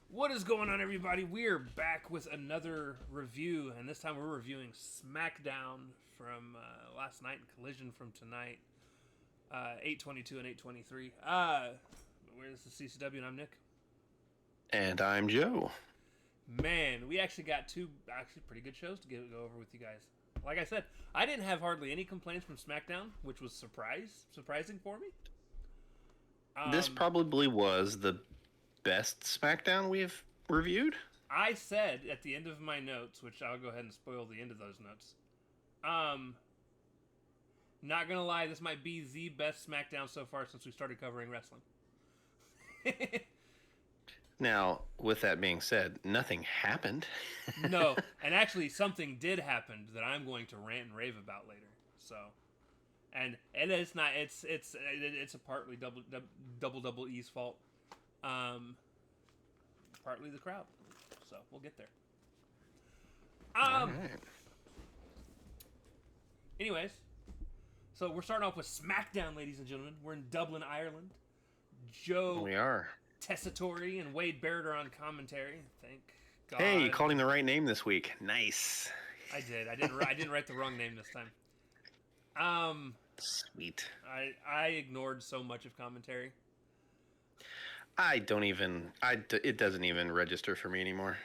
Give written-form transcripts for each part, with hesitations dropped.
What is going on, everybody? We're back with another review, and this time we're reviewing Smackdown from last night and Collision from tonight, 8/22 and 8/23. Where's the CCW, and I'm Nick. And I'm Joe. Man, we actually got two pretty good shows to go over with you guys. Like I said, I didn't have hardly any complaints from SmackDown, which was surprising for me. This probably was the best SmackDown we've reviewed. I said at the end of my notes, which I'll go ahead and spoil the end of those notes. Not gonna lie, this might be the best SmackDown so far since we started covering wrestling. Now, with that being said, nothing happened. No, and actually something did happen that I'm going to rant and rave about later. So, and it's not it's a partly double E's fault, partly the crowd. So we'll get there. All right. Anyways, so we're starting off with SmackDown, ladies and gentlemen. We're in Dublin, Ireland. Joe We are. Tessitore and Wade Barrett are on commentary. Thank God. Hey, you called him the right name this week. Nice. I did. I didn't write the wrong name this time. Sweet. I ignored so much of commentary. It doesn't even register for me anymore.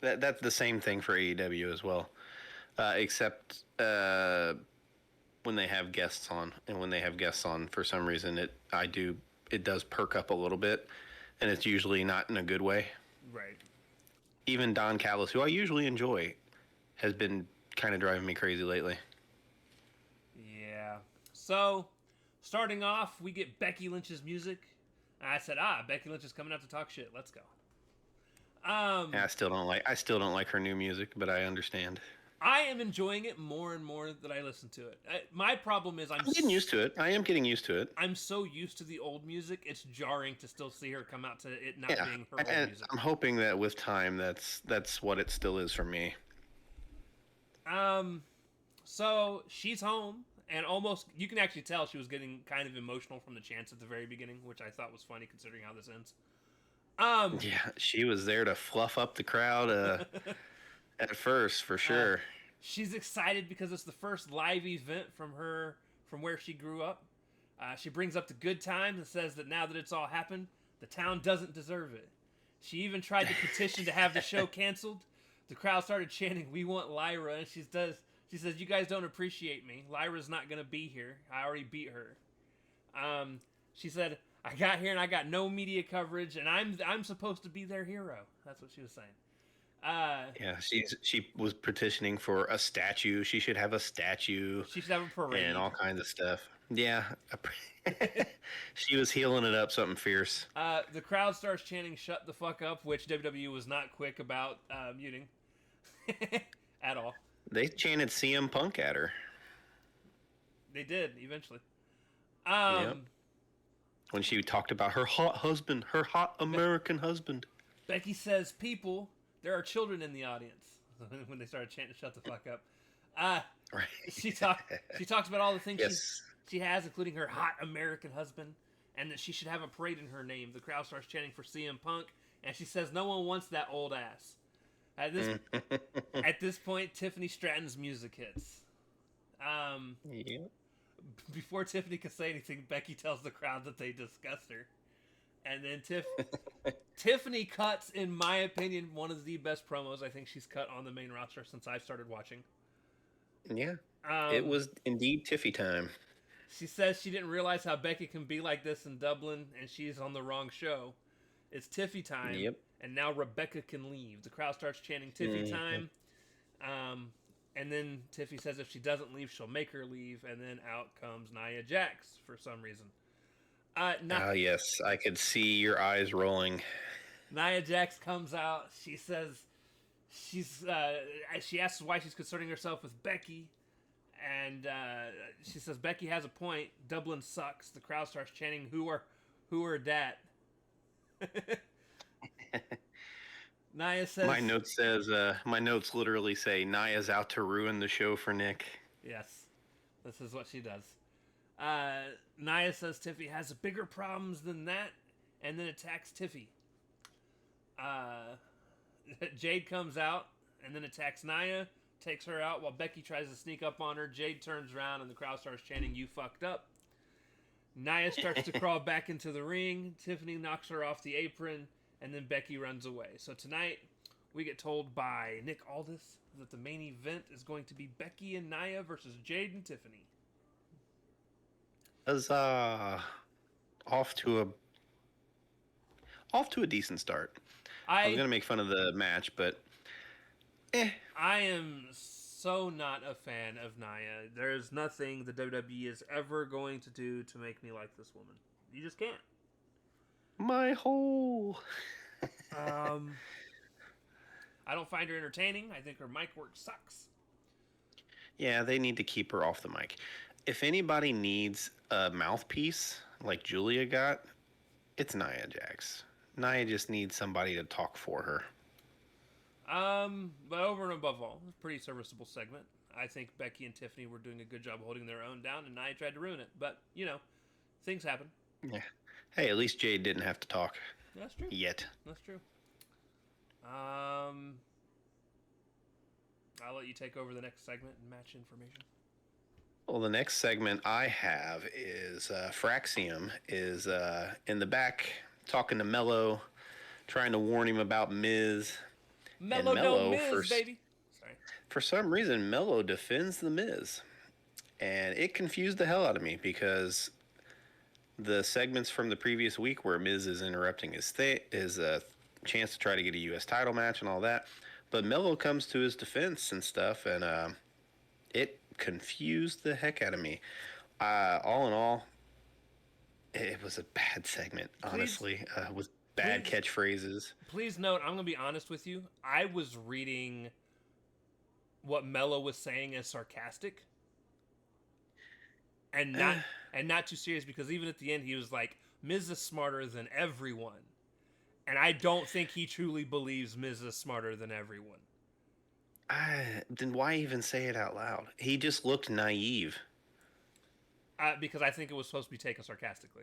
That's the same thing for AEW as well. Except when they have guests on. And when they have guests on, for some reason, it does perk up a little bit, and it's usually not in a good way. Right. Even Don Callis, who I usually enjoy, has been kind of driving me crazy lately. Yeah. So, starting off, we get Becky Lynch's music. I said, Becky Lynch is coming out to talk shit. Let's go. I still don't like her new music, but I understand. I am enjoying it more and more that I listen to it. My problem is I'm getting used to it. I am getting used to it. I'm so used to the old music, it's jarring to still see her come out to it not being her old music. I'm hoping that with time, that's what it still is for me. So she's home, and almost you can actually tell she was getting kind of emotional from the chants at the very beginning, which I thought was funny considering how this ends. Yeah, she was there to fluff up the crowd at first, for sure. She's excited because it's the first live event from where she grew up. She brings up the good times and says that now that it's all happened, the town doesn't deserve it. She even tried to petition to have the show canceled. The crowd started chanting, "We want Lyra," and she says, "You guys don't appreciate me. Lyra's not gonna be here. I already beat her." She said, "I got here and I got no media coverage, and I'm supposed to be their hero." That's what she was saying. Yeah, she was petitioning for a statue. She should have a statue. She should have a parade and all kinds of stuff. Yeah, she was healing it up something fierce. The crowd starts chanting "Shut the fuck up," which WWE was not quick about muting at all. They chanted CM Punk at her. They did eventually. Yep. When she talked about her hot husband, her hot American husband. Becky says, "People, there are children in the audience." When they started chanting "Shut the fuck up," Right. She talks about all the things Yes. she has, including her hot American husband, and that she should have a parade in her name. The crowd starts chanting for CM Punk, and she says, "No one wants that old ass." At this point, Tiffany Stratton's music hits. Yeah. Before Tiffany can say anything, Becky tells the crowd that they disgust her. And then Tiffany cuts, in my opinion, one of the best promos I think she's cut on the main roster since I've started watching. Yeah. It was indeed Tiffy time. She says she didn't realize how Becky can be like this in Dublin, and she's on the wrong show. It's Tiffy time, Yep. and now Rebecca can leave. The crowd starts chanting Tiffy time. And then Tiffy says if she doesn't leave, she'll make her leave. And then out comes Nia Jax for some reason. Yes, I could see your eyes rolling. Nia Jax comes out. She says she asks why she's concerning herself with Becky. And she says Becky has a point. Dublin sucks. The crowd starts chanting, who are dat? Nia says my notes literally say Nia's out to ruin the show for Nick. Yes. This is what she does. Nia says Tiffy has bigger problems than that, and then attacks Tiffy. Uh, Jade comes out and then attacks Nia, takes her out while Becky tries to sneak up on her. Jade turns around and the crowd starts chanting, "You fucked up." Nia starts to crawl back into the ring. Tiffany knocks her off the apron, and then Becky runs away. So tonight, we get told by Nick Aldis that the main event is going to be Becky and Nia versus Jade and Tiffany. Huzzah! Off to a decent start. I was gonna make fun of the match, but I am so not a fan of Nia. There's nothing the WWE is ever going to do to make me like this woman. You just can't. My hole. I don't find her entertaining. I think her mic work sucks. Yeah, they need to keep her off the mic. If anybody needs a mouthpiece like Julia got, it's Nia Jax. Nia just needs somebody to talk for her. But over and above all, a pretty serviceable segment. I think Becky and Tiffany were doing a good job holding their own down, and Nia tried to ruin it. But, things happen. Yeah. Hey, at least Jade didn't have to talk. That's true. Yet. That's true. I'll let you take over the next segment and match information. Well, the next segment I have is Fraxium is in the back talking to Mello, trying to warn him about Miz. Mello don't Miz, baby. Sorry. For some reason, Mello defends the Miz. And it confused the hell out of me because the segments from the previous week where Miz is interrupting his chance to try to get a U.S. title match and all that. But Mello comes to his defense and stuff, and it confused the heck out of me. All in all, it was a bad segment, honestly, with bad catchphrases. Please note, I'm going to be honest with you. I was reading what Mello was saying as sarcastic. And not too serious, because even at the end he was like, Miz is smarter than everyone. And I don't think he truly believes Miz is smarter than everyone. Then why even say it out loud? He just looked naive. Because I think it was supposed to be taken sarcastically.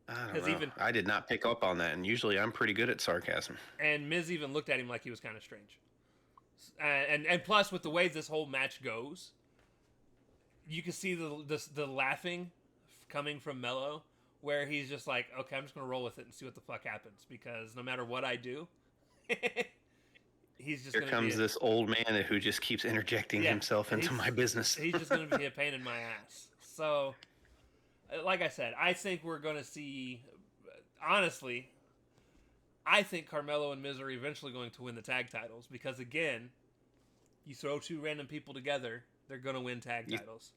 I don't know. I did not pick up on that, and usually I'm pretty good at sarcasm. And Miz even looked at him like he was kind of strange. And plus, with the way this whole match goes, you can see the laughing coming from Mello, where he's just like, okay, I'm just going to roll with it and see what the fuck happens, because no matter what I do, he's just Here comes this old man who just keeps interjecting himself into my business. He's just going to be a pain in my ass. So, like I said, I think we're going to see, honestly, I think Carmelo and Miz are eventually going to win the tag titles, because again, you throw two random people together, they're going to win tag titles.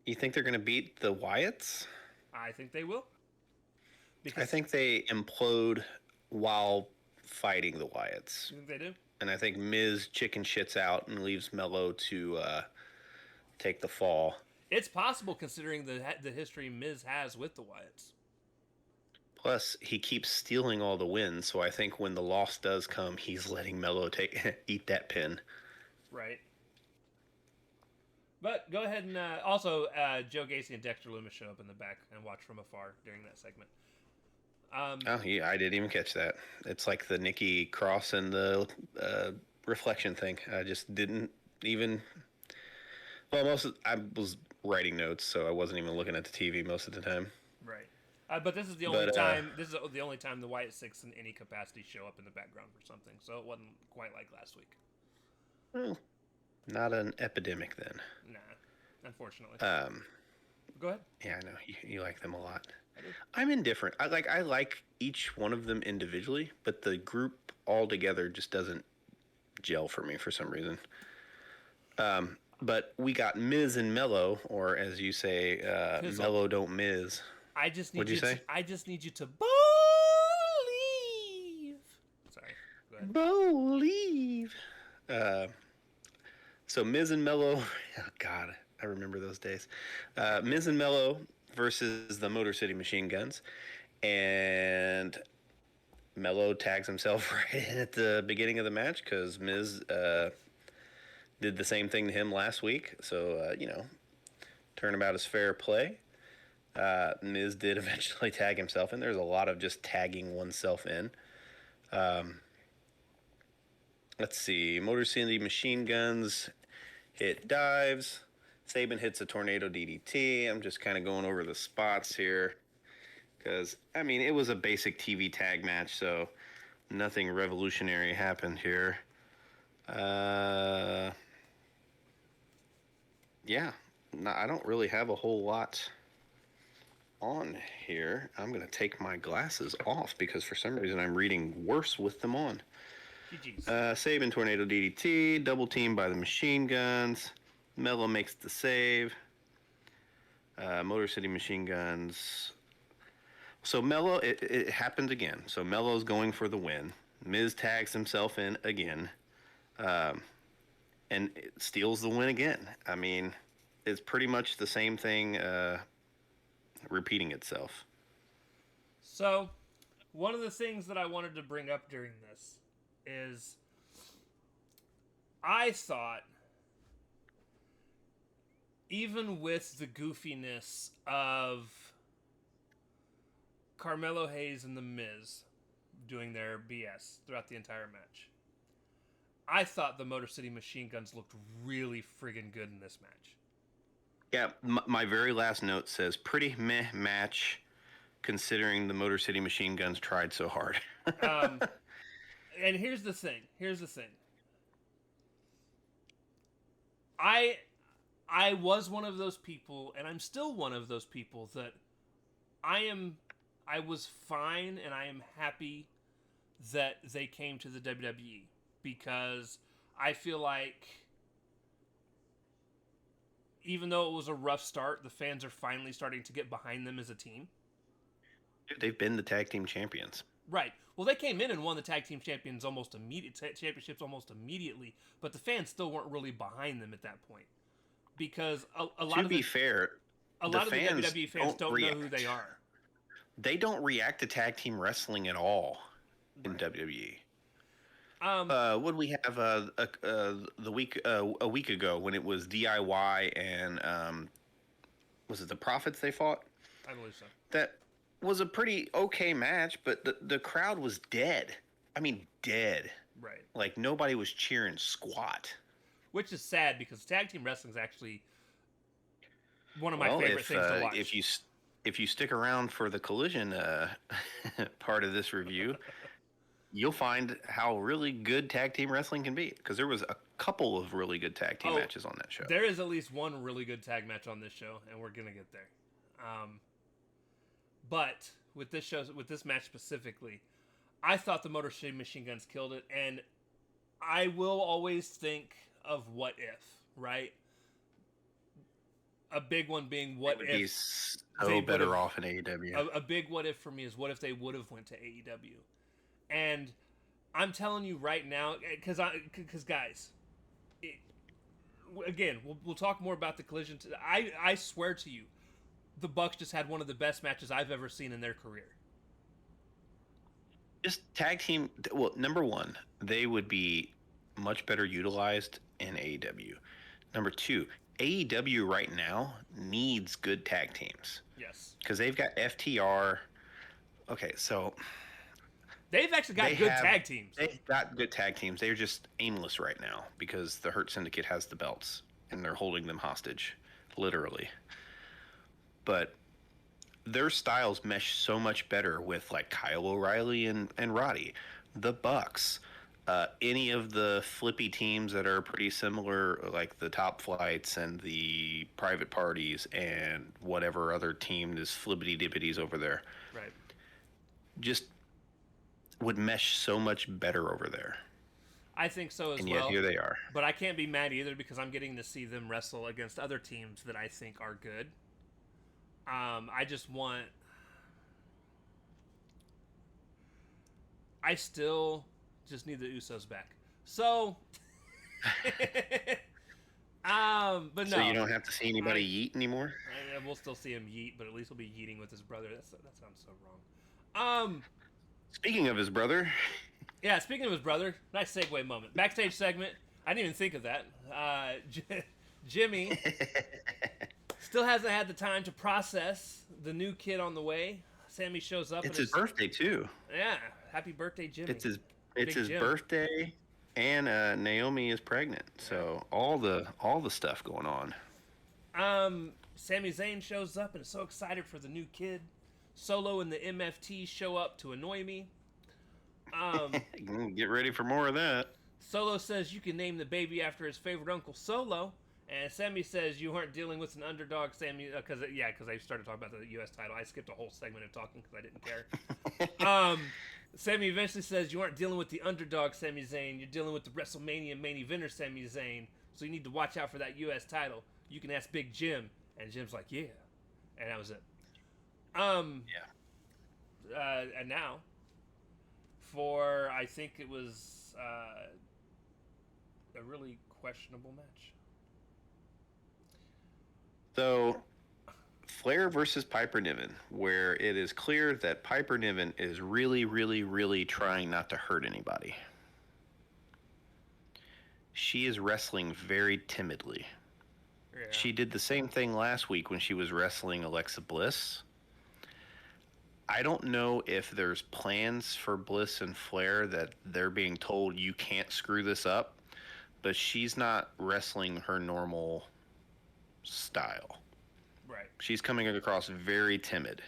You think they're going to beat the Wyatts? I think they will. I think they implode while fighting the Wyatts. You think they do? And I think Miz chicken shits out and leaves Mello to take the fall. It's possible, considering the history Miz has with the Wyatts. Plus, he keeps stealing all the wins, so I think when the loss does come, he's letting Mello eat that pin. Right. But go ahead and also Joe Gacy and Dexter Lumis show up in the back and watch from afar during that segment. I didn't even catch that. It's like the Nikki Cross and the reflection thing. I just didn't even. Well, I was writing notes, so I wasn't even looking at the TV most of the time. Right. But this is the only time. This is the only time the Wyatt Six in any capacity show up in the background for something. So it wasn't quite like last week. Well, not an epidemic then. Nah, unfortunately. Go ahead. Yeah, I know you like them a lot. I do. I'm indifferent. I like each one of them individually, but the group all together just doesn't gel for me for some reason. But we got Miz and Mello, or as you say, Mello don't Miz. I just need I just need you to believe. Sorry. Go ahead. Believe. So Miz and Mello. Oh God, I remember those days. Miz and Mello versus the Motor City Machine Guns, and Mello tags himself right in at the beginning of the match because Miz did the same thing to him last week. So turnabout is fair play. Miz did eventually tag himself in. There's a lot of just tagging oneself in. Um, let's see. Motor City Machine Guns hit dives. Saban hits a tornado DDT. I'm just kind of going over the spots here because, I mean, it was a basic TV tag match, so nothing revolutionary happened here. Yeah, no, I don't really have a whole lot on here. I'm going to take my glasses off because for some reason I'm reading worse with them on. GG's. Saban tornado DDT, double team by the machine guns. Mello makes the save. Motor City Machine Guns. So Mello, it happened again. So Mello's going for the win. Miz tags himself in again. And steals the win again. I mean, it's pretty much the same thing repeating itself. So, one of the things that I wanted to bring up during this is I thought, even with the goofiness of Carmelo Hayes and The Miz doing their BS throughout the entire match, I thought the Motor City Machine Guns looked really friggin' good in this match. Yeah, my very last note says, pretty meh match considering the Motor City Machine Guns tried so hard. And here's the thing. I was one of those people, and I'm still one of those people, that I was fine and I am happy that they came to the WWE, because I feel like even though it was a rough start, the fans are finally starting to get behind them as a team. Dude, they've been the tag team champions. Right. Well, they came in and won the tag team championships almost immediately, but the fans still weren't really behind them at that point, because a lot of the WWE fans don't know who they are. They don't react to tag team wrestling at all in WWE. What did we have a week ago when it was DIY and was it the Profits they fought? I believe so. That was a pretty okay match, but the crowd was dead. I mean, dead. Right. Like nobody was cheering squat. Which is sad, because tag team wrestling is actually one of my favorite things to watch. If you stick around for the Collision part of this review, you'll find how really good tag team wrestling can be, because there was a couple of really good tag team matches on that show. There is at least one really good tag match on this show, and we're gonna get there. But with this match specifically, I thought the Motor City Machine Guns killed it, and I will always think of what if, right? A big one being what if. Be so better off in AEW. A big what if for me is what if they would have went to AEW. And I'm telling you right now, because guys, again, we'll talk more about the Collision. I swear to you, the Bucks just had one of the best matches I've ever seen in their career. Just tag team. Well, number one, they would be much better utilized in AEW. Number two, AEW right now needs good tag teams. Yes. Because they've got FTR. Okay, so they've actually got good tag teams. They've got good tag teams. They're just aimless right now because the Hurt Syndicate has the belts and they're holding them hostage, literally. But their styles mesh so much better with like Kyle O'Reilly and Roddy, the Bucks, any of the flippy teams that are pretty similar, like the Top Flights and the Private Parties and whatever other team is flippity dippities over there. Right. Just would mesh so much better over there. I think so as well. And yet here they are. But I can't be mad either, because I'm getting to see them wrestle against other teams that I think are good. I still just need the Usos back. So, but no. So you don't have to see anybody yeet anymore? We'll still see him yeet, but at least he'll be yeeting with his brother. That sounds so wrong. Speaking of his brother. Yeah, speaking of his brother, nice segue moment. Backstage segment. I didn't even think of that. Jimmy still hasn't had the time to process the new kid on the way. Sammy shows up. It's his birthday, too. Yeah. Happy birthday, Jimmy. It's his Big Jim. birthday, and Naomi is pregnant. So all the stuff going on. Sami Zayn shows up and is so excited for the new kid. Solo and the MFT show up to annoy me. Get ready for more of that. Solo says you can name the baby after his favorite uncle, Solo. And Sammy says you aren't dealing with an underdog, Sammy, because I started talking about the U.S. title. I skipped a whole segment of talking because I didn't care. Sammy eventually says you aren't dealing with the underdog, Sami Zayn. You're dealing with the WrestleMania main eventer, Sami Zayn. So you need to watch out for that U.S. title. You can ask Big Jim. And Jim's like, yeah. And that was it. And now, for, I think it was a really questionable match. So, Flair versus Piper Niven, where it is clear that Piper Niven is really, really, really trying not to hurt anybody. She is wrestling very timidly. Yeah. She did the same thing last week when she was wrestling Alexa Bliss. I don't know if there's plans for Bliss and Flair that they're being told you can't screw this up, but she's not wrestling her normal style. Right. She's coming across very timid.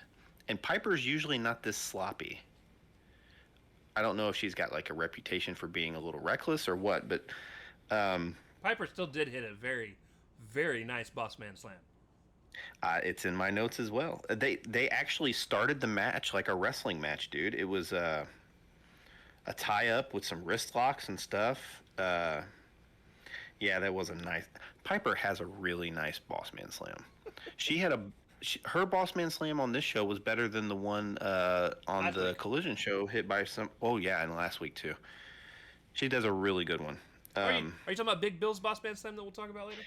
And Piper's usually not this sloppy. I don't know if she's got like a reputation for being a little reckless or what, but Piper still did hit a very, very nice boss man slam. It's in my notes as well. They actually started the match like a wrestling match, dude. It was a tie-up with some wrist locks and stuff. Yeah, that was a nice... Piper has a really nice boss man slam. Her boss man slam on this show was better than the one on last the week. Collision show hit by some... Oh, yeah, and last week, too. She does a really good one. Are you talking about Big Bill's boss man slam that we'll talk about later?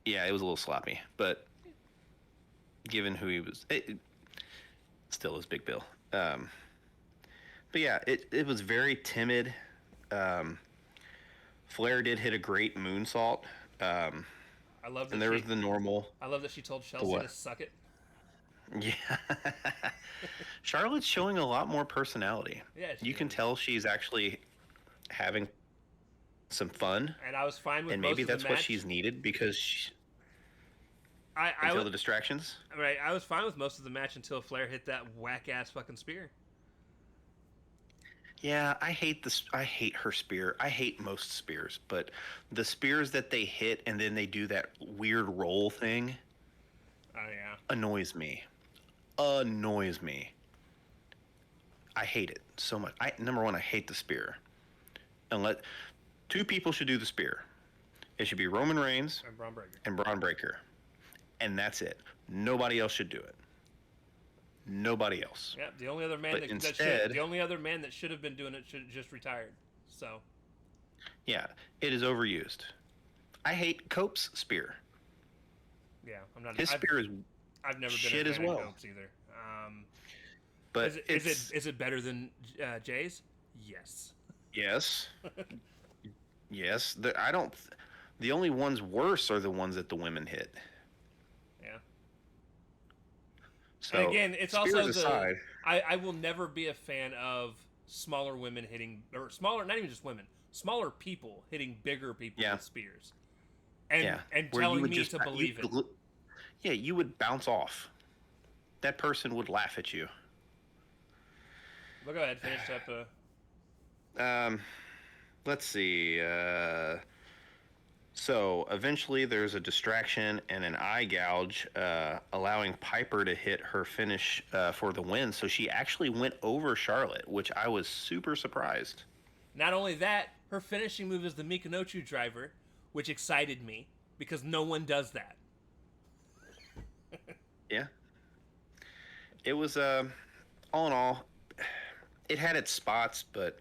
Yeah, it was a little sloppy, but given who he was, it still is Big Bill. But yeah, it was very timid. Flair did hit a great moonsault. I love that. And there was the normal. I love that she told Chelsea to suck it. Yeah. Charlotte's showing a lot more personality. Yeah, you can tell she's actually having some fun, and I was fine with. And maybe that's what she's needed because until the distractions. Right, I was fine with most of the match until Flair hit that whack ass fucking spear. Yeah, I hate her spear. I hate most spears, but the spears that they hit and then they do that weird roll thing. Oh yeah. Annoys me. I hate it so much. Number one, I hate the spear. Two people should do the spear. It should be Roman Reigns and Braun Breaker. And that's it. Nobody else should do it. Nobody else. Yeah, the only other man that should have been doing it should have just retired. So. Yeah, it is overused. I hate Cope's spear. Yeah, I'm not. His spear is. I've never shit been a fan as well. of Cope's either. But is it better than Jay's? Yes. Yes. Yes. The only ones worse are the ones that the women hit. Yeah. So and again, it's also I will never be a fan of smaller women hitting, or smaller, not even just women, smaller people hitting bigger people with spears. And telling me to believe it. Yeah, you would bounce off. That person would laugh at you. Well, go ahead, finish up. Let's see. So eventually there's a distraction and an eye gouge, allowing Piper to hit her finish for the win. So she actually went over Charlotte, which I was super surprised. Not only that, her finishing move is the Mikinochu driver, which excited me because no one does that. Yeah. It was, all in all, it had its spots, but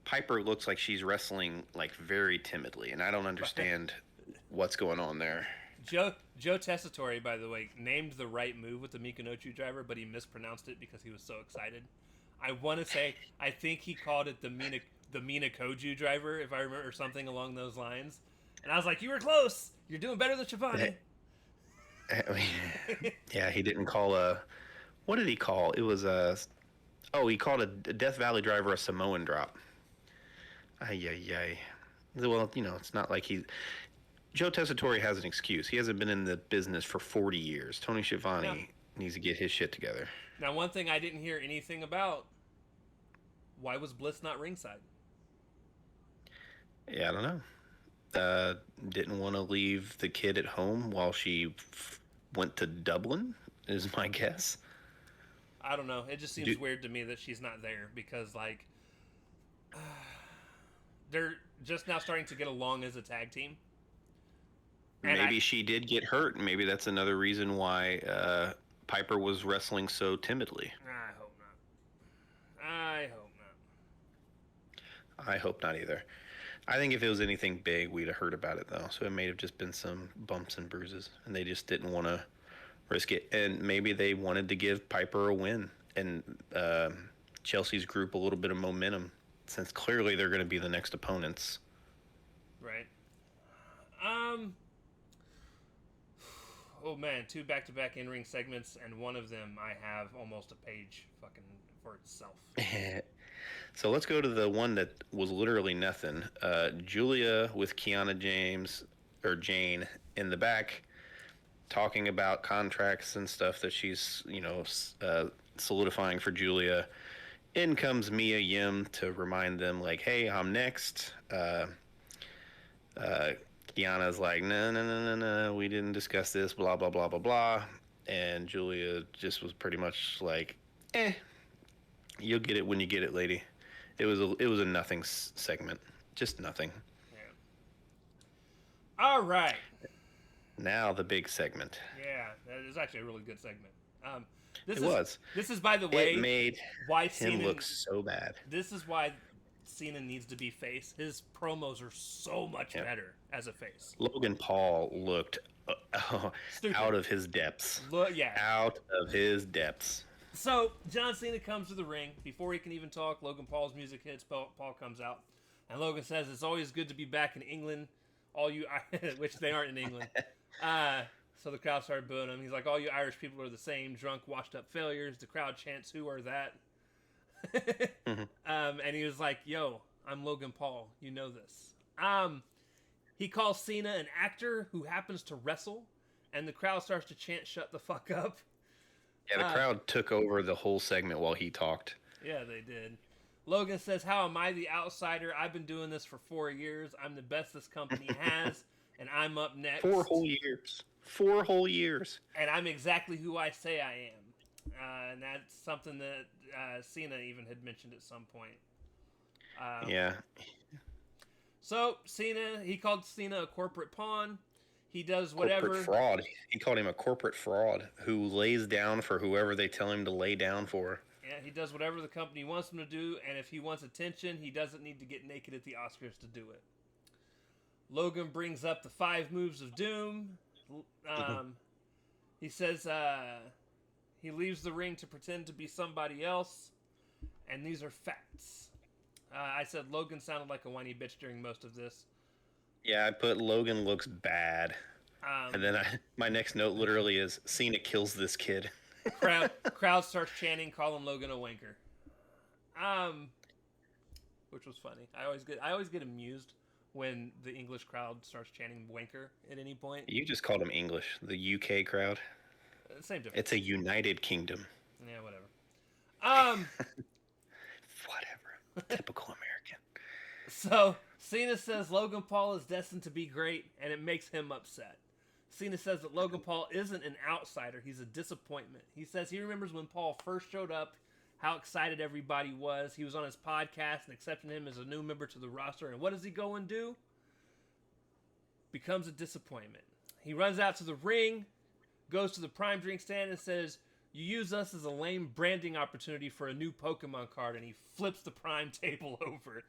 Piper looks like she's wrestling like very timidly, and I don't understand what's going on there. Joe Tessitore, by the way, named the right move with the Mikinochu driver, but he mispronounced it because he was so excited. I want to say, I think he called it the Minakoju driver, if I remember, or something along those lines. And I was like, you were close. You're doing better than Shivani. Yeah, he didn't call what did he call? It was Oh, he called a Death Valley driver a Samoan drop. Ay, ay, ay. Well, it's not like Joe Tessitore has an excuse. He hasn't been in the business for 40 years. Tony Now, Schiavone needs to get his shit together. now, one thing I didn't hear anything about. Why was Bliss not ringside? Yeah, I don't know. Didn't want to leave the kid at home while she went to Dublin, is my guess. I don't know. It just seems weird to me that she's not there because, like, they're just now starting to get along as a tag team. Maybe she did get hurt. Maybe that's another reason why Piper was wrestling so timidly. I hope not. I hope not. I hope not either. I think if it was anything big, we'd have heard about it, though. So it may have just been some bumps and bruises, and they just didn't want to risk it. And maybe they wanted to give Piper a win and Chelsea's group a little bit of momentum, since clearly they're going to be the next opponents. Right. Oh man, 2 back-to-back in-ring segments, and one of them I have almost a page fucking for itself. So let's go to the one that was literally nothing. Julia with Jane in the back, talking about contracts and stuff that she's, solidifying for Julia. In comes Mia Yim to remind them, like, hey, I'm next. Kiana's like, no, we didn't discuss this, blah, blah, blah, blah, blah. And Julia just was pretty much like, you'll get it when you get it, lady. It was a nothing segment. Just nothing. Yeah. All right. Now the big segment. Yeah, that is actually a really good segment. This is, by the way, it made why him Cena look so bad. This is why Cena needs to be face. His promos are so much better as a face. Logan Paul looked out of his depths. Out of his depths. So John Cena comes to the ring. Before he can even talk, Logan Paul's music hits. Paul comes out, and Logan says, "It's always good to be back in England. All you," which they aren't in England. So the crowd started booing him. He's like, all you Irish people are the same, drunk, washed up failures. The crowd chants, who are that? And he was like, yo, I'm Logan Paul. You know this. He calls Cena an actor who happens to wrestle, and the crowd starts to chant, shut the fuck up. Yeah, the crowd took over the whole segment while he talked. Yeah, they did. Logan says, how am I the outsider? I've been doing this for 4 years. I'm the best this company has, and I'm up next. 4 whole years. 4 whole years. And I'm exactly who I say I am. And that's something that Cena even had mentioned at some point. Yeah. So Cena, he called Cena a corporate pawn. He does whatever. Corporate fraud. He called him a corporate fraud who lays down for whoever they tell him to lay down for. Yeah, he does whatever the company wants him to do, and if he wants attention, he doesn't need to get naked at the Oscars to do it. Logan brings up the 5 moves of doom. He says he leaves the ring to pretend to be somebody else, and these are facts. I said Logan sounded like a whiny bitch during most of this. Yeah, I put Logan looks bad. And then my next note literally is Cena kills this kid. Crowd starts chanting, calling Logan a wanker. Which was funny. I always get amused when the English crowd starts chanting wanker at any point. You just called them English. The UK crowd. Same difference. It's a United Kingdom. Yeah, whatever. Whatever. Typical American. So, Cena says Logan Paul is destined to be great, and it makes him upset. Cena says that Logan Paul isn't an outsider. He's a disappointment. He says he remembers when Paul first showed up, how excited everybody was. He was on his podcast and accepting him as a new member to the roster. And what does he go and do? Becomes a disappointment. He runs out to the ring, goes to the Prime drink stand and says, you use us as a lame branding opportunity for a new Pokemon card. And he flips the Prime table over.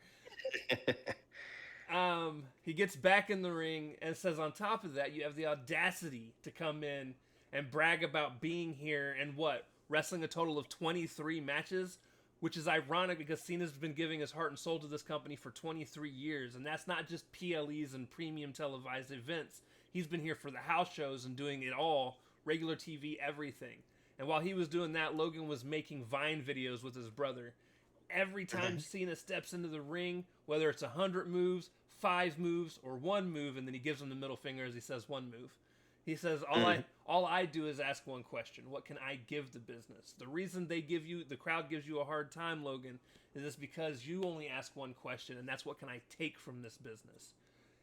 He gets back in the ring and says on top of that, you have the audacity to come in and brag about being here and wrestling a total of 23 matches, which is ironic because Cena's been giving his heart and soul to this company for 23 years, and that's not just PLEs and premium televised events. He's been here for the house shows and doing it all, regular TV, everything. And while he was doing that, Logan was making Vine videos with his brother. Every time Cena steps into the ring, whether it's 100 moves, 5 moves, or 1 move, and then he gives him the middle finger as he says 1 move. He says, all I do is ask one question. What can I give the business? The reason the crowd gives you a hard time, Logan, is this because you only ask one question, and that's what can I take from this business.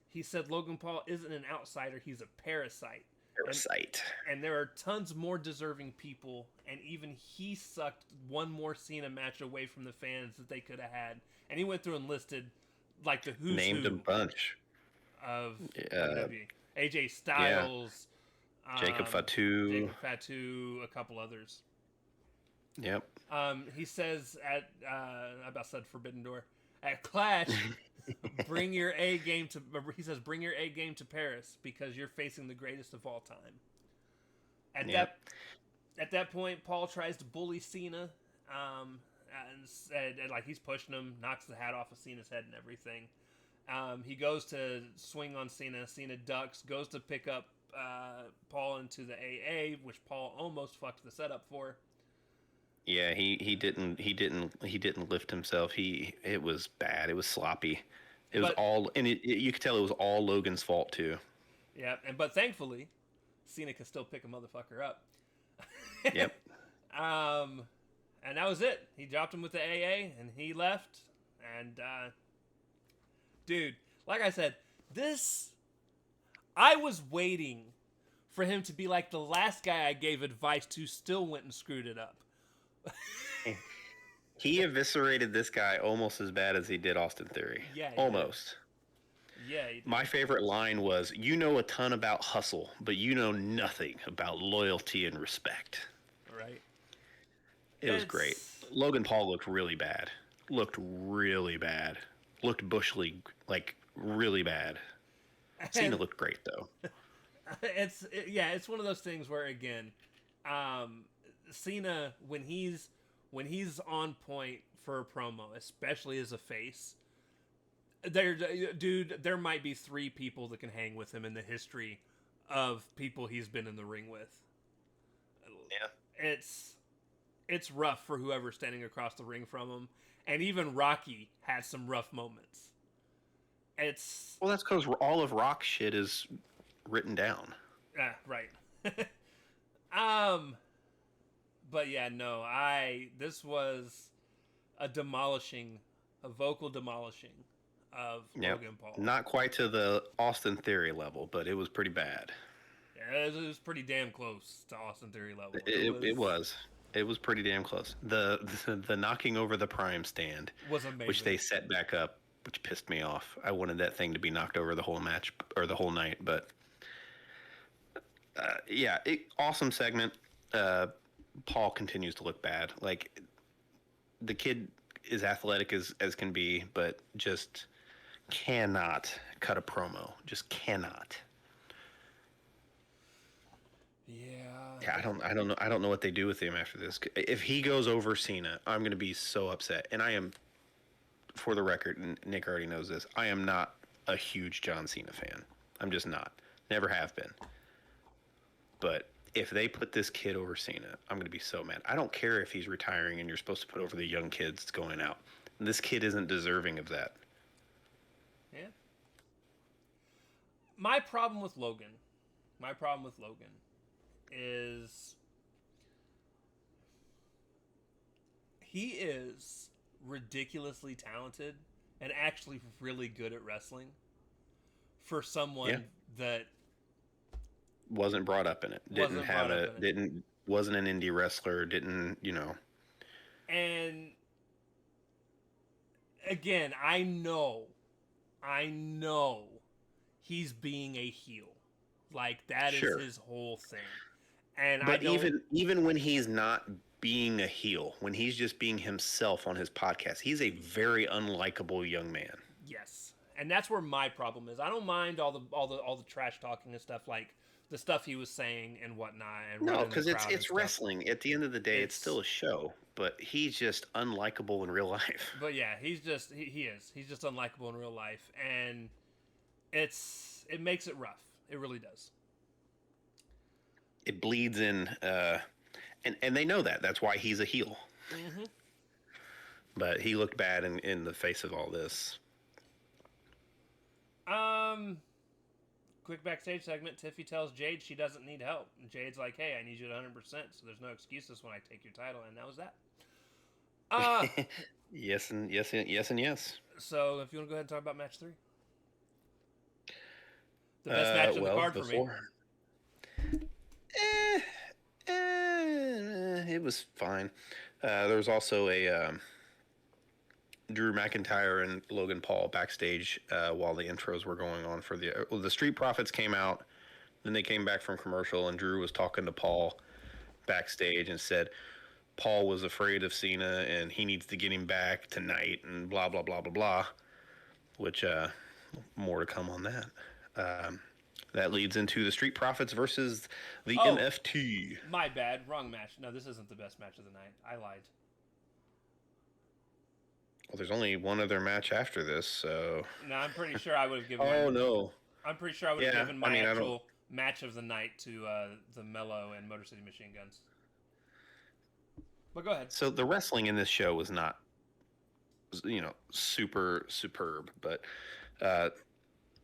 He said Logan Paul isn't an outsider, he's a parasite. And there are tons more deserving people, and even he sucked one more Cena match away from the fans that they could have had. And he went through and listed like the who's named who a bunch of WWE. AJ Styles, Jacob Fatu, a couple others. Yep. He says at I about said Forbidden Door at Clash. Bring your A game to. He says, "Bring your A game to Paris because you're facing the greatest of all time." At that point, Paul tries to bully Cena, and like he's pushing him, knocks the hat off of Cena's head and everything. He goes to swing on Cena. Cena ducks, goes to pick up Paul into the AA, which Paul almost fucked the setup for. Yeah, he didn't lift himself. It was bad. It was sloppy. You could tell it was all Logan's fault too. Yeah, but thankfully, Cena can still pick a motherfucker up. Yep. And that was it. He dropped him with the AA, and he left. And dude, like I said, I was waiting for him to be like the last guy I gave advice to. Still went and screwed it up. He eviscerated this guy almost as bad as he did Austin Theory. Yeah, almost. Yeah. He did. My favorite line was, "You know a ton about hustle, but you know nothing about loyalty and respect." Right. It was great. Logan Paul looked really bad. Looked Bush League, like, really bad. Cena looked great, though. It's one of those things where, again, Cena, when he's on point for a promo, especially as a face, there might be 3 people that can hang with him in the history of people he's been in the ring with. Yeah. It's rough for whoever's standing across the ring from him, and even Rocky had some rough moments. Well, that's because all of Rock's shit is written down. Right. But yeah, no, this was a vocal demolishing of Logan Paul. Not quite to the Austin Theory level, but it was pretty bad. Yeah, it was pretty damn close to Austin Theory level. It was pretty damn close. The knocking over the Prime stand was amazing, which they set back up, which pissed me off. I wanted that thing to be knocked over the whole match or the whole night, but awesome segment. Paul continues to look bad. Like, the kid is athletic as can be, but just cannot cut a promo. Just cannot. Yeah, I don't know what they do with him after this. If he goes over Cena, I'm going to be so upset. And I am, for the record, and Nick already knows this, I am not a huge John Cena fan. I'm just not. Never have been. But if they put this kid over Cena, I'm going to be so mad. I don't care if he's retiring and you're supposed to put over the young kids going out. This kid isn't deserving of that. Yeah. My problem with Logan is he is ridiculously talented and actually really good at wrestling for someone that wasn't brought up in it. Wasn't an indie wrestler, And again, I know he's being a heel. Like, that is his whole thing. But even when he's not being a heel, when he's just being himself on his podcast, he's a very unlikable young man. Yes. And that's where my problem is. I don't mind all the trash talking and stuff, like the stuff he was saying and whatnot. No, because it's wrestling. At the end of the day, it's still a show. But he's just unlikable in real life. But yeah, he's just unlikable in real life, and it makes it rough. It really does. It bleeds in, And they know that. That's why he's a heel. Mm-hmm. But he looked bad in the face of all this. Quick backstage segment. Tiffy tells Jade she doesn't need help. And Jade's like, hey, I need you at 100%, so there's no excuses when I take your title. And that was that. Yes and yes and yes and yes. So if you want to go ahead and talk about match 3. The best match on the card for me. It was fine. There was also a Drew McIntyre and Logan Paul backstage while the intros were going on for the Street Profits came out. Then they came back from commercial, and Drew was talking to Paul backstage and said Paul was afraid of Cena and he needs to get him back tonight and blah blah blah blah blah. Which more to come on that. That leads into the Street Profits versus the MFT. My bad, wrong match. No, this isn't the best match of the night. I lied. Well, there's only one other match after this, so. No, I'm pretty sure I would have given. No. I'm pretty sure I would have given my actual match of the night to the Mello and Motor City Machine Guns. But go ahead. So the wrestling in this show was not, super superb, but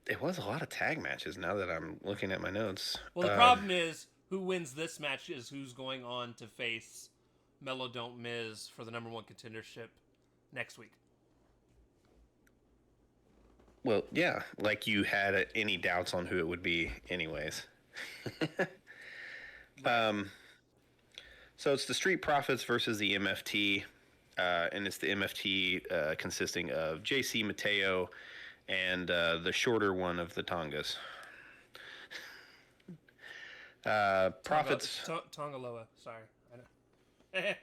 it was a lot of tag matches. Now that I'm looking at my notes. Well, the problem is who wins this match is who's going on to face Mello Don't Miz for the number 1 contendership next week. Well, yeah, like you had any doubts on who it would be anyways. So it's the Street Profits versus the MFT, and it's the MFT consisting of JC Mateo and the shorter one of the Tongas. Profits... Tongaloa, sorry. I know.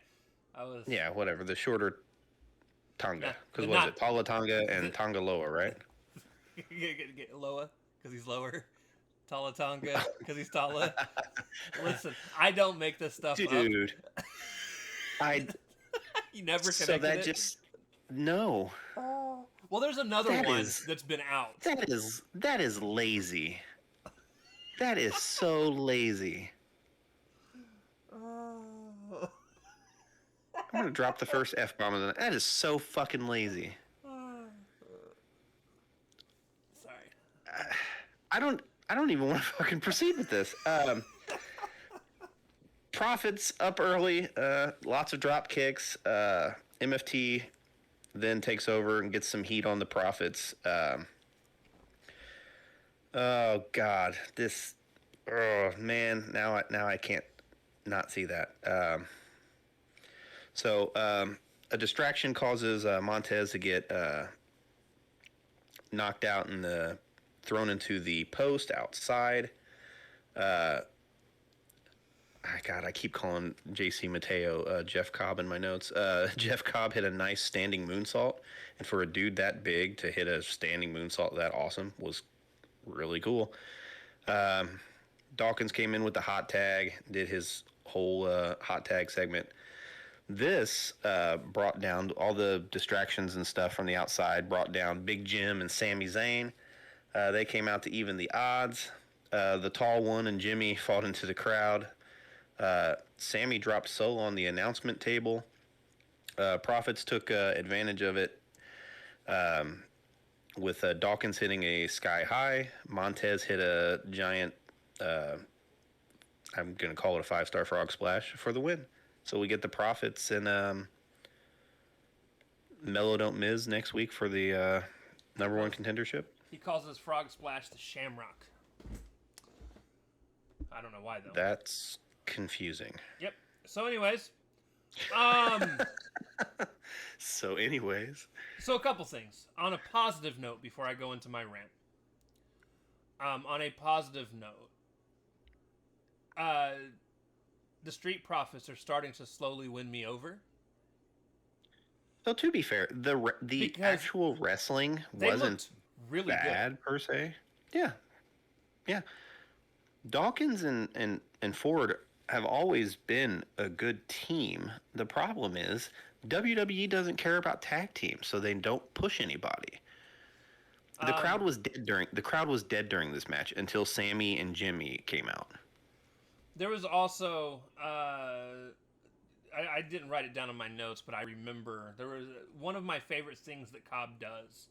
I was... Yeah, whatever, the shorter Tonga. Because what is it? Paula Tonga and Tongaloa, right? Get Loa, because he's lower. Tala Tonga, because he's Tala. Listen, I don't make this stuff up. Dude. You never connected so that it? just... No. Well, there's another one that's been out. That is lazy. That is so lazy. I'm gonna drop the first F-bomb of the night. That is so fucking lazy. Sorry. I don't even want to fucking proceed with this. Profits up early. Lots of drop kicks. MFT then takes over and gets some heat on the Profits. Oh God, this. Oh man, now I can't not see that. So a distraction causes Montez to get knocked out and thrown into the post outside. God, I keep calling JC Mateo Jeff Cobb in my notes. Jeff Cobb hit a nice standing moonsault, and for a dude that big to hit a standing moonsault that awesome was really cool. Dawkins came in with the hot tag, did his whole hot tag segment. This brought down all the distractions and stuff from the outside, brought down Big Jim and Sami Zayn. They came out to even the odds. The tall one and Jimmy fought into the crowd. Sammy dropped solo on the announcement table. Profits took advantage of it with Dawkins hitting a sky high. Montez hit a giant, I'm going to call it a 5-star frog splash for the win. So we get the Profits and Mello Don't Miz next week for the number 1 contendership. He calls his frog splash the Shamrock. I don't know why though. That's confusing. Yep. So anyways, so a couple things on a positive note before I go into my rant. On a positive note, the Street Profits are starting to slowly win me over. So to be fair, the actual wrestling wasn't really bad good. Per se. Yeah. Dawkins and Ford have always been a good team. The problem is WWE doesn't care about tag teams, so they don't push anybody. The crowd was dead during this match until Sammy and Jimmy came out. There was also I didn't write it down in my notes, but I remember there was one of my favorite things that Cobb does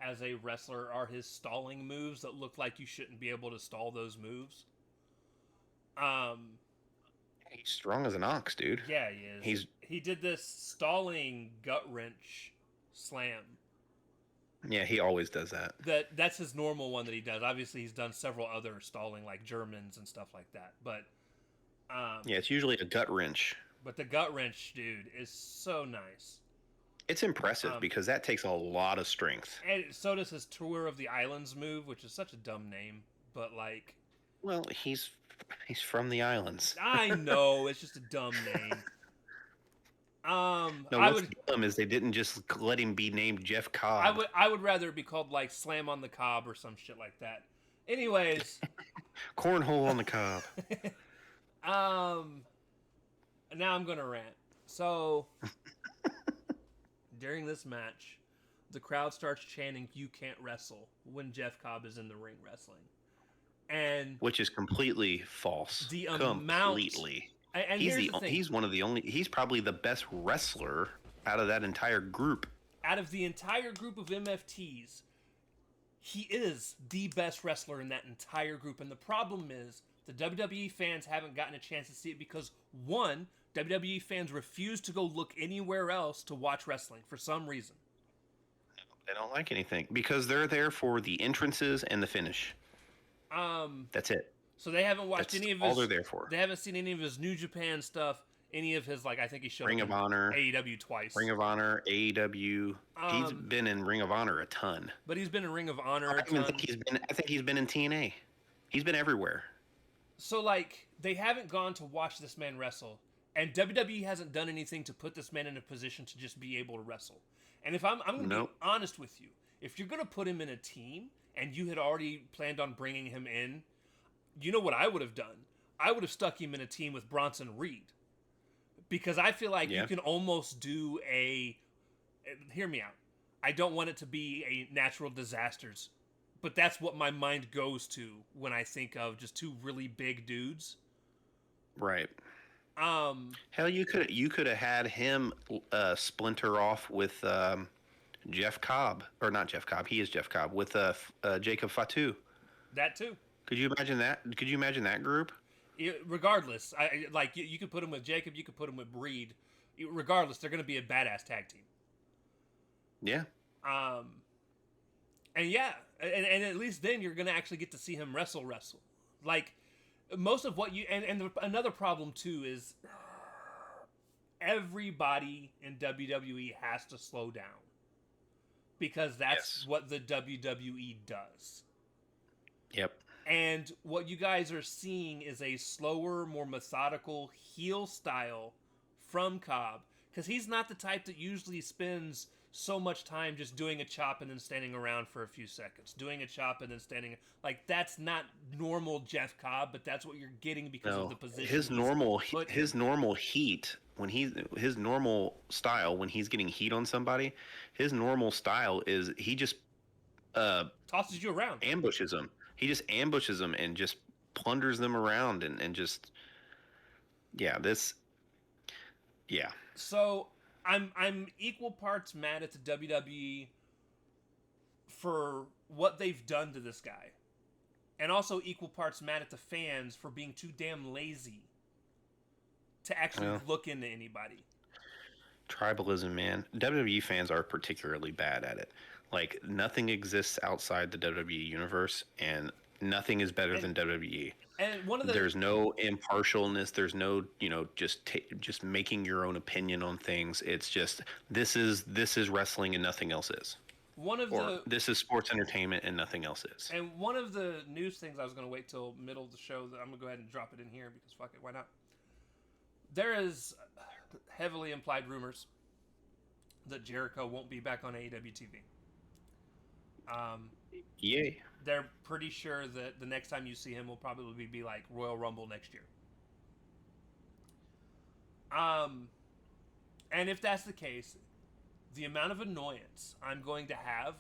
as a wrestler are his stalling moves that look like you shouldn't be able to stall those moves. Um, He's strong as an ox, dude. yeah, he is. He's He did this stalling gut wrench slam. yeah, he always does that. That's his normal one that he does. Obviously, he's done several other stalling like Germans and stuff like that. Yeah, it's usually a gut wrench. But the gut wrench, dude, is so nice. It's impressive because that takes a lot of strength. And so does his Tour of the Islands move, which is such a dumb name, but like, Well, he's from the islands. I know it's just a dumb name. No, I what's would dumb is they didn't just let him be named Jeff Cobb. I would rather it be called like Slam on the Cob or some shit like that. Anyways, Cornhole on the Cob. now I'm gonna rant. So during this match, the crowd starts chanting "You can't wrestle" when Jeff Cobb is in the ring wrestling, and Which is completely false. the amount. Completely. And He's here's the thing. he's one of the only. He's probably the best wrestler out of that entire group. Out of the entire group of MFTs, he is the best wrestler in that entire group. And the problem is the WWE fans haven't gotten a chance to see it because, one, WWE fans refuse to go look anywhere else to watch wrestling for some reason. They don't like anything because they're there for the entrances and the finish. That's it. So they haven't watched That's any of all his. they're there for. They haven't seen any of his New Japan stuff. Any of his, like, I think he showed Ring up of in Honor, AEW twice. Ring of Honor, AEW. He's been in Ring of Honor a ton. But he's been in Ring of Honor I a ton. think he's been in TNA. He's been everywhere. So, like, they haven't gone to watch this man wrestle, and WWE hasn't done anything to put this man in a position to just be able to wrestle. And if I'm going to be honest with you, if you're going to put him in a team, and you had already planned on bringing him in, you know what I would have done? I would have stuck him in a team with Bronson Reed. Because I feel like you can almost do a... Hear me out. I don't want it to be a natural disasters, but that's what my mind goes to when I think of just two really big dudes. Right. Hell, you could have had him splinter off with Jeff Cobb, or not Jeff Cobb. He is Jeff Cobb with Jacob Fatu. That too. Could you imagine that? Could you imagine that group? Regardless, you could put him with Jacob, you could put him with Reed. Regardless, they're going to be a badass tag team. Yeah. And yeah, and at least then you're going to actually get to see him wrestle. Like, most of what you... And another problem, too, is everybody in WWE has to slow down. Because that's what the WWE does. Yep. And what you guys are seeing is a slower, more methodical heel style from Cobb. Because he's not the type that usually spends so much time just doing a chop and then standing around for a few seconds. Doing a chop and then standing... Like, that's not normal Jeff Cobb, but that's what you're getting because of the position. His normal heat, his normal style, when he's getting heat on somebody, his normal style is he just... tosses you around. Ambushes them. He just ambushes them and just plunders them around and just... Yeah, this... Yeah. So... I'm equal parts mad at the WWE for what they've done to this guy. And also equal parts mad at the fans for being too damn lazy to actually look into anybody. Tribalism, man. WWE fans are particularly bad at it. Like, nothing exists outside the WWE universe, and nothing is better than WWE. And there's no impartialness. There's no, just making your own opinion on things. It's just this is wrestling and nothing else is. This is sports entertainment and nothing else is. And one of the news things I was going to wait till middle of the show that I'm going to go ahead and drop it in here because fuck it, why not? There is heavily implied rumors that Jericho won't be back on AEW TV. Yay. They're pretty sure that the next time you see him will probably be like Royal Rumble next year. And if that's the case, the amount of annoyance I'm going to have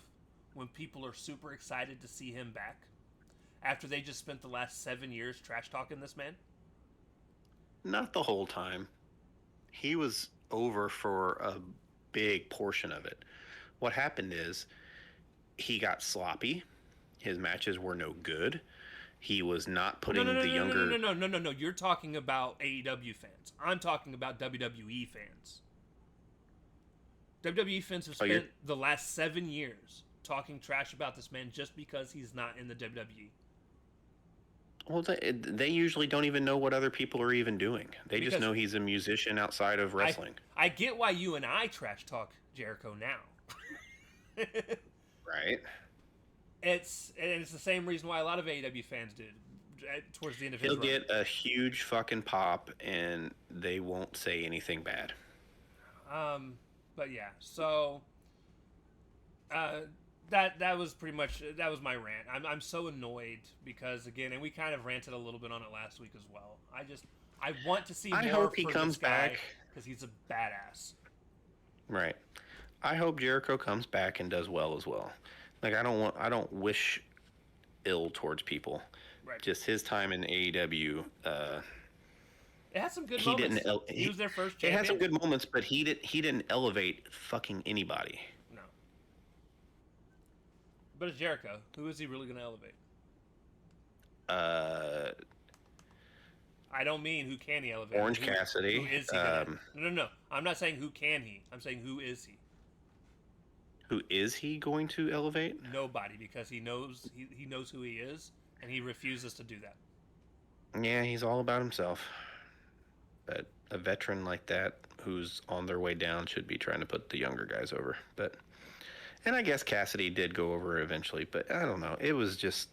when people are super excited to see him back after they just spent the last 7 years trash talking this man. Not the whole time. He was over for a big portion of it. What happened is he got sloppy. His matches were no good. He was not No, no, putting no, the no, no, no, younger. no, no, no, no, no. You're talking about AEW fans. I'm talking about WWE fans. WWE fans have Oh, you're spent the last 7 years talking trash about this man just because he's not in the WWE. well. They usually don't even know what other people are even doing. They just Because know he's a musician outside of I, wrestling. I get why you and I trash talk Jericho now. Right. It's the same reason why a lot of AEW fans did towards the end of his He'll run. get a huge fucking pop, and they won't say anything bad. But yeah, so uh, that was pretty much that was my rant. I'm so annoyed because again, and we kind of ranted a little bit on it last week as well. I want to see I more hope he for comes this guy back. because he's a badass. Right. I hope Jericho comes back and does well as well. Like I don't wish ill towards people. Right. Just his time in AEW, It had some good he moments. didn't. He was their first It champion. had some good moments, but he didn't elevate fucking anybody. No. But it's Jericho. Who is he really going to elevate? Uh, I don't mean who can he elevate. Orange Cassidy. Who is he? No. I'm not saying who can he. I'm saying who is he. Who is he going to elevate? Nobody, because he knows he knows who he is, and he refuses to do that. Yeah, he's all about himself. But a veteran like that, who's on their way down, should be trying to put the younger guys over. But, and I guess Cassidy did go over eventually, but I don't know. It was just,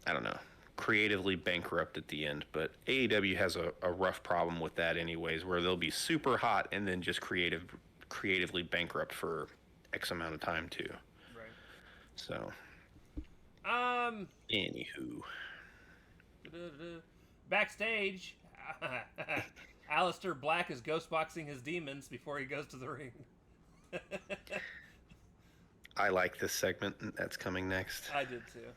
I don't know, creatively bankrupt at the end. But AEW has a rough problem with that, anyways, where they'll be super hot and then just creatively bankrupt for X amount of time too. Right. So, Um. anywho, Backstage, Aleister Black is ghostboxing his demons before he goes to the ring. I like this segment that's coming next. I did too.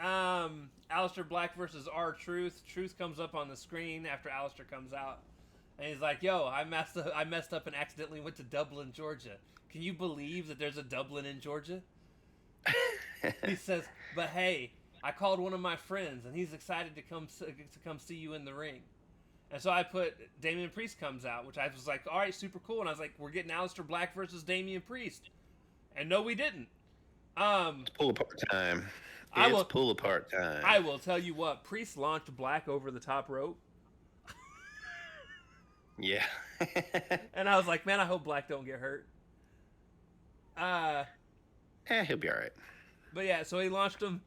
Aleister Black versus R-Truth. Truth comes up on the screen after Aleister comes out. And he's like, yo, I messed up and accidentally went to Dublin, Georgia. Can you believe that there's a Dublin in Georgia? He says, but hey, I called one of my friends and he's excited to come see you in the ring. And so I put Damian Priest comes out, which I was like, all right, super cool. And I was like, we're getting Aleister Black versus Damian Priest. And no, we didn't. It's pull apart time. Pull apart time. I will tell you what, Priest launched Black over the top rope. Yeah. And I was like, man, I hope Black don't get hurt. He'll be all right. But yeah, so he launched him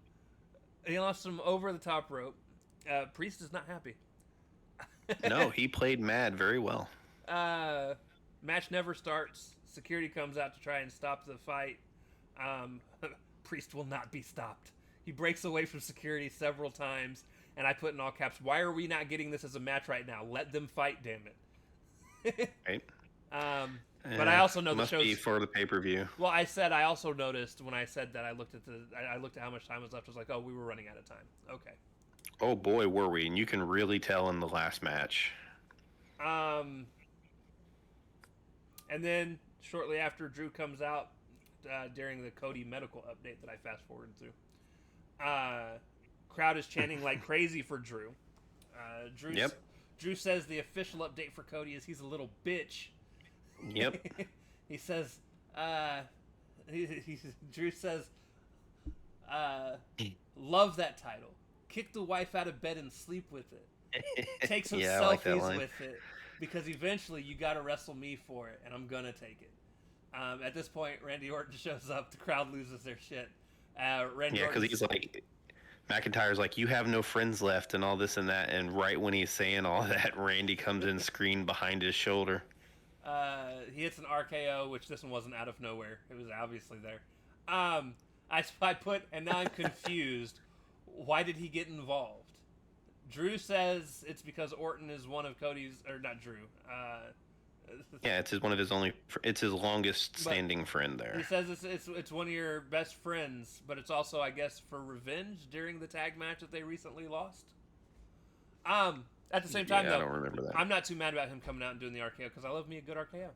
over the top rope. Priest is not happy. No, he played mad very well. Match never starts. Security comes out to try and stop the fight. Priest will not be stopped. He breaks away from security several times, and I put in all caps, why are we not getting this as a match right now? Let them fight, damn it. Right. But I also know the must show's be for the pay-per-view. Well, I also noticed when I said that I looked at how much time was left. I was like, oh, we were running out of time. Okay. Oh boy, were we! And you can really tell in the last match. And then shortly after Drew comes out during the Cody medical update that I fast forwarded through, crowd is chanting like crazy for Drew. Drew says the official update for Cody is he's a little bitch. Yep. He says, Drew says, love that title. Kick the wife out of bed and sleep with it. Take some selfies with it. Because eventually you got to wrestle me for it, and I'm going to take it. At this point, Randy Orton shows up. The crowd loses their shit. Because he's like, McIntyre's like, you have no friends left and all this and that. And right when he's saying all that, Randy comes in screen behind his shoulder. He hits an RKO, which this one wasn't out of nowhere. It was obviously there. I put, and now I'm confused. Why did he get involved? Drew says it's because Orton is one of Cody's, or not Drew. Yeah, it's his longest standing friend there. He says it's one of your best friends, but it's also, I guess, for revenge during the tag match that they recently lost. At the same time, Yeah, I though, don't remember that. I'm not too mad about him coming out and doing the RKO because I love me a good RKO.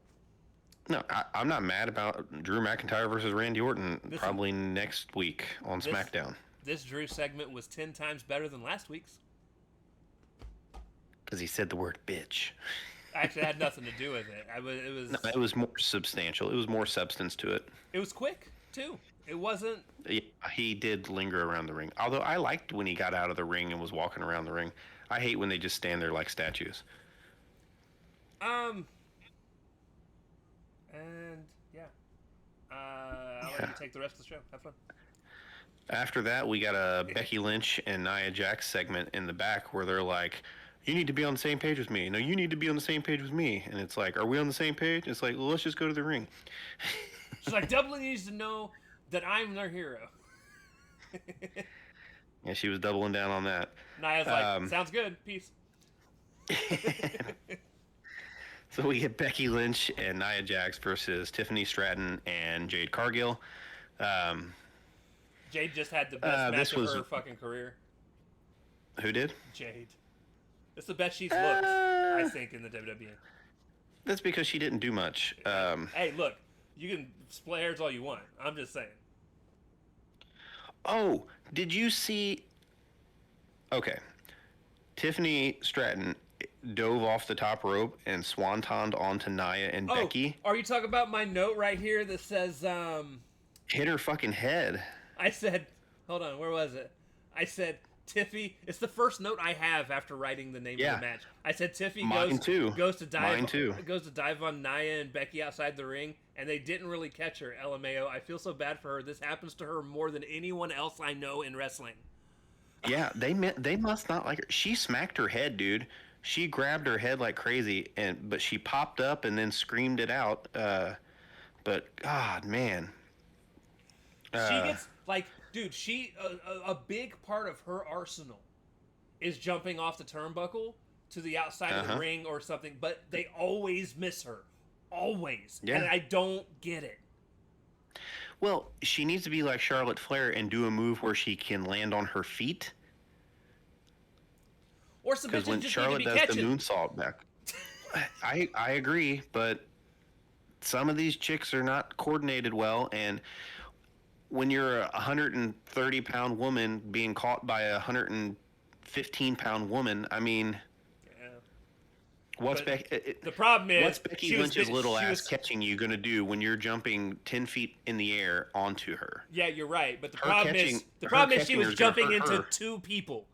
No, I'm not mad about Drew McIntyre versus Randy Orton probably next week on SmackDown. This Drew segment was 10 times better than last week's. Because he said the word bitch. Actually, it had nothing to do with it. It was more substantial. It was more substance to it. It was quick, too. It wasn't... Yeah, he did linger around the ring. Although I liked when he got out of the ring and was walking around the ring. I hate when they just stand there like statues. And yeah, I'll let you take the rest of the show. Have fun. After that, we got a Becky Lynch and Nia Jax segment in the back where they're like, "You need to be on the same page with me. No, you need to be on the same page with me." And it's like, "Are we on the same page?" It's like, well, let's just go to the ring. She's like, "Double needs to know that I'm their hero." Yeah, she was doubling down on that. Nia's like, "Sounds good. Peace." So we get Becky Lynch and Nia Jax versus Tiffany Stratton and Jade Cargill. Jade just had the best match of her fucking career. Who did? Jade. It's the best she's looked, I think, in the WWE. That's because she didn't do much. Hey, look, you can split hairs all you want. I'm just saying. Oh, did you see... Okay. Tiffany Stratton dove off the top rope and swantoned onto Nia and Becky. Are you talking about my note right here that says, hit her fucking head. I said, hold on, where was it? I said, Tiffy, it's the first note I have after writing the name of the match. I said Tiffy goes to dive on Nia and Becky outside the ring, and they didn't really catch her. LMAO, I feel so bad for her. This happens to her more than anyone else I know in wrestling. Yeah, they must not like her. She smacked her head, dude. She grabbed her head like crazy, but she popped up and then screamed it out. But God, man, she gets like, dude. A big part of her arsenal is jumping off the turnbuckle to the outside of the ring or something. But they always miss her, always, and I don't get it. Well, she needs to be like Charlotte Flair and do a move where she can land on her feet. Or some bitches when just Charlotte need to does be catching. the moonsault back, I agree, but some of these chicks are not coordinated well, and when you're a 130-pound woman being caught by a 115-pound woman, I mean, what's Becky? The problem is, what's Becky Lynch's little ass catching you gonna do when you're jumping 10 feet in the air onto her? Yeah, you're right, but the problem is she was jumping into two people.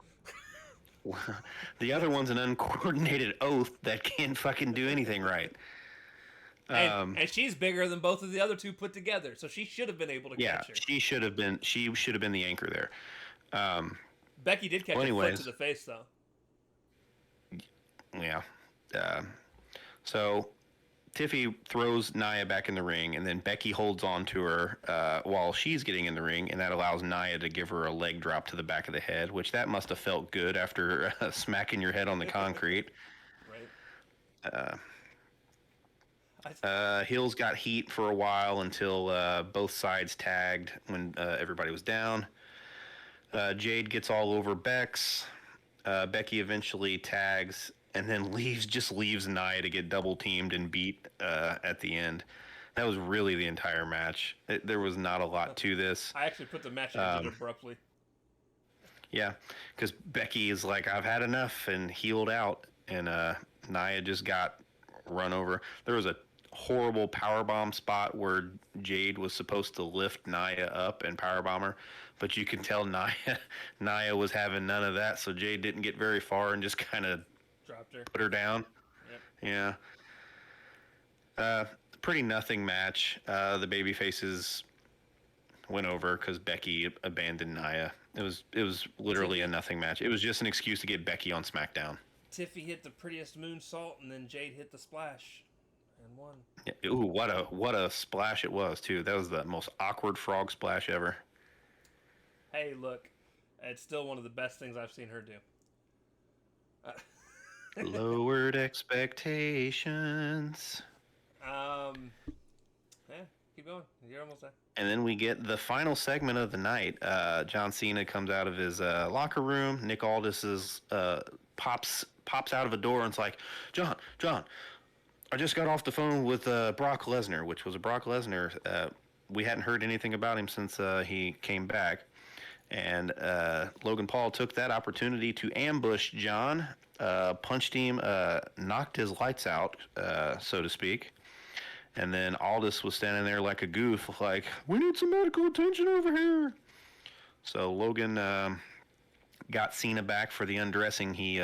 The other one's an uncoordinated oaf that can't fucking do anything right. And she's bigger than both of the other two put together, so she should have been able to catch her. She should have been the anchor there. Becky did catch a foot to the face, though. Yeah. So Tiffy throws Nia back in the ring, and then Becky holds on to her while she's getting in the ring, and that allows Nia to give her a leg drop to the back of the head, which that must have felt good after smacking your head on the concrete. Right. Heels got heat for a while until both sides tagged when everybody was down. Jade gets all over Bex. Becky eventually tags and then leaves Nia to get double teamed and beat at the end. That was really the entire match. There was not a lot to this. I actually put the match ended abruptly. Yeah, because Becky is like, I've had enough, and healed out, and Nia just got run over. There was a horrible powerbomb spot where Jade was supposed to lift Nia up and powerbomb her, but you can tell Nia was having none of that, so Jade didn't get very far and just kind of dropped her, put her down. Yep. Yeah. Pretty nothing match. The baby faces went over because Becky abandoned Nia. It was literally a nothing match. It was just an excuse to get Becky on SmackDown. Tiffy hit the prettiest moonsault, and then Jade hit the splash and won. Yeah, ooh, what a splash it was too. That was the most awkward frog splash ever. Hey, look, it's still one of the best things I've seen her do. Lowered expectations. Yeah, keep going. You're almost there. And then we get the final segment of the night. John Cena comes out of his locker room. Nick Aldis is pops out of a door and it's like, John, I just got off the phone with Brock Lesnar, which was a Brock Lesnar. We hadn't heard anything about him since he came back. And Logan Paul took that opportunity to ambush John, punched him, knocked his lights out, so to speak. And then Aldis was standing there like a goof, like, we need some medical attention over here. So Logan got Cena back for the undressing he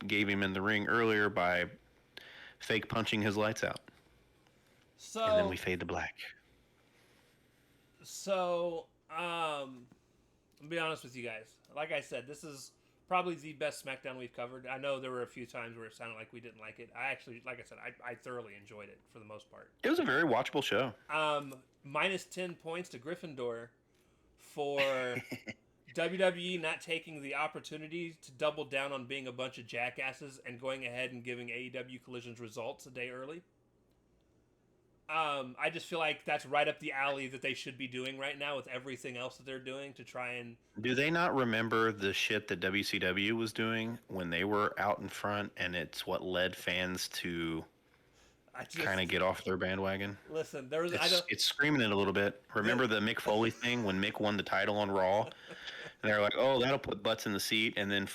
gave him in the ring earlier by fake punching his lights out. And then we fade to black. So, I'll be honest with you guys. Like I said, this is probably the best SmackDown we've covered. I know there were a few times where it sounded like we didn't like it. I actually, like I said, I thoroughly enjoyed it for the most part. It was a very watchable show. Minus 10 points to Gryffindor for WWE not taking the opportunity to double down on being a bunch of jackasses and going ahead and giving AEW Collision's results a day early. I just feel like that's right up the alley that they should be doing right now with everything else that they're doing to try and... Do they not remember the shit that WCW was doing when they were out in front, and it's what led fans to kind of get off their bandwagon? Listen, there was... It's screaming it a little bit. Remember the Mick Foley thing when Mick won the title on Raw? And they're like, oh, that'll put butts in the seat, and then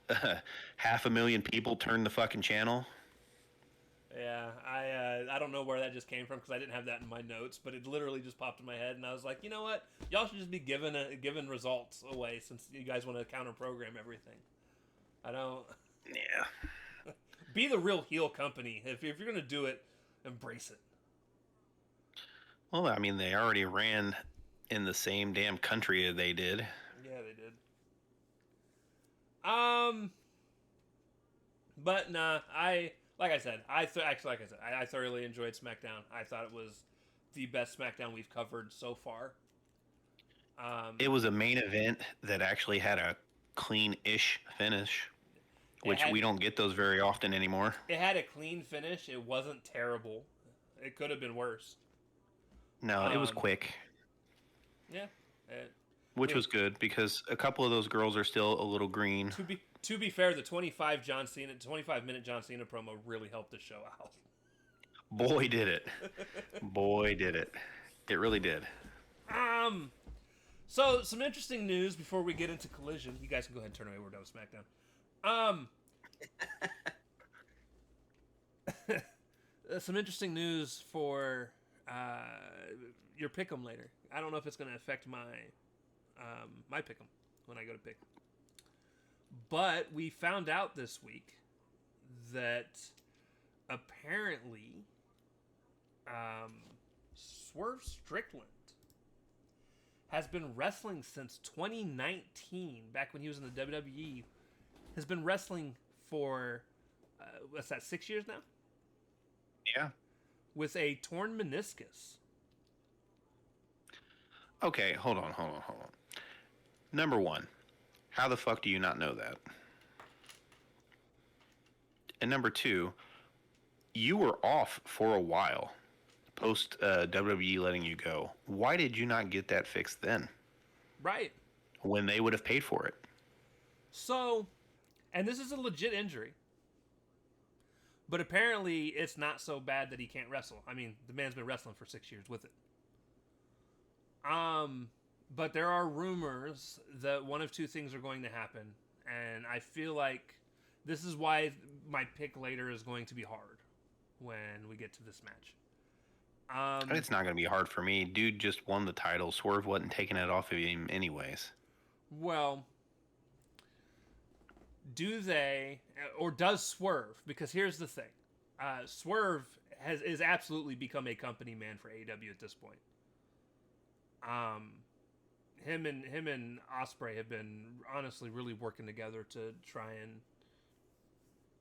500,000 people turned the fucking channel? Yeah, I don't know where that just came from because I didn't have that in my notes, but it literally just popped in my head, and I was like, you know what? Y'all should just be giving results away since you guys want to counter program everything. I don't. Yeah. Be the real heel company. If you're gonna do it, embrace it. Well, I mean, they already ran in the same damn country they did. Yeah, they did. But nah, Like I said, I thoroughly enjoyed SmackDown. I thought it was the best SmackDown we've covered so far. It was a main event that actually had a clean-ish finish, which we don't get those very often anymore. It had a clean finish. It wasn't terrible. It could have been worse. No, it was quick. Yeah. Which was good because a couple of those girls are still a little green. To be fair, the 25-minute John Cena promo really helped the show out. Boy, did it. Boy, did it. It really did. So, some interesting news before we get into Collision. You guys can go ahead and turn away. We're done with SmackDown. Some interesting news for your pick'em later. I don't know if it's going to affect my pick'em when I go to pick. But we found out this week that apparently Swerve Strickland has been wrestling since 2019, back when he was in the WWE. Has been wrestling for, what's that, 6 years now? Yeah. With a torn meniscus. Okay, hold on. Number one, how the fuck do you not know that? And number two, you were off for a while post WWE letting you go. Why did you not get that fixed then? Right. When they would have paid for it. So, and this is a legit injury. But apparently it's not so bad that he can't wrestle. I mean, the man's been wrestling for 6 years with it. But there are rumors that one of two things are going to happen. And I feel like this is why my pick later is going to be hard when we get to this match. It's not going to be hard for me. Dude just won the title. Swerve wasn't taking it off of him anyways. Well, do they, or does Swerve? Because here's the thing. Swerve is absolutely become a company man for AEW at this point. Him and Ospreay have been honestly really working together to try and...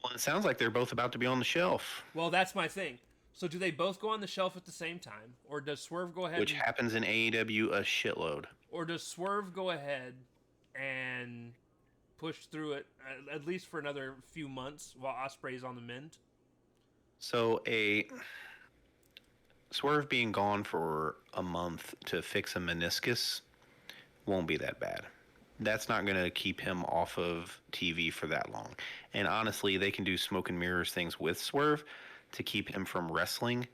Well, it sounds like they're both about to be on the shelf. Well, that's my thing. So do they both go on the shelf at the same time? Or does Swerve go ahead... Which happens in AEW a shitload. Or does Swerve go ahead and push through it, at least for another few months, while Ospreay's on the mend? So a Swerve being gone for a month to fix a meniscus won't be that bad. that's not going to keep him off of TV for that long. And honestly, they can do smoke and mirrors things with Swerve to keep him from wrestling,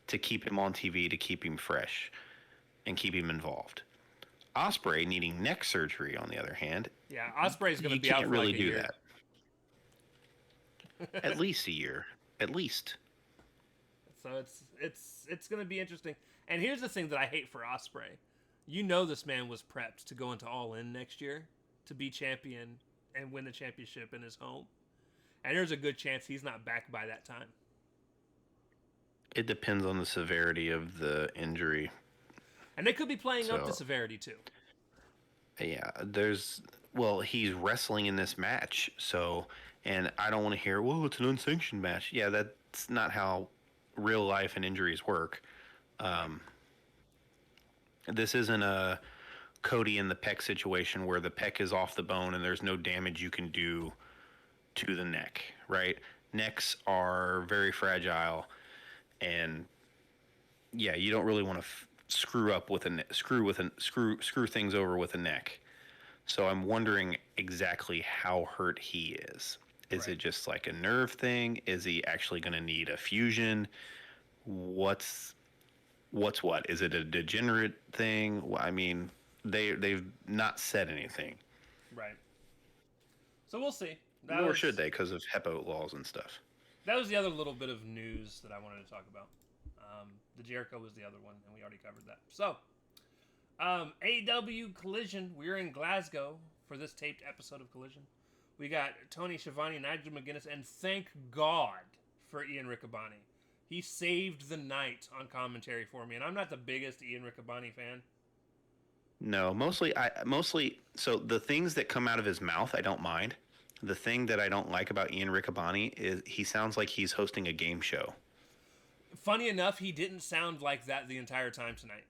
to keep him on TV, to keep him fresh, and keep him involved. Ospreay needing neck surgery, on the other hand, Yeah, Ospreay's going to you be out can't for really like a do year. that. At least a year, at least. So it's going to be interesting. And here's the thing that I hate for Ospreay. You know this man was prepped to go into All In next year to be champion and win the championship in his home. And there's a good chance he's not back by that time. It depends on the severity of the injury. And they could be playing up the severity too. Yeah, he's wrestling in this match, so, and I don't want to hear, well, it's an unsanctioned match. Yeah, that's not how real life and injuries work. This isn't a Cody and the pec situation where the pec is off the bone and there's no damage you can do to the neck, right? Necks are very fragile, and yeah, you don't really want to screw things over with a neck. So I'm wondering exactly how hurt he is. Is it just like a nerve thing? Is he actually going to need a fusion? What's what? Is it a degenerate thing? I mean, they've not said anything. Right. So we'll see. Nor should they, because of HEPA laws and stuff. That was the other little bit of news that I wanted to talk about. The Jericho was the other one, and we already covered that. So, AEW Collision. We're in Glasgow for this taped episode of Collision. We got Tony Schiavone, Nigel McGuinness, and thank God for Ian Riccaboni. He saved the night on commentary for me, and I'm not the biggest Ian Riccaboni fan. No, mostly. So the things that come out of his mouth, I don't mind. The thing that I don't like about Ian Riccaboni is he sounds like he's hosting a game show. Funny enough, he didn't sound like that the entire time tonight.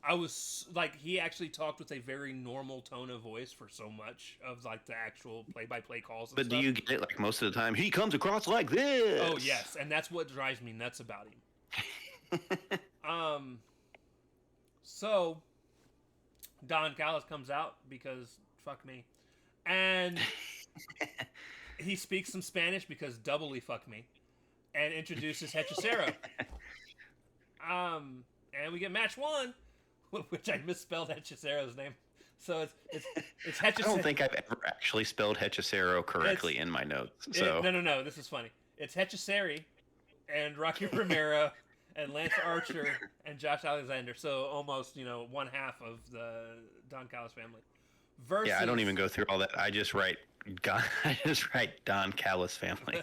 I was like, he actually talked with a very normal tone of voice for so much of like the actual play-by-play calls. And stuff. Do you get it? Like most of the time, he comes across like this. Oh yes, and that's what drives me nuts about him. So Don Callis comes out because fuck me, and he speaks some Spanish because doubly fuck me, and introduces Hechicero. And we get match 1. Which I misspelled Hechicero's name. So it's Hechicero. I don't think I've ever actually spelled Hechicero correctly in my notes. So No. This is funny. It's Hechiceri and Rocky Romero and Lance Archer and Josh Alexander. So almost, one half of the Don Callis family. Yeah, I don't even go through all that. I just write Don Callis family.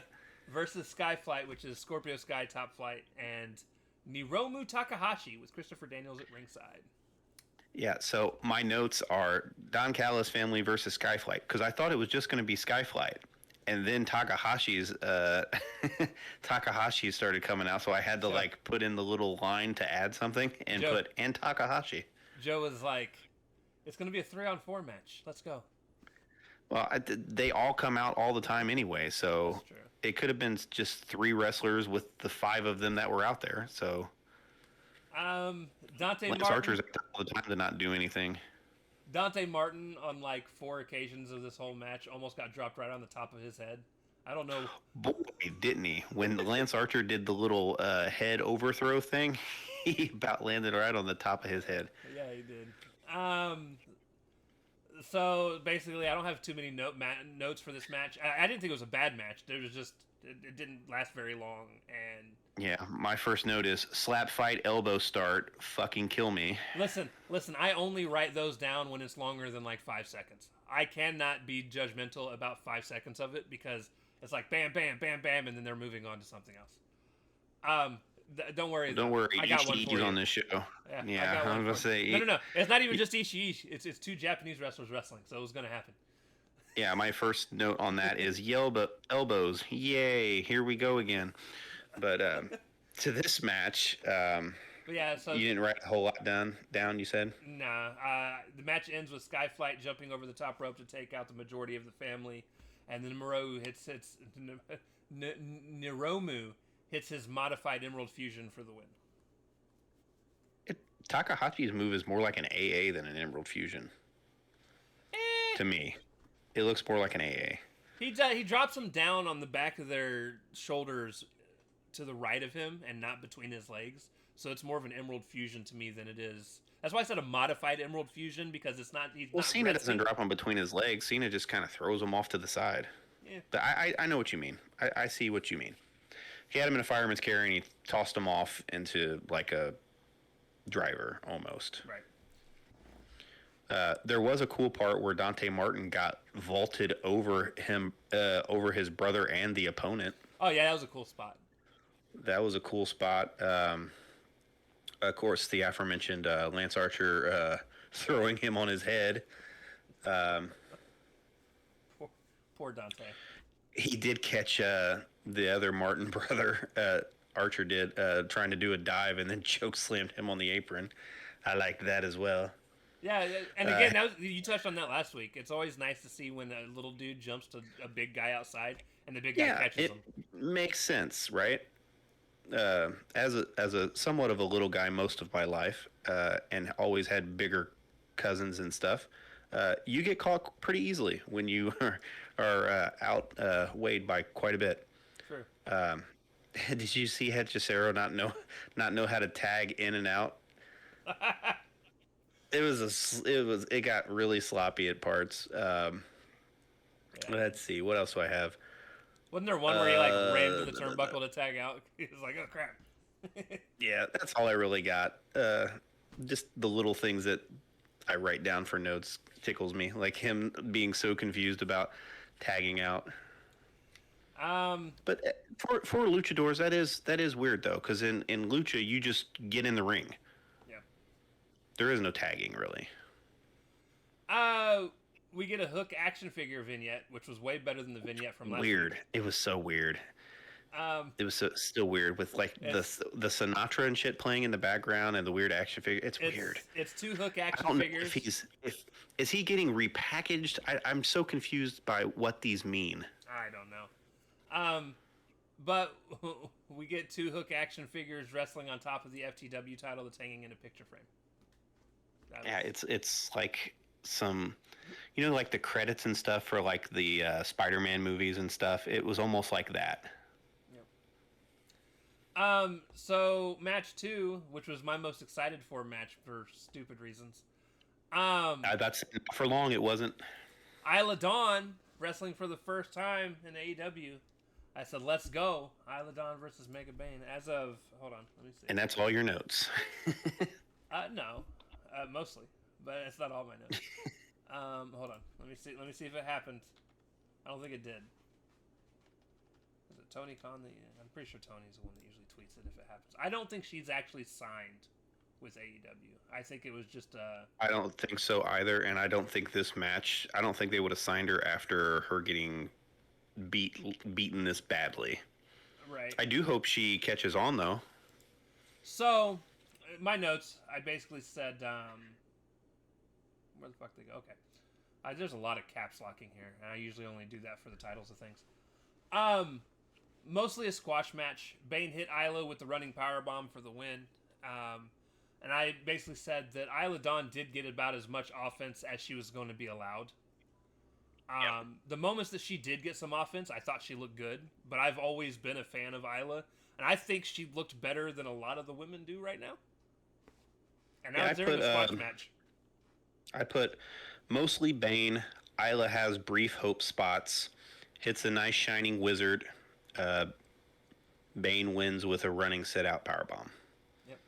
Versus Skyflight, which is Scorpio Sky, Top Flight, and Niromu Takahashi with Christopher Daniels at ringside. Yeah, so my notes are Don Callis family versus Skyflight, because I thought it was just going to be Skyflight. And then Takahashi started coming out, so I had to put in the little line to add something and put and Takahashi. Joe was like, it's going to be a 3-on-4 match. Let's go. Well, they all come out all the time anyway, so it could have been just 3 wrestlers with the 5 of them that were out there. So Dante Lance Martin. Archer's all the time to not do anything. Dante Martin, on 4 occasions of this whole match, almost got dropped right on the top of his head. I don't know. Boy, didn't he? When Lance Archer did the little head overthrow thing, he about landed right on the top of his head. Yeah, he did. So basically, I don't have too many notes for this match. I didn't think it was a bad match. There was just it didn't last very long, and yeah, my first note is slap fight, elbow start, fucking kill me. Listen. I only write those down when it's longer than 5 seconds. I cannot be judgmental about 5 seconds of it because it's like bam, bam, bam, bam, and then they're moving on to something else. Don't worry. I got one for you on this show. Yeah, I was gonna say. No. It's not even just Ishii. It's 2 Japanese wrestlers wrestling, so it was gonna happen. Yeah, my first note on that is elbows. Yay! Here we go again. But to this match, so you didn't write a whole lot down. You said. Nah. The match ends with Skyflight jumping over the top rope to take out the majority of the family, and then Niromu hits his modified Emerald Fusion for the win. Takahashi's move is more like an AA than an Emerald Fusion. to me. It looks more like an AA. He drops them down on the back of their shoulders to the right of him and not between his legs. So it's more of an Emerald Fusion to me than it is. That's why I said a modified Emerald Fusion, because it's not. He's Well, not Cena resting. doesn't drop him between his legs. Cena just kind of throws him off to the side. Yeah. But I know what you mean. I see what you mean. He had him in a fireman's carry and he tossed him off into like a driver almost. Right. There was a cool part where Dante Martin got vaulted over him, over his brother and the opponent. Oh yeah, that was a cool spot. That was a cool spot. Of course, the aforementioned Lance Archer throwing him on his head. Poor Dante. He did catch the other Martin brother, Archer did, trying to do a dive and then choke slammed him on the apron. I liked that as well. Yeah, and again, you touched on that last week. It's always nice to see when a little dude jumps to a big guy outside and the big guy catches him. Makes sense, right? As a somewhat of a little guy most of my life, and always had bigger cousins and stuff, you get caught pretty easily when you are outweighed by quite a bit. Sure. Did you see Hechicero not know how to tag in and out? It got really sloppy at parts. Let's see, what else do I have? Wasn't there one where he ran to the turnbuckle to tag out? He was like, "Oh crap!" Yeah, that's all I really got. Just the little things that I write down for notes tickles me, like him being so confused about tagging out. But for luchadors, that is weird though, because in lucha you just get in the ring. Yeah. There is no tagging really. We get a Hook action figure vignette, which was way better than the vignette from last Weird. week. It was so weird. It was still weird with like the Sinatra and shit playing in the background and the weird action figure. It's weird. It's 2 Hook action I don't figures. know if is he getting repackaged? I'm so confused by what these mean. I don't know. But we get 2 Hook action figures wrestling on top of the FTW title that's hanging in a picture frame. It's like some, like the credits and stuff for like the Spider-Man movies and stuff. It was almost like that. So match 2, which was my most excited for match for stupid reasons. That's for long. It wasn't. Isla Dawn wrestling for the first time in AEW. I said, let's go. Isla Dawn versus Mega Bane. Hold on, let me see. And that's all your notes. No, mostly, but it's not all my notes. Hold on, let me see if it happened. I don't think it did. Is it Tony Khan? I'm pretty sure Tony's the one that usually tweets it if it happens. I don't think she's actually signed with AEW. I think it was just I don't think so either, and I don't think this match. I don't think they would have signed her after her getting beaten this badly. Right. I do hope she catches on though. So, my notes, I basically said, where the fuck did they go? Okay. There's a lot of caps locking here, and I usually only do that for the titles of things. Mostly a squash match. Bane hit Isla with the running powerbomb for the win. And I basically said that Isla Dawn did get about as much offense as she was going to be allowed. The moments that she did get some offense, I thought she looked good. But I've always been a fan of Isla. And I think she looked better than a lot of the women do right now. And now it's during the squash match. I put mostly Bane. Isla has brief hope spots. Hits a nice shining wizard. Bane wins with a running sit-out powerbomb. Yep.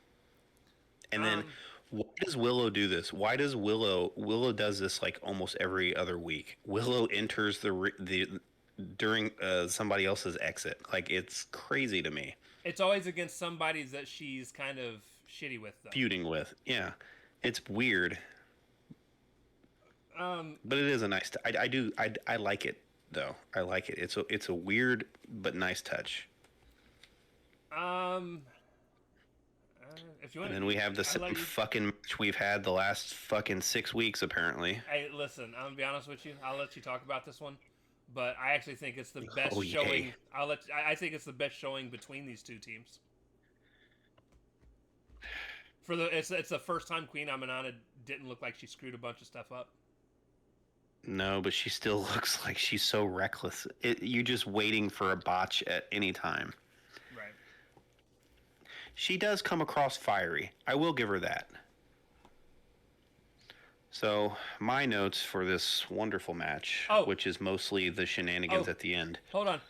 And then, why does Willow do this? Why does Willow does this like almost every other week? Willow enters the during somebody else's exit. Like, it's crazy to me. It's always against somebody that she's kind of shitty with, though. Feuding with, yeah. It's weird. But it is a nice. I like it though. I like it. It's a weird but nice touch. If you want, and then we have the same fucking match we've had the last fucking 6 weeks apparently. Hey, listen, I'm gonna be honest with you. I'll let you talk about this one, but I actually think it's the best showing. I think it's the best showing between these two teams. It's the first time Queen Aminata didn't look like she screwed a bunch of stuff up. No, but she still looks like she's so reckless. You're just waiting for a botch at any time. Right. She does come across fiery. I will give her that. So, my notes for this wonderful match, Oh, which is mostly the shenanigans oh, at the end. hold on.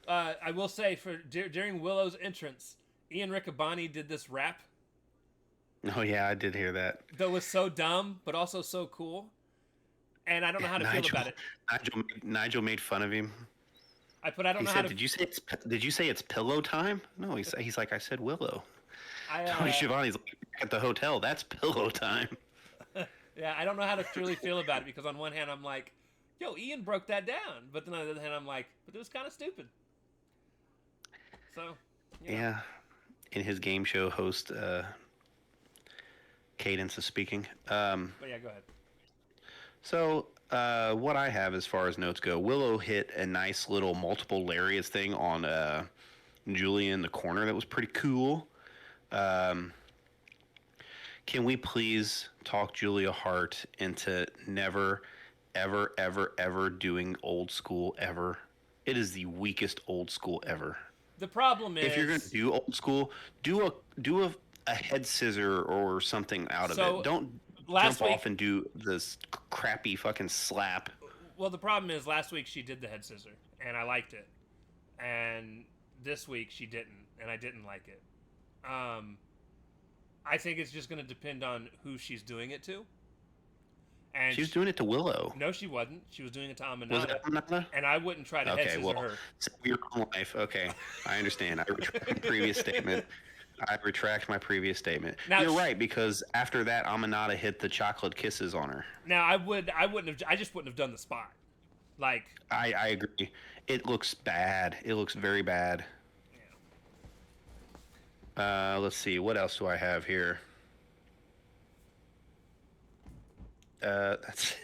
I will say during Willow's entrance, Ian Riccaboni did this rap Oh, yeah, I did hear that. that was so dumb, but also so cool. And I don't know how to feel Nigel, about it. Nigel made fun of him. I don't He know how said, to. Did you say it's pillow time?" No, he's like, "I said Willow." I Tony Schiavone's like, "At the hotel, that's pillow time." yeah, I don't know how to truly feel about it because on one hand I'm like, yo, Ian broke that down, but then on the other hand I'm like, but it was kind of stupid. So, Yeah, in his game show host cadence of speaking. But yeah, go ahead. So, what I have as far as notes go, Willow hit a nice little multiple lariats thing on Julia in the corner that was pretty cool. Um, can we please talk Julia Hart into never, ever, ever, ever doing old school ever? It is the weakest old school ever. The problem If you're gonna is, do old school, do a head scissor or something out of so it. Don't last jump week, off and do this crappy fucking slap. well, the problem is last week she did the head scissor and I liked it, and this week she didn't, and I didn't like it. Um, I think it's just going to depend on who she's doing it to. And She was doing it to Willow. no, she wasn't. She was doing it to Aminata. Was it Aminata? And I wouldn't try to head Okay, scissor well, her. save your own life. Okay, I understand. I retract my previous statement. I retract my previous statement. Now, You're right, because after that, Aminata hit the chocolate kisses on her. Now I wouldn't have. I just wouldn't have done the spot. Like, I agree. It looks bad. It looks very bad. Let's see. What else do I have here? That's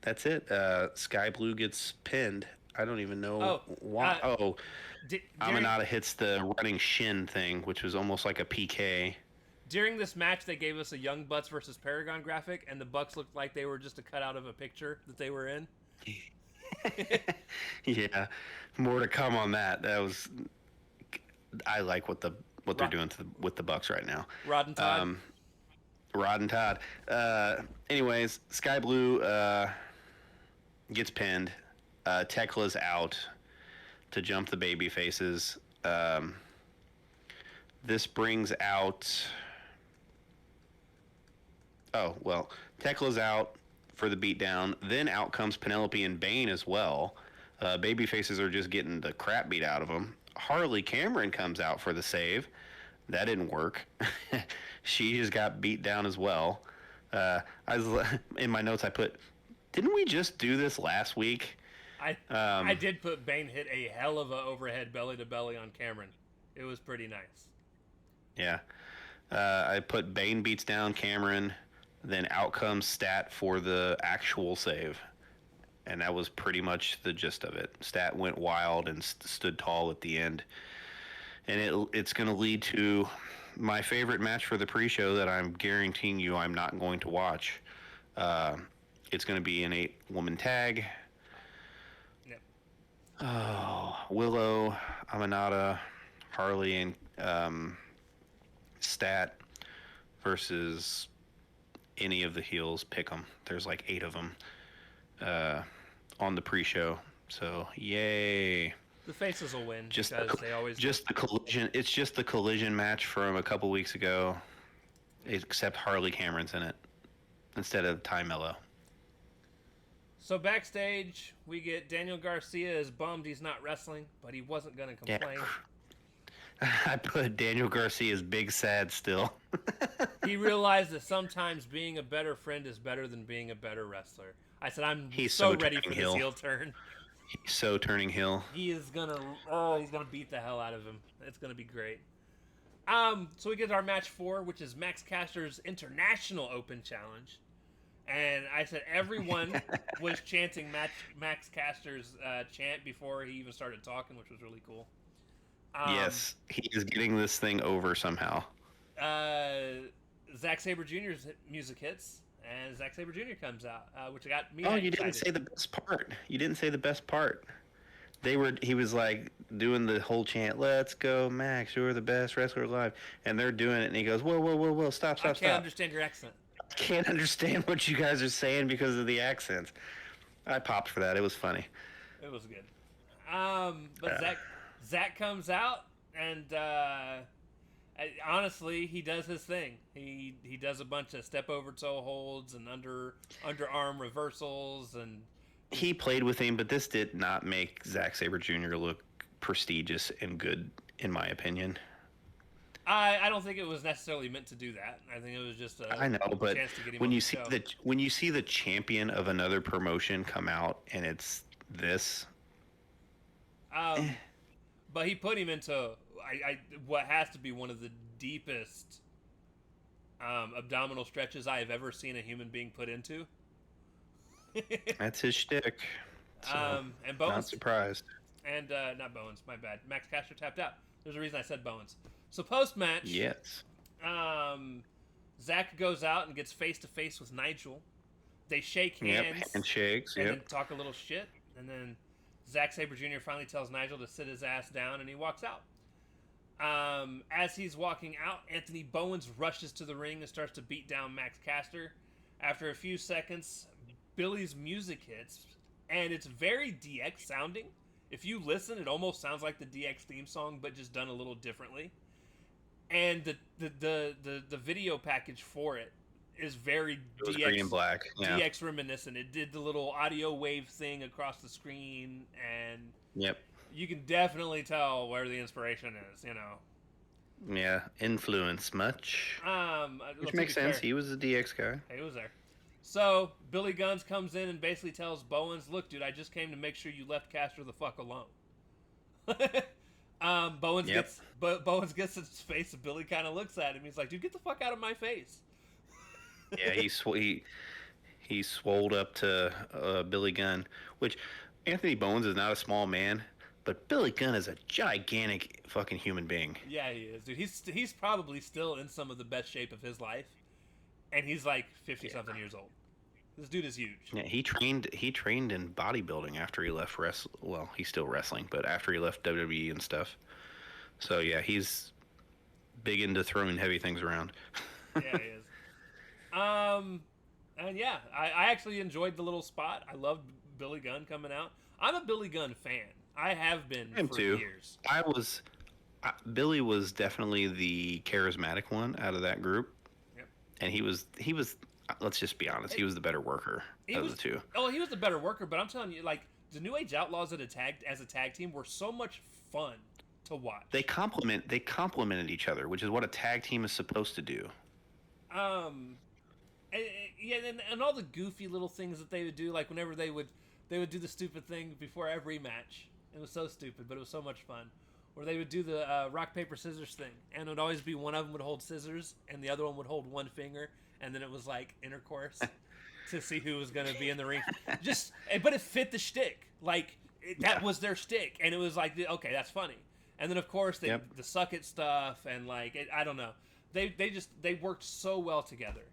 that's it. Sky Blue gets pinned. I don't even know why. Aminata hits the running shin thing, which was almost like a PK. During this match, they gave us a Young Bucks versus Paragon graphic, and the Bucks looked like they were just a cutout of a picture that they were in. Yeah, more to come on that. That was. I like what they're doing with the Bucks right now. Rod and Todd. Rod and Todd. Anyways, Sky Blue gets pinned. Tekla's out to jump the baby faces. This brings out. Oh, well, Tekla's out for the beatdown. Then out comes Penelope and Bane as well. Baby faces are just getting the crap beat out of them. Harley Cameron comes out for the save. That didn't work. She just got beat down as well. In my notes I put, didn't we just do this last week? I did put Bane hit a hell of a overhead belly to belly on Cameron. It was pretty nice. Yeah. I put Bane beats down Cameron, then out comes Stat for the actual save. And that was pretty much the gist of it. Stat went wild and stood tall at the end. And it's going to lead to my favorite match for the pre-show that I'm guaranteeing you I'm not going to watch. It's going to be an 8-woman tag. Yep. Oh, Willow, Aminata, Harley, and Stat versus any of the heels. Pick them. There's like 8 of them on the pre-show. So yay! The faces will win Just because they always just the collision. It's just the collision match from a couple weeks ago, except Harley Cameron's in it instead of Ty Mello. So backstage, we get Daniel Garcia is bummed he's not wrestling, but he wasn't going to complain. Yeah. I put Daniel Garcia's big sad still. He realized that sometimes being a better friend is better than being a better wrestler. I said, he's so ready for this heel turn. He's so turning heel. He's gonna beat the hell out of him. It's gonna be great. So we get our match 4, which is Max Caster's International Open Challenge. And I said everyone was chanting Max Caster's chant before he even started talking, which was really cool. Yes, he is getting this thing over somehow. Zack Sabre Jr.'s music hits, and Zack Sabre Jr. comes out, which got me Oh, excited. you didn't say the best part. You didn't say the best part. He was like doing the whole chant, "Let's go, Max! You're the best wrestler alive," and they're doing it, and he goes, "Whoa, whoa, whoa, whoa! Stop, I stop, can't stop!" understand your accent. I can't understand what you guys are saying because of the accents. I popped for that. It was funny. It was good. But Uh, Zack comes out, and honestly, he does his thing. He does a bunch of step over toe holds and underarm reversals, and he played with him, but this did not make Zack Sabre Jr. look prestigious and good, in my opinion. I don't think it was necessarily meant to do that. I think it was just I know, but chance to get him when on you the see show. when you see the champion of another promotion come out and it's this, But he put him into what has to be one of the deepest abdominal stretches I have ever seen a human being put into. that's his shtick. So, And Bowens, not surprised. and not Bowens, my bad. Max Caster tapped out. There's a reason I said Bowens. So post match, Yes. Zach goes out and gets face to face with Nigel. They shake Yep. hands, Handshakes. and Yep. then talk a little shit, and then Zack Sabre Jr. finally tells Nigel to sit his ass down, and he walks out. As he's walking out, Anthony Bowens rushes to the ring and starts to beat down Max Caster. After a few seconds, Billy's music hits, and it's very DX sounding. If you listen, it almost sounds like the DX theme song, but just done a little differently. And the video package for it is very It was DX, green and black. Yeah. DX reminiscent. It did the little audio wave thing across the screen, and Yep. you can definitely tell where the inspiration is. You know, Yeah. Influence much. Which makes sense. He was a DX guy. He was there. So Billy Gunns comes in and basically tells Bowens, "Look, dude, I just came to make sure you left Caster the fuck alone." Bowens Yep. gets in his face, and Billy kind of looks at him. He's like, "Dude, get the fuck out of my face." Yeah, he swolled up to Billy Gunn, which Anthony Bowens is not a small man, but Billy Gunn is a gigantic fucking human being. Yeah, he is, dude. He's probably still in some of the best shape of his life, and he's like 50-something years old. This dude is huge. Yeah, he trained in bodybuilding after he left well, he's still wrestling, but after he left WWE and stuff. So yeah, he's big into throwing heavy things around. Yeah, he is. And yeah, I actually enjoyed the little spot. I loved Billy Gunn coming out. I'm a Billy Gunn fan. I have been for years. Billy was definitely the charismatic one out of that group. Yep. And he was let's just be honest, he was the better worker of the two. Oh, he was the better worker, but I'm telling you, like, the New Age Outlaws as a tag team were so much fun to watch. They complemented each other, which is what a tag team is supposed to do. Yeah, and all the goofy little things that they would do, like whenever they would do the stupid thing before every match. It was so stupid, but it was so much fun. Or they would do the rock paper scissors thing, and it would always be one of them would hold scissors, and the other one would hold one finger, and then it was like intercourse to see who was going to be in the ring. But it fit the shtick. Like that was their shtick, and it was like, okay, that's funny. And then of course the suck it stuff, and like I don't know, they worked so well together.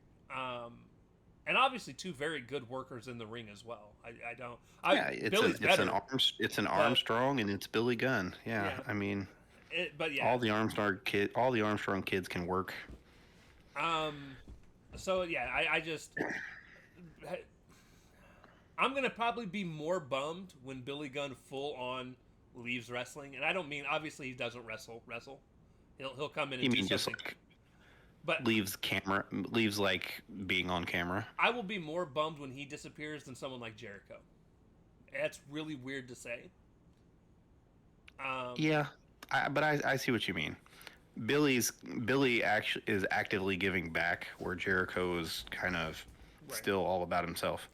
And obviously two very good workers in the ring as well. It's an Armstrong and it's Billy Gunn. Yeah. I mean, all the Armstrong kids can work. So yeah, I'm gonna probably be more bummed when Billy Gunn full on leaves wrestling, and I don't mean obviously he doesn't wrestle. He'll come in and do something. But leaves like being on camera. I will be more bummed when he disappears than someone like Jericho. That's really weird to say. But I see what you mean. Billy actually is actively giving back, where Jericho is kind of still all about himself,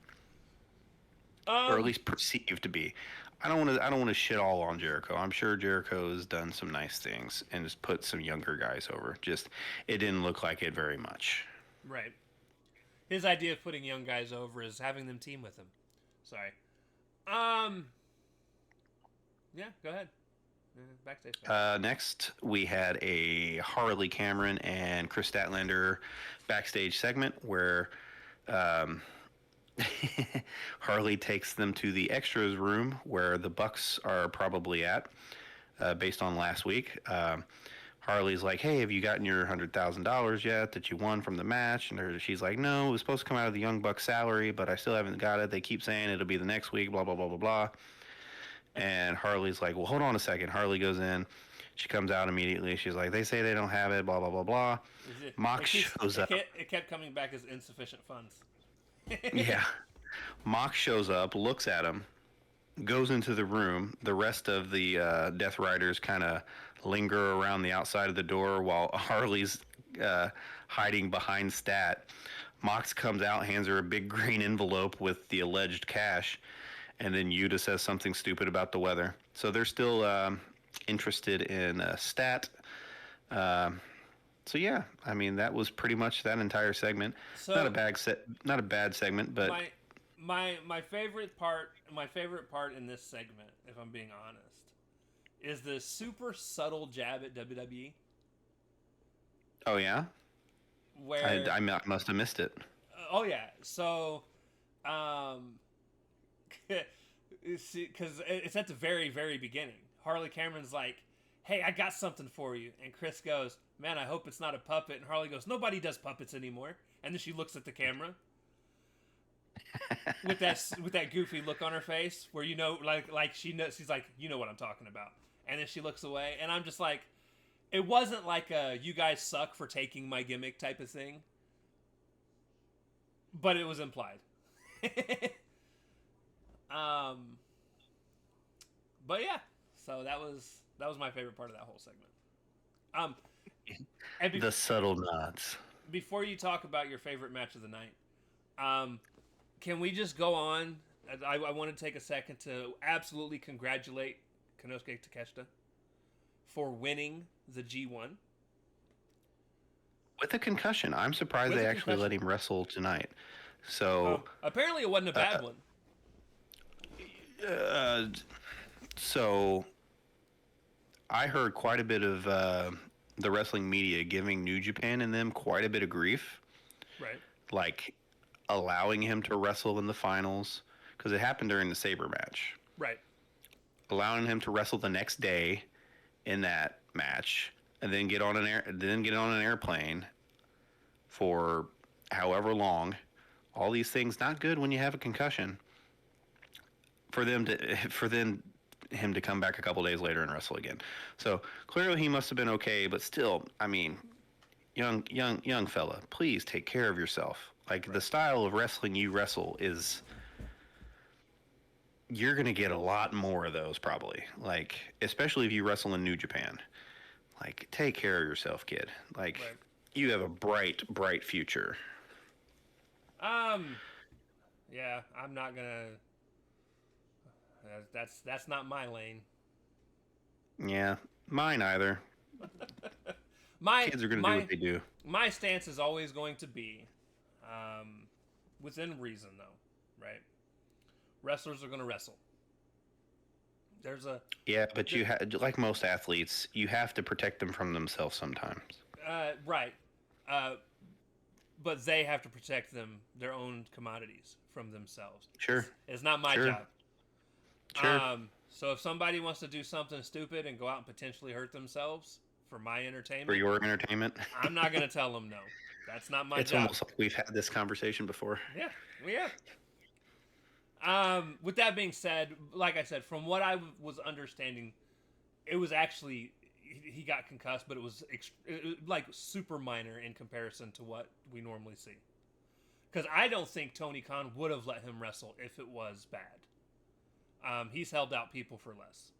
or at least perceived to be. I don't want to shit all on Jericho. I'm sure Jericho has done some nice things and has put some younger guys over. Just it didn't look like it very much. Right. His idea of putting young guys over is having them team with him. Sorry. Yeah, go ahead. Backstage. Next, we had a Harley Cameron and Chris Statlander backstage segment where Harley takes them to the extras room where the Bucks are probably at, based on last week. Harley's like, "Hey, have you gotten your $100,000 yet that you won from the match?" And she's like, "No, it was supposed to come out of the Young Bucks salary, but I still haven't got it. They keep saying it'll be the next week, blah, blah, blah, blah, blah." And Harley's like, "Well, hold on a second." Harley goes in. She comes out immediately. She's like, "They say they don't have it, blah, blah, blah, blah." Mox shows up. It kept coming back as insufficient funds. Yeah. Mox shows up, looks at him, goes into the room. The rest of the Death Riders kind of linger around the outside of the door while Harley's hiding behind Stat. Mox comes out, hands her a big green envelope with the alleged cash, and then Yuta says something stupid about the weather. So they're still interested in Stat. So yeah, I mean that was pretty much that entire segment. So not a bad segment, but my favorite part in this segment, if I'm being honest, is the super subtle jab at WWE. Oh yeah, Where I must have missed it. Oh yeah, so because it's at the very very beginning. Harley Cameron's like, "Hey, I got something for you," and Chris goes, "Man, I hope it's not a puppet." And Harley goes, "Nobody does puppets anymore." And then she looks at the camera with that goofy look on her face, where like she knows, she's like, "You know what I'm talking about." And then she looks away, and I'm just like, it wasn't like a "you guys suck for taking my gimmick" type of thing, but it was implied. But yeah, so that was my favorite part of that whole segment. And The subtle nods. before you talk about your favorite match of the night, can we just go on? I want to take a second to absolutely congratulate Konosuke Takeshita for winning the G1 With a concussion. I'm surprised they actually let him wrestle tonight. So apparently it wasn't a bad one. So I heard quite a bit of the wrestling media giving New Japan and them quite a bit of grief. Right. Like allowing him to wrestle in the finals because it happened during the Sabre match. Right. Allowing him to wrestle the next day in that match and then get on an airplane for however long. All these things not good when you have a concussion. For him to come back a couple days later and wrestle again. So clearly he must have been okay, but still, I mean, young fella, please take care of yourself. Like the style of wrestling you wrestle is, you're gonna get a lot more of those probably. Like especially if you wrestle in New Japan. Like take care of yourself, kid. Like you have a bright future. Yeah, I'm not gonna. That's not my lane. Yeah, mine either. Kids are gonna do what they do. My stance is always going to be, within reason, though, right? Wrestlers are gonna wrestle. But you like most athletes, you have to protect them from themselves sometimes. Right. But they have to protect their own commodities from themselves. Sure. It's not my job. Sure. So if somebody wants to do something stupid and go out and potentially hurt themselves for my entertainment, for your entertainment, I'm not going to tell them no. That's not my job. It's almost like we've had this conversation before. Yeah, we have. With that being said, like I said, from what I was understanding, it was actually he got concussed, but it was like super minor in comparison to what we normally see. Because I don't think Tony Khan would have let him wrestle if it was bad. He's held out people for less.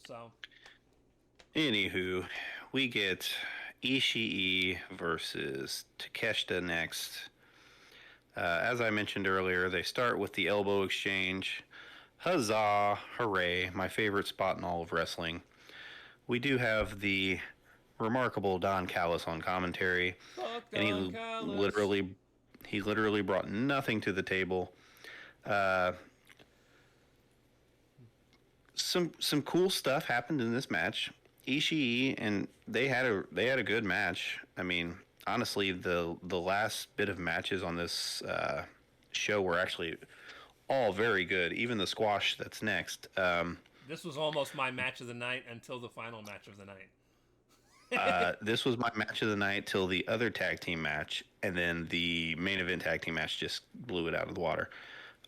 So. Anywho, we get Ishii versus Takeshita next. As I mentioned earlier, they start with the elbow exchange. Huzzah, hooray, my favorite spot in all of wrestling. We do have the remarkable Don Callis on commentary. And he literally brought nothing to the table. Some cool stuff happened in this match. Ishii and they had a good match. I mean, honestly, the last bit of matches on this show were actually all very good. Even the squash that's next. This was almost my match of the night until the final match of the night. This was my match of the night till the other tag team match, and then the main event tag team match just blew it out of the water.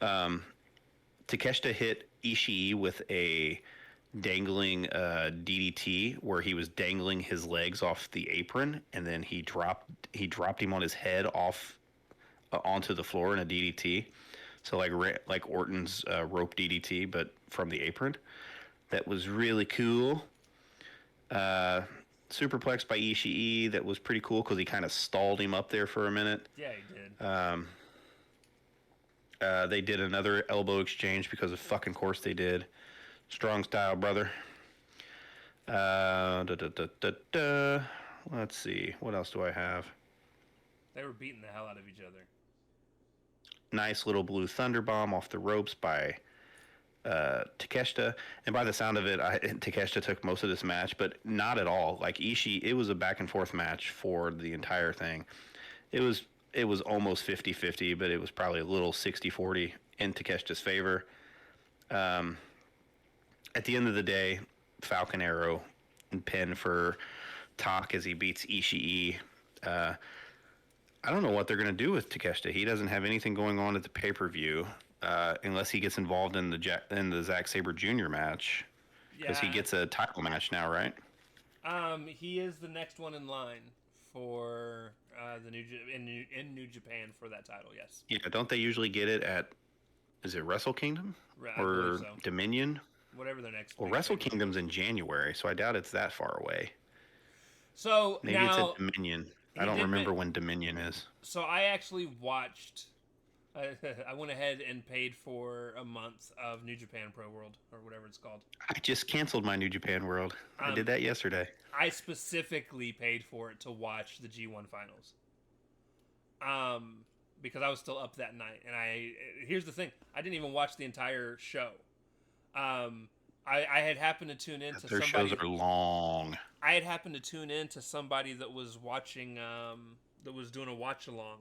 Takeshita hit Ishii with a dangling DDT where he was dangling his legs off the apron, and then he dropped him on his head off onto the floor in a DDT. So like Orton's rope DDT, but from the apron. That was really cool. Superplex by Ishii, that was pretty cool because he kind of stalled him up there for a minute. Yeah, he did. They did another elbow exchange because of fucking course they did. Strong style, brother. Let's see. What else do I have? They were beating the hell out of each other. Nice little blue thunder bomb off the ropes by Takeshita, and by the sound of it, Takeshita took most of this match, but not at all. Like Ishii, it was a back and forth match for the entire thing. It was almost 50-50, but it was probably a little 60-40 in Takeshita's favor. At the end of the day, Falcon Arrow and pin for Tak as he beats Ishii. I don't know what they're going to do with Takeshita. He doesn't have anything going on at the pay-per-view. Unless he gets involved in the Zack Sabre Jr. match, because he gets a title match now, right? He is the next one in line for the in New Japan for that title. Yes. Yeah, don't they usually get it at? Is it Wrestle Kingdom or so. Dominion? Whatever their next. Well, Wrestle Kingdom's in January, so I doubt it's that far away. So maybe it's at Dominion. I don't remember when Dominion is. So I actually watched. I went ahead and paid for a month of New Japan Pro World, or whatever it's called. I just canceled my New Japan World. I did that yesterday. I specifically paid for it to watch the G1 finals. Because I was still up that night. And here's the thing. I didn't even watch the entire show. I had happened to tune in to their somebody. Shows are long. I had happened to tune in to somebody that was watching, that was doing a watch along.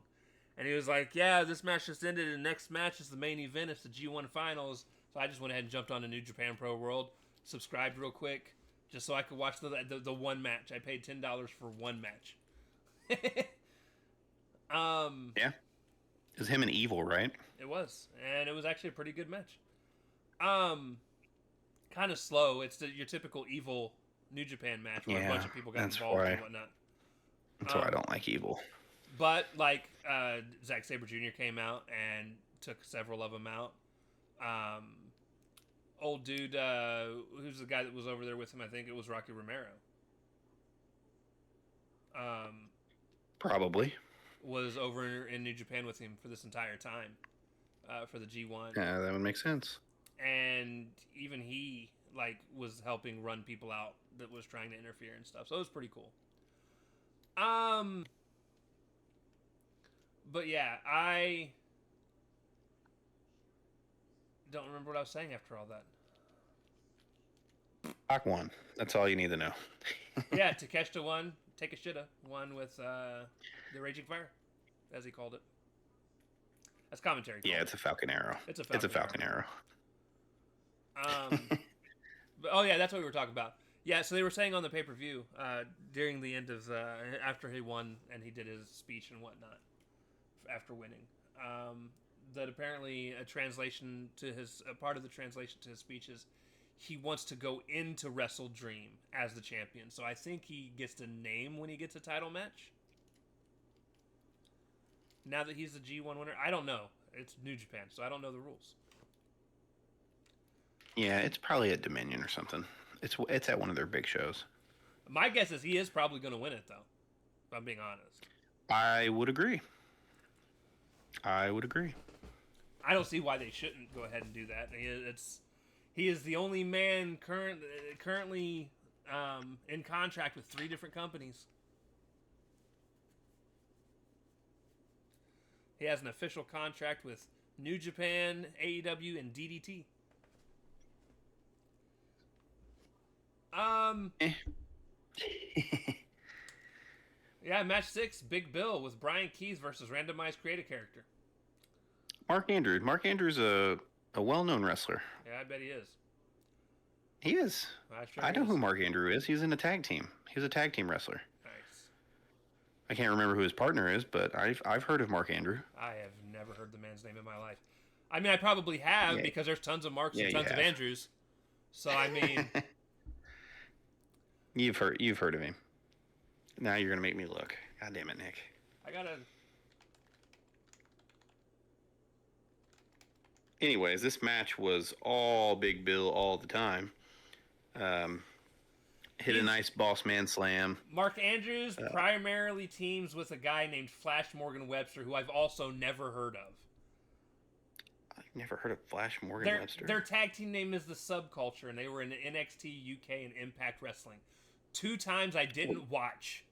And he was like, yeah, this match just ended, and the next match is the main event. It's the G1 Finals. So I just went ahead and jumped on to New Japan Pro World, subscribed real quick, just so I could watch the one match. I paid $10 for one match. Yeah. It was him and Evil, right? It was. And it was actually a pretty good match. Kind of slow. It's your typical Evil New Japan match where a bunch of people got involved and whatnot. That's why I don't like Evil. But, like, Zack Sabre Jr. came out and took several of them out. Old dude, who's the guy that was over there with him? I think it was Rocky Romero. Probably. Was over in New Japan with him for this entire time, for the G1. Yeah, that would make sense. And even he, like, was helping run people out that was trying to interfere and stuff. So it was pretty cool. But yeah, I don't remember what I was saying after all that. Pac won. That's all you need to know. Yeah, Takeshita won. Take a shitta won with the Raging Fire, as he called it. That's commentary. Yeah, it's a Falcon Arrow. It's a Falcon Arrow. But, oh yeah, that's what we were talking about. Yeah, so they were saying on the pay-per-view during the end of after he won and he did his speech and whatnot after winning, that apparently a part of the translation to his speech is he wants to go into Wrestle Dream as the champion. So I think he gets to name when he gets a title match. Now that he's the G1 winner, I don't know. It's New Japan, so I don't know the rules. Yeah, it's probably at Dominion or something. It's at one of their big shows. My guess is he is probably going to win it, though, if I'm being honest. I would agree. I don't see why they shouldn't go ahead and do that. He is the only man currently in contract with 3 different companies. He has an official contract with New Japan, AEW, and DDT. Yeah, match 6, Big Bill with Brian Keys versus randomized create a character. Mark Andrews. Mark Andrews a well-known wrestler. Yeah, I bet he is. He is. Sure I know is. who Mark Andrews is. He's in a tag team. He's a tag team wrestler. Nice. I can't remember who his partner is, but I've heard of Mark Andrews. I have never heard the man's name in my life. I mean, I probably have because there's tons of Marks and tons of Andrews. So I mean, you've heard of him. Now you're gonna make me look. God damn it, Nick. I gotta. Anyways, this match was all Big Bill all the time. Hit a nice boss man slam. Mark Andrews primarily teams with a guy named Flash Morgan Webster, who I've also never heard of. I've never heard of Flash Morgan Webster. Their tag team name is the Subculture, and they were in NXT UK and Impact Wrestling. 2 times I didn't watch.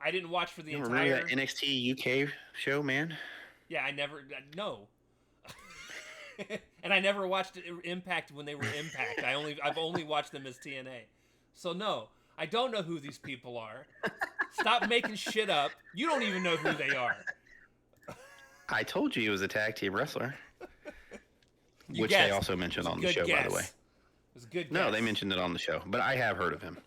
I didn't watch for the entire... Remember that NXT UK show, man? Yeah, I never... No. And I never watched Impact when they were Impact. I've only watched them as TNA. So no, I don't know who these people are. Stop making shit up. You don't even know who they are. I told you he was a tag team wrestler. Which they also mentioned on the show, by the way. It was a good guess. No, they mentioned it on the show, but I have heard of him.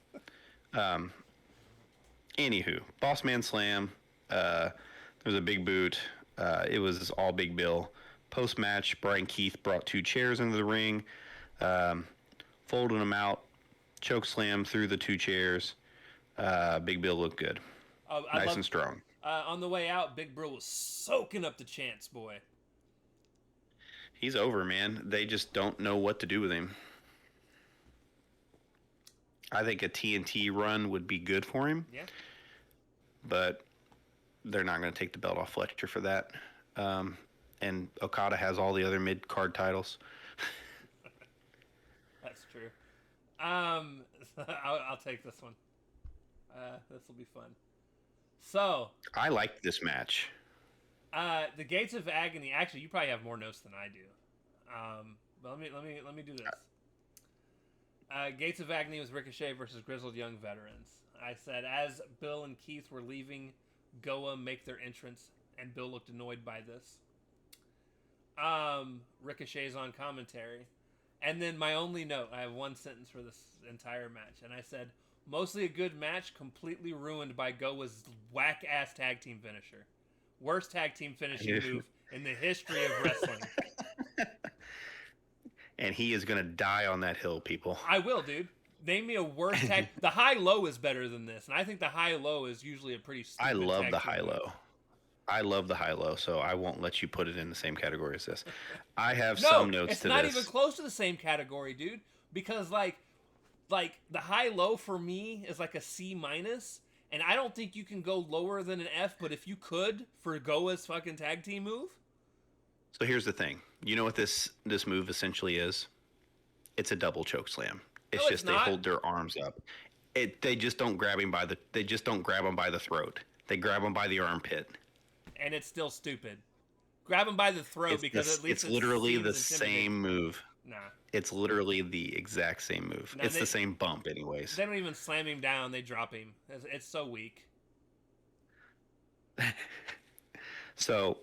Anywho, Boss Man Slam. There was a big boot. It was all Big Bill. Post-match, Brian Keith brought 2 chairs into the ring, folded them out, choke slam through the 2 chairs. Big Bill looked good. Nice and strong. On the way out, Big Bill was soaking up the chance, boy. He's over, man. They just don't know what to do with him. I think a TNT run would be good for him. Yeah. But they're not going to take the belt off Fletcher for that. And Okada has all the other mid-card titles. That's true. I'll take this one. This will be fun. So I liked this match. The Gates of Agony. Actually, you probably have more notes than I do. But let me do this. Gates of Agony was Ricochet versus Grizzled Young Veterans. I said as Bill and Keith were leaving, Goa make their entrance, and Bill looked annoyed by this. Ricochet's on commentary. And then my only note, I have one sentence for this entire match, and I said, mostly a good match, completely ruined by Goa's whack-ass tag team finisher. Worst tag team finishing move in the history of wrestling. And he is going to die on that hill, people. I will, dude. Name me a worse tag... The high-low is better than this, and I think the high-low is usually a pretty stupid I love tag the team high-low. move. I love the high-low, so I won't let you put it in the same category as this. I have some notes to this. It's not even close to the same category, dude. Because, like the high-low for me is like a C-, and I don't think you can go lower than an F, but if you could for Goa's fucking tag team move... So here's the thing. You know what this move essentially is? It's a double choke slam. It's no, just it's they hold their arms up. They just don't grab him by the throat. They grab him by the armpit. And it's still stupid. Grab him by the throat because at least it's literally the same move. Nah. It's literally the exact same move. Nah, it's the same bump anyways. They don't even slam him down. They drop him. It's so weak. So,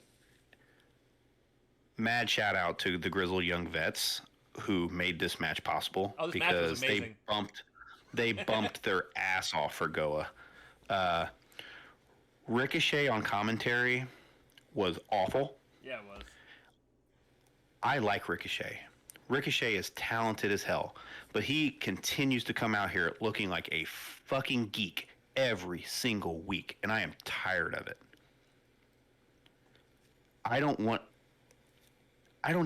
mad shout out to the Grizzled Young Vets who made this match possible because they bumped their ass off for Goa. Ricochet on commentary was awful. Yeah, it was. I like Ricochet. Ricochet is talented as hell, but he continues to come out here looking like a fucking geek every single week, and I am tired of it. I don't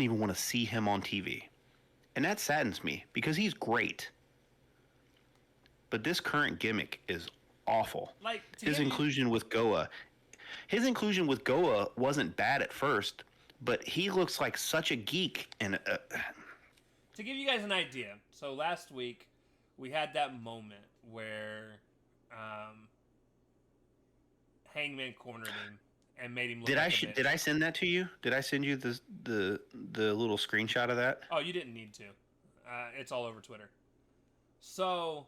even want to see him on TV. And that saddens me because he's great. But this current gimmick is awful. Like his inclusion with Goa wasn't bad at first, but he looks like such a geek. And to give you guys an idea, so last week we had that moment where Hangman cornered him and made him look like a bitch. Did I send that to you? Did I send you the little screenshot of that? Oh, you didn't need to. It's all over Twitter. So,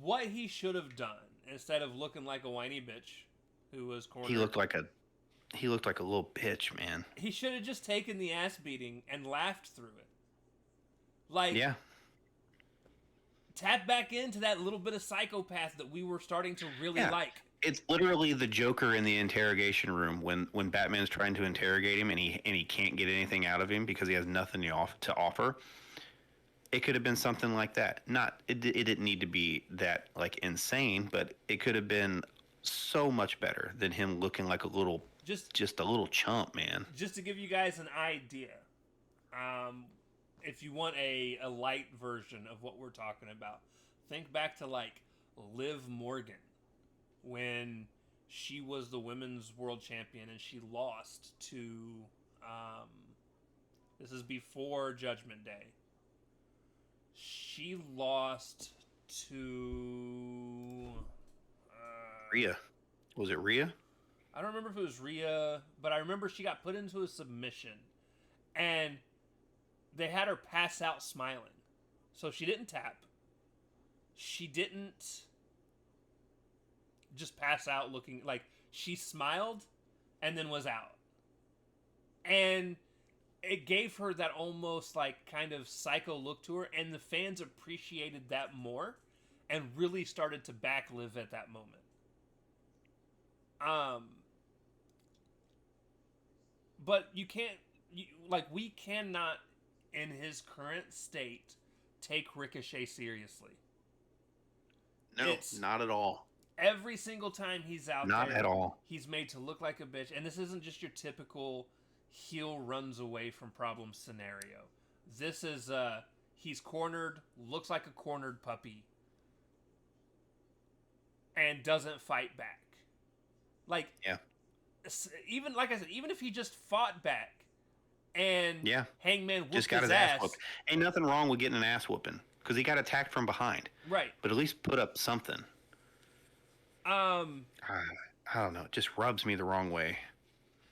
what he should have done instead of looking like a whiny bitch who was cornered. He looked like a little bitch, man. He should have just taken the ass beating and laughed through it. Like, yeah, tap back into that little bit of psychopath that we were starting to really like. It's literally the Joker in the interrogation room when Batman's trying to interrogate him and he can't get anything out of him because he has nothing to offer. It could have been something like that. It didn't need to be that like insane, but it could have been so much better than him looking like a little just a little chump, man. Just to give you guys an idea, if you want a light version of what we're talking about, think back to like Liv Morgan when she was the women's world champion and she lost to this is before Judgment Day. She lost to Rhea. Was it Rhea? I don't remember if it was Rhea, but I remember she got put into a submission and they had her pass out smiling. So she didn't tap. She didn't just pass out looking like she smiled and then was out. And it gave her that almost like kind of psycho look to her, and the fans appreciated that more and really started to back Liv at that moment. But we cannot in his current state take Ricochet seriously. No, not at all. Every single time he's out not there, at all. He's made to look like a bitch, and this isn't just your typical heel runs away from problems scenario. This is he's cornered, looks like a cornered puppy, and doesn't fight back. Like, even like I said, even if he just fought back and Hangman whooped just got his ass whooped. Ain't nothing wrong with getting an ass whooping because he got attacked from behind. Right. But at least put up something. I don't know. It just rubs me the wrong way.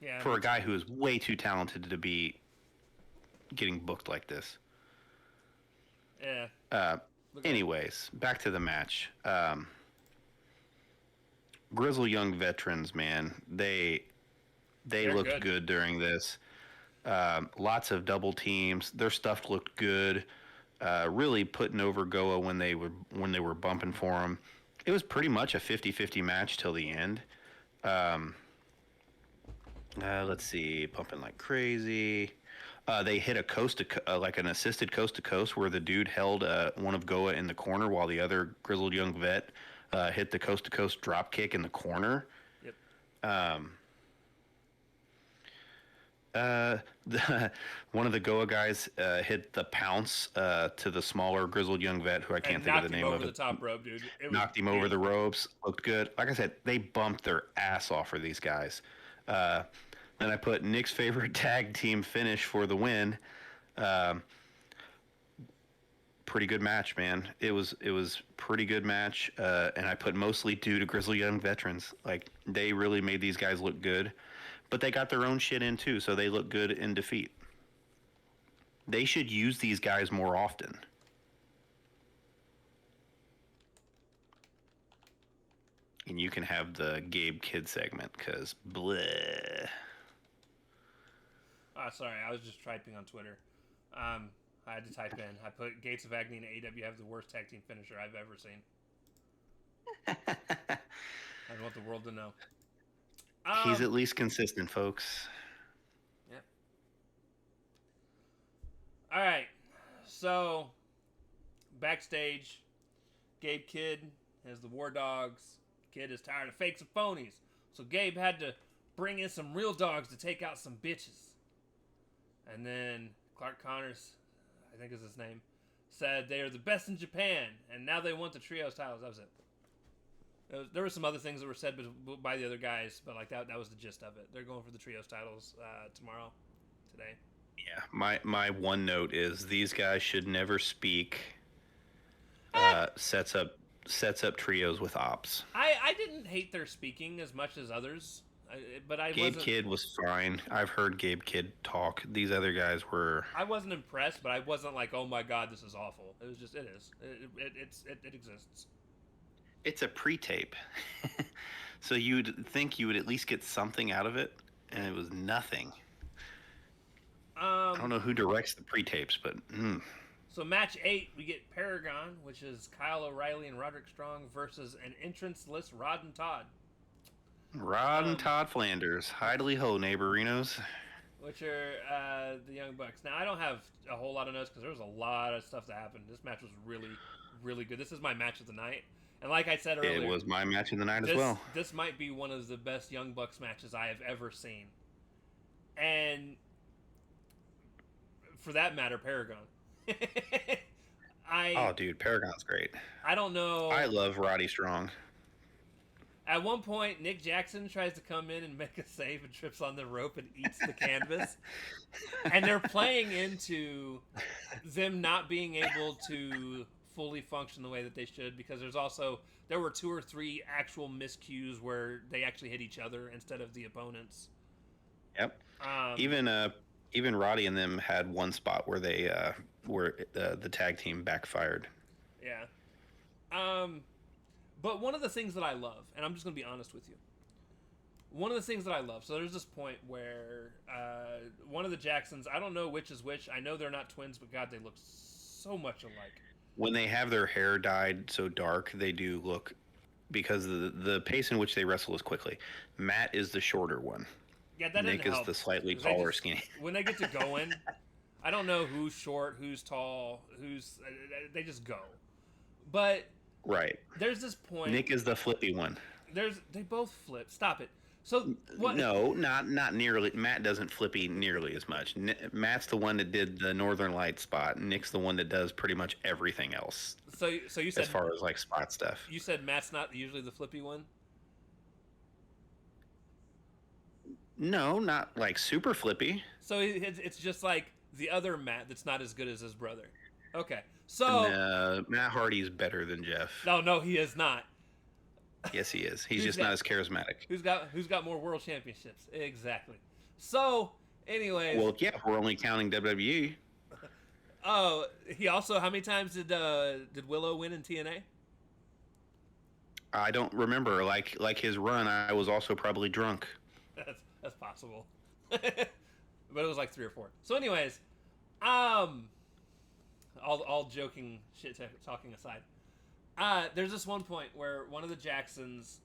Yeah. For a guy who is way too talented to be getting booked like this. Yeah. Anyways, back to the match. Grizzled young veterans, man, they're looked good during this. Lots of double teams. Their stuff looked good. Really putting over Goa when they were bumping for him. It was pretty much a 50-50 match till the end. Let's see, bumping like crazy. They hit a like an assisted coast to coast where the dude held one of Goa in the corner while the other grizzled young vet hit the coast to coast drop kick in the corner. Yep. One of the Goa guys hit the pounce to the smaller grizzled young vet who I can't think of the name of. Knocked him over the top rope, dude. Knocked him over the ropes. Looked good. Like I said, they bumped their ass off for these guys. Then I put Nick's favorite tag team finish for the win. Pretty good match, man. It was pretty good match, and I put mostly due to grizzled young veterans. Like, they really made these guys look good, but they got their own shit in too, so they look good in defeat. They should use these guys more often. And you can have the Gabe Kidd segment, because bleh. Sorry, I was just typing on Twitter. I had to type in. I put Gates of Agony and AEW have the worst tag team finisher I've ever seen. I want the world to know. He's at least consistent, folks. Yep. All right. So, backstage, Gabe Kidd has the War Dogs. Kid is tired of fakes and phonies. So Gabe had to bring in some real dogs to take out some bitches. And then Clark Connors, I think is his name, said they are the best in Japan, and now they want the trios titles. That was it. There were some other things that were said by the other guys, but like that was the gist of it. They're going for the trios titles today. Yeah, my one note is these guys should never speak. Sets up trios with ops. I didn't hate their speaking as much as others, but Gabe Kidd was fine. I've heard Gabe Kidd talk. These other guys were. I wasn't impressed, but I wasn't like, oh my god, this is awful. It was just it is. It exists. It's a pre-tape. So you'd think you would at least get something out of it, and it was nothing. I don't Um, know who directs the pre-tapes, but so match 8, we get Paragon, which is Kyle O'Reilly and Roderick Strong versus an entrance-less Rod and Todd. Rod and Um, Todd Flanders, Hidely Ho, neighborinos. which are the Young Bucks. Now, I don't have a whole lot of notes because there was a lot of stuff that happened. This match was really, really good. This is my match of the night. And like I said It earlier, was my match of the night as this well. this might be one of the best Young Bucks matches I have ever seen. And for that matter, Paragon. Oh, I dude, Paragon's great. I don't know. I love Roddy Strong. At one point, Nick Jackson tries to come in and make a save and trips on the rope and eats the canvas. And they're playing into them not being able to fully function the way that they should, because there were 2 or 3 actual miscues where they actually hit each other instead of the opponents. Yep. Um, Even Roddy and them had one spot where they the tag team backfired. yeah. But one of the things that I love, and I'm just going to be honest with you, one of the things that I love, so there's this point where one of the Jacksons, I don't know which is which, I know they're not twins, but God, they look so much alike. When they have their hair dyed so dark, they do look, because the pace in which they wrestle is quickly. Matt is the shorter one. Yeah, that Nick didn't is help. the slightly 'Cause they taller, just- skinny. When they get to going, I don't know who's short, who's tall, they just go. But Right. there's this point. Nick is the flippy one. They both flip. Stop it. So what? No, not nearly. Matt doesn't flippy nearly as much. Matt's the one that did the Northern Light spot. Nick's the one that does pretty much everything else So you said as far as like spot stuff. you said Matt's not usually the flippy one. No, not like super flippy. So it's just like the other Matt that's not as good as his brother. Okay. So Matt Hardy's better than Jeff. no, he is not. Yes, he is. He's Who's just that? not as charismatic. Who's got more world championships? Exactly. So, anyways, Well, yeah, we're only counting WWE. oh, he also, how many times did Willow win in TNA? I don't remember. Like his run, I was also probably drunk. That's possible. But it was like 3 or 4. So anyways, all joking talking aside, there's this one point where one of the Jacksons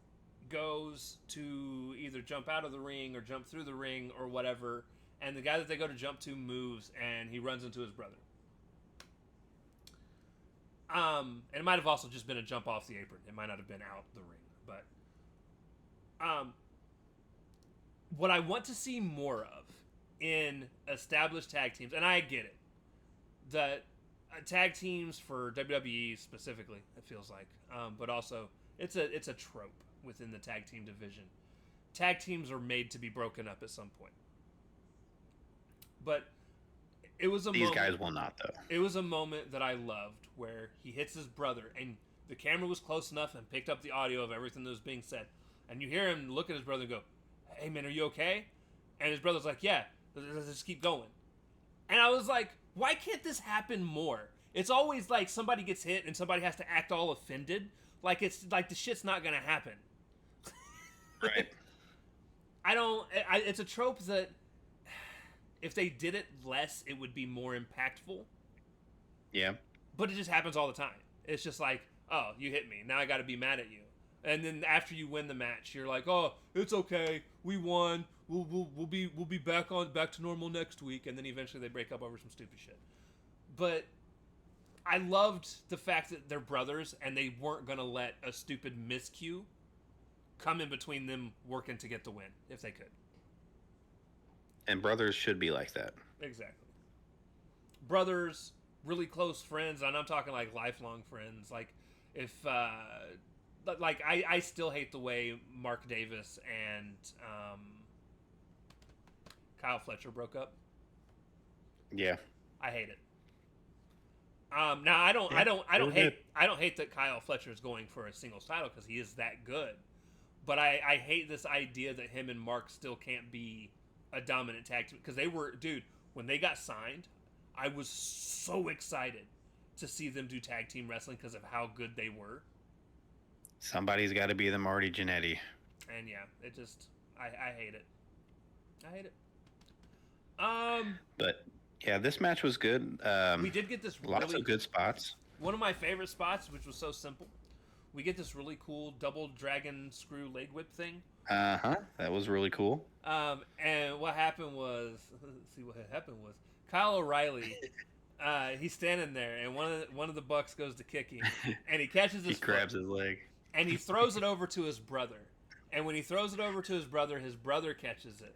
goes to either jump out of the ring or jump through the ring or whatever, and the guy that they go to jump to moves and he runs into his brother. And it might have also just been a jump off the apron. It might not have been out the ring, but what I want to see more of in established tag teams, and I get it, that tag teams for WWE specifically, it feels like, but also it's a trope within the tag team division. Tag teams are made to be broken up at some point, but it was These guys will not, though. It was a moment that I loved where he hits his brother, and the camera was close enough and picked up the audio of everything that was being said, and you hear him look at his brother and go, "Hey man, are you okay?" And his brother's like, "Yeah, let's just keep going." And I was like, why can't this happen more? It's always like somebody gets hit and somebody has to act all offended, like it's like the shit's not gonna happen. Right. It's a trope that if they did it less, it would be more impactful. Yeah. But it just happens all the time. It's just like, oh, you hit me, now I got to be mad at you. And then after you win the match, you're like, oh, it's okay, we won. We'll be back to normal next week. And then eventually they break up over some stupid shit. But I loved the fact that they're brothers and they weren't gonna let a stupid miscue come in between them working to get the win if they could. And brothers should be like that. Exactly. Brothers, really close friends, and I'm talking like lifelong friends. Like if like I still hate the way Mark Davis and Kyle Fletcher broke up. Yeah. I hate it. Now I don't hate that Kyle Fletcher is going for a singles title because he is that good, but I hate this idea that him and Mark still can't be a dominant tag team, because they were, dude, when they got signed, I was so excited to see them do tag team wrestling because of how good they were. Somebody's got to be the Marty Jannetty. And yeah, it just I hate it. I hate it. But yeah, this match was good. We did get this Lots really of good spots. one of my favorite spots, which was so simple. We get this really cool double dragon screw leg whip thing. That was really cool. And what happened was, let's see what had happened was Kyle O'Reilly. He's standing there, and one of the Bucks goes to kick him, and he catches his He grabs his leg, and he throws it over to his brother. And when he throws it over to his brother catches it,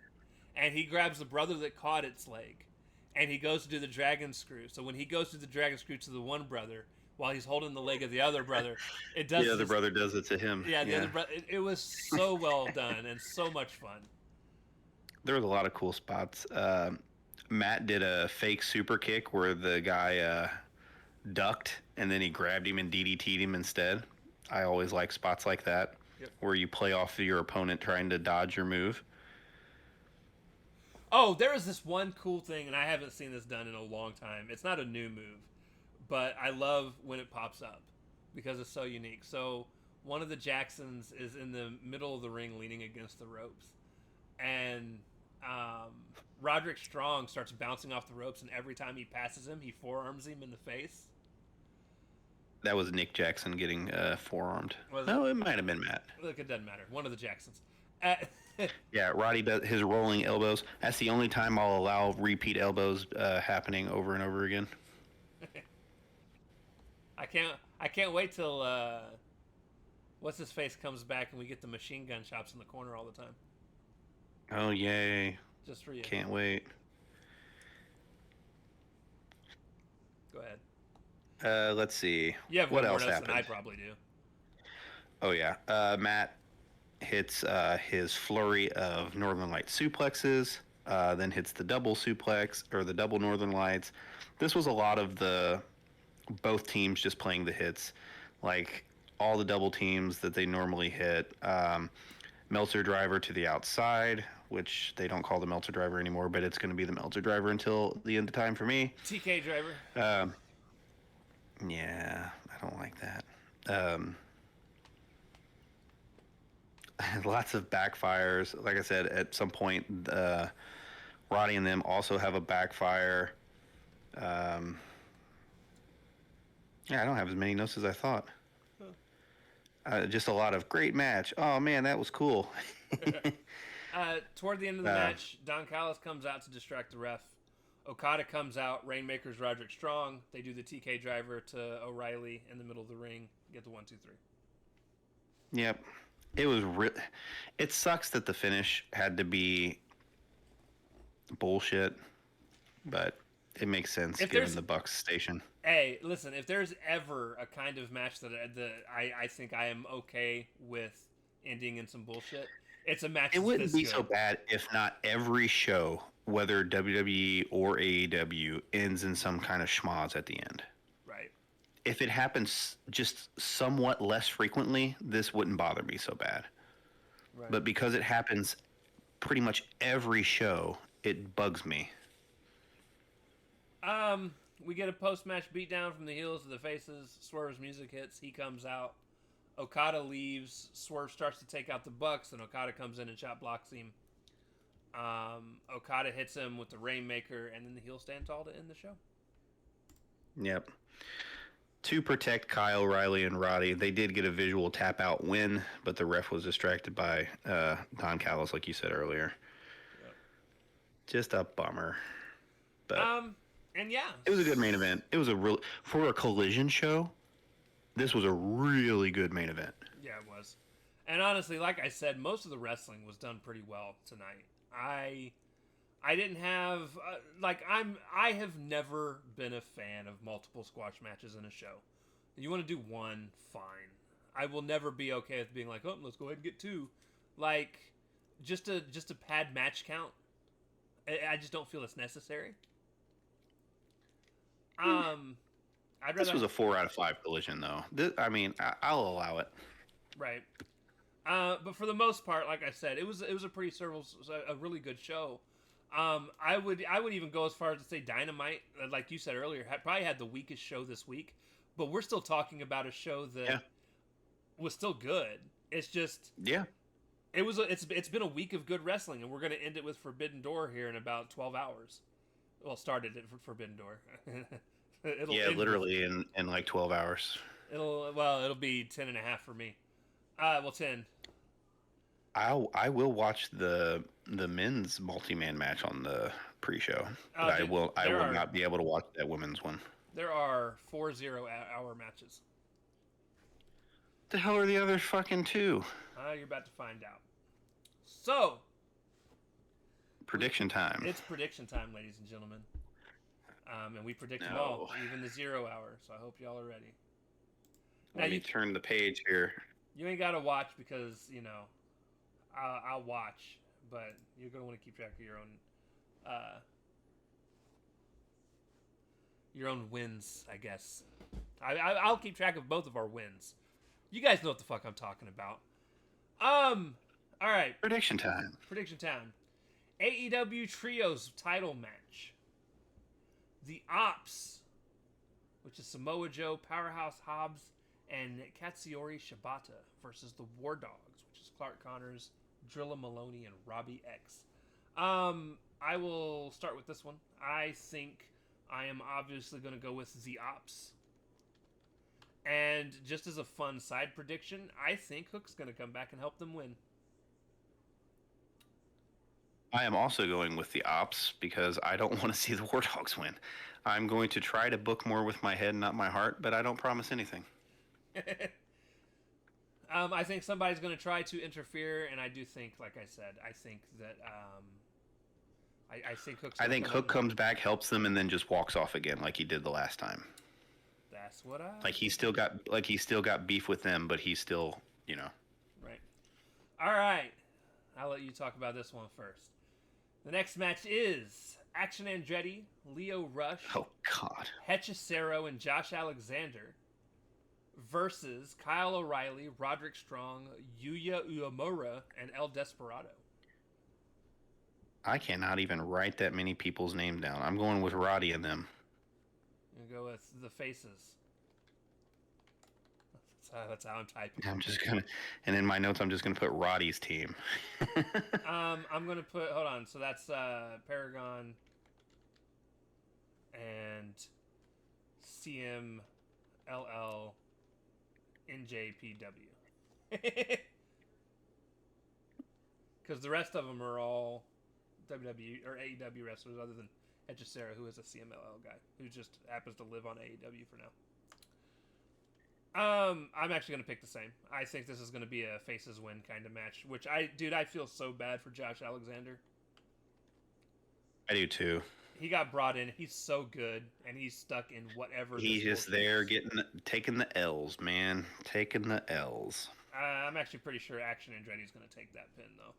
and he grabs the brother that caught its leg, and he goes to do the dragon screw. So when he goes to the dragon screw to the one brother, while he's holding the leg of the other brother, it does. The other brother does it to him. Yeah, the other brother. It was so well done and so much fun. There was a lot of cool spots. Matt did a fake super kick where the guy ducked and then he grabbed him and DDT'd him instead. I always like spots like that, where you play off your opponent trying to dodge your move. Oh, there is this one cool thing, and I haven't seen this done in a long time. It's not a new move, but I love when it pops up because it's so unique. So one of the Jacksons is in the middle of the ring leaning against the ropes, and Roderick Strong starts bouncing off the ropes, and every time he passes him, he forearms him in the face. That was Nick Jackson getting forearmed. No, it might have been Matt. Look, it doesn't matter. One of the Jacksons. Yeah, Roddy does his rolling elbows. That's the only time I'll allow repeat elbows happening over and over again. I can't wait till what's his face comes back and we get the machine gun shops in the corner all the time. Oh yay! Just for you. Can't wait. Go ahead. Let's see. You have what more else notes happened? than I probably do. Oh yeah, Matt hits his flurry of Northern Light suplexes, then hits the double suplex or the double Northern Lights. This was a lot of both teams just playing the hits, like all the double teams that they normally hit. Meltzer driver to the outside, which they don't call the Meltzer driver anymore, but it's going to be the Meltzer driver until the end of time for me. TK driver. Yeah, I don't like that. Lots of backfires. Like I said, at some point, Roddy and them also have a backfire. Yeah, I don't have as many notes as I thought. Just a lot of great match. Oh man, that was cool. Toward the end of the match, Don Callis comes out to distract the ref. Okada comes out. Rainmaker's Roderick Strong. They do the TK driver to O'Reilly in the middle of the ring. Get the 1, 2, 3. Yep. It was it sucks that the finish had to be bullshit, but it makes sense given the Bucks station. Hey, listen, if there's ever a kind of match that I think I am okay with ending in some bullshit, it's a match. It wouldn't be so bad if not every show, whether WWE or AEW, ends in some kind of schmoz at the end. Right. If it happens just somewhat less frequently, this wouldn't bother me so bad. Right. But because it happens pretty much every show, it bugs me. We get a post-match beatdown from the heels to the faces. Swerve's music hits. He comes out. Okada leaves. Swerve starts to take out the Bucks, and Okada comes in and shot blocks him. Okada hits him with the Rainmaker, and then the heel stand tall to end the show. Yep. To protect Kyle, O'Reilly, and Roddy, they did get a visual tap-out win, but the ref was distracted by Don Callis, like you said earlier. Yep. Just a bummer. But and yeah, it was a good main event. It was for a Collision show, this was a really good main event. Yeah, it was. And honestly, like I said, most of the wrestling was done pretty well tonight. I didn't have I have never been a fan of multiple squash matches in a show. You want to do one, fine. I will never be okay with being like, oh, let's go ahead and get two. Like, just to pad match count. I just don't feel it's necessary. This was a 4 out of 5 Collision, though. I'll allow it. Right. But for the most part, like I said, it was a pretty a really good show. I would even go as far as to say Dynamite, like you said earlier, probably had the weakest show this week. But we're still talking about a show that was still good. It's just Yeah. it's been a week of good wrestling, and we're gonna end it with Forbidden Door here in about 12 hours. Well, started it for Forbidden Door. Yeah, literally in like 12 hours. It'll be 10 and a half for me. Well, 10. I will watch the men's multi-man match on the pre-show, but Dude, I will not be able to watch that women's one. There are 4 0-hour matches. The hell are the other fucking two? You're about to find out. So, prediction time. It's prediction time, ladies and gentlemen. And we predict them all, even the 0 hour. So I hope y'all are ready. Let me turn the page here. You ain't got to watch because, you know, I'll watch, but you're going to want to keep track of your own wins, I guess. I'll keep track of both of our wins. You guys know what the fuck I'm talking about. All right. Prediction time. AEW Trios title match. The Ops, which is Samoa Joe, Powerhouse Hobbs, and Katsuyori Shibata versus the War Dogs, which is Clark Connors, Drilla Maloney, and Robbie X. I will start with this one. I think I am obviously going to go with the Ops. And just as a fun side prediction, I think Hook's going to come back and help them win. I am also going with the Ops because I don't want to see the War Dogs win. I'm going to try to book more with my head, not my heart, but I don't promise anything. I think somebody's going to try to interfere, and I do think, like I said, I think that I think Hook's. I think Hook comes back, helps them, and then just walks off again, like he did the last time. That's what I like. He still got beef with them, but he's still, you know. Right. All right. I'll let you talk about this one first. The next match is Action Andretti, Leo Rush, oh God, Hechicero, and Josh Alexander versus Kyle O'Reilly, Roderick Strong, Yuya Uemura, and El Desperado. I cannot even write that many people's names down. I'm going with Roddy and them. You go with the faces. That's how I'm typing. I'm just gonna, and in my notes, I'm just gonna put Roddy's team. I'm gonna put. Hold on. So that's Paragon and CMLL NJPW. Because the rest of them are all WWE or AEW wrestlers, other than Hechicero, who is a CMLL guy who just happens to live on AEW for now. I'm actually going to pick the same. I think this is going to be a faces win kind of match, which I feel so bad for Josh Alexander. I do too. He got brought in. He's so good, and he's stuck in whatever. He's just there taking the L's, man. Taking the L's. I'm actually pretty sure Action Andretti's going to take that pin, though.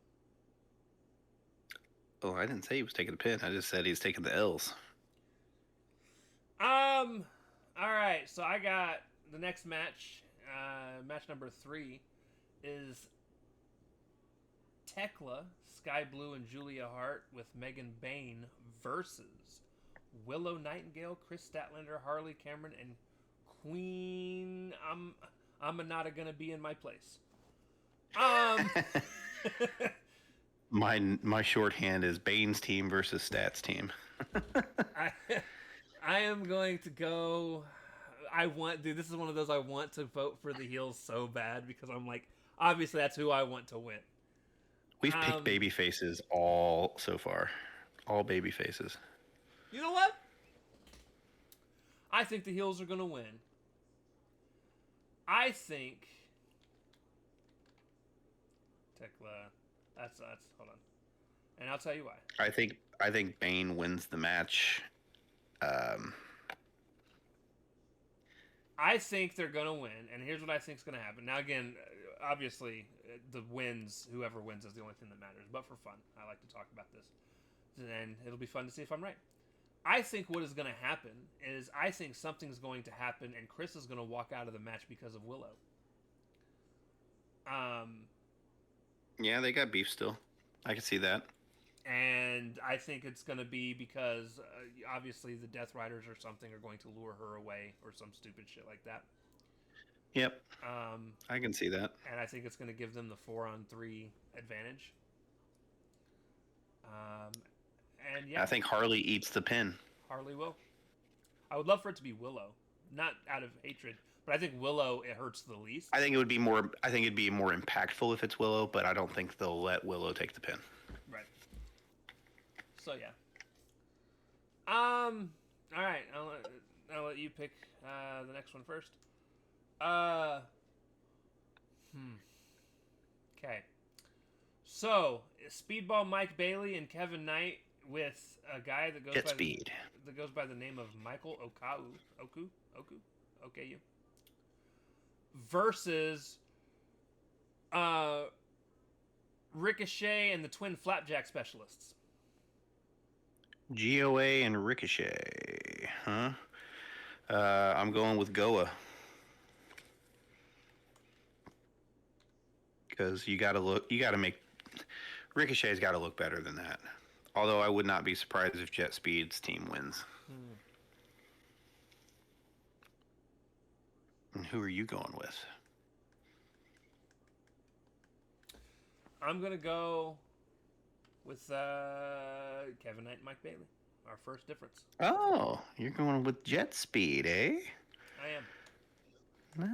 Oh, I didn't say he was taking the pin. I just said he's taking the L's. All right. So I got the next match. Match number 3 is Tekla, Sky Blue, and Julia Hart with Megan Bayne versus Willow Nightingale, Chris Statlander, Harley Cameron, and Queen. I'm not gonna be in my place. My shorthand is Bane's team versus Stats team. I am going to go. This is one of those I want to vote for the heels so bad because I'm like, obviously that's who I want to win. We've picked baby faces all so far. All baby faces. You know what? I think the heels are going to win. I think Tekla. That's hold on. And I'll tell you why. I think Bane wins the match. I think they're going to win, and here's what I think is going to happen. Now, again, obviously, whoever wins is the only thing that matters. But for fun, I like to talk about this. And it'll be fun to see if I'm right. I think what is going to happen is I think something's going to happen, and Chris is going to walk out of the match because of Willow. Yeah, they got beef still. I can see that. And I think it's going to be because, obviously, the Death Riders or something are going to lure her away or some stupid shit like that. Yep, Um, I can see that. and I think it's going to give them the 4-on-3 advantage. Um, and yeah, I think Harley eats the pin. Harley will. I would love for it to be Willow, not out of hatred, but I think Willow it hurts the least. I think it would be more. I think it'd be more impactful if it's Willow, but I don't think they'll let Willow take the pin. Right. So yeah. All right. I'll let you pick the next one first. Okay. So Speedball Mike Bailey and Kevin Knight with a guy that goes by the name of Michael Oku versus Ricochet and the Twin Flapjack Specialists. GOA and Ricochet, huh? I'm going with Goa. Because you got to make Ricochet's got to look better than that. Although I would not be surprised if Jet Speed's team wins. And who are you going with? I'm gonna go with Kevin Knight and Mike Bailey. Our first difference. Oh, you're going with Jet Speed, eh? I am.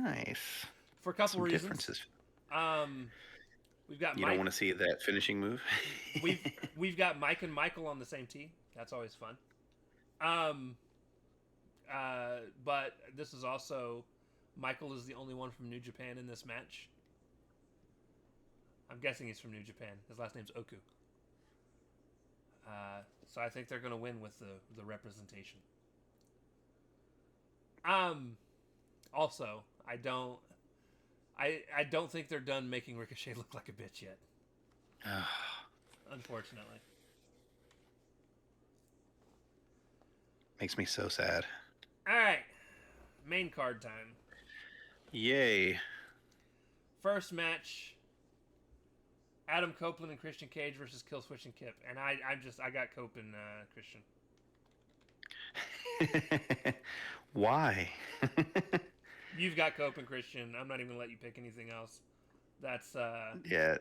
Nice. For a couple reasons. Differences. We've got you Mike. Don't want to see that finishing move. we've got Mike and Michael on the same team. That's always fun. But this is also Michael is the only one from New Japan in this match. I'm guessing he's from New Japan. His last name's Oku. So I think they're going to win with the representation. Also, I don't think they're done making Ricochet look like a bitch yet. Unfortunately. Makes me so sad. All right. Main card time. Yay. First match. Adam Copeland and Christian Cage versus Killswitch and Kip. And I got Cope and Christian. Why? You've got Cope and Christian. I'm not even going to let you pick anything else. That's Yeah,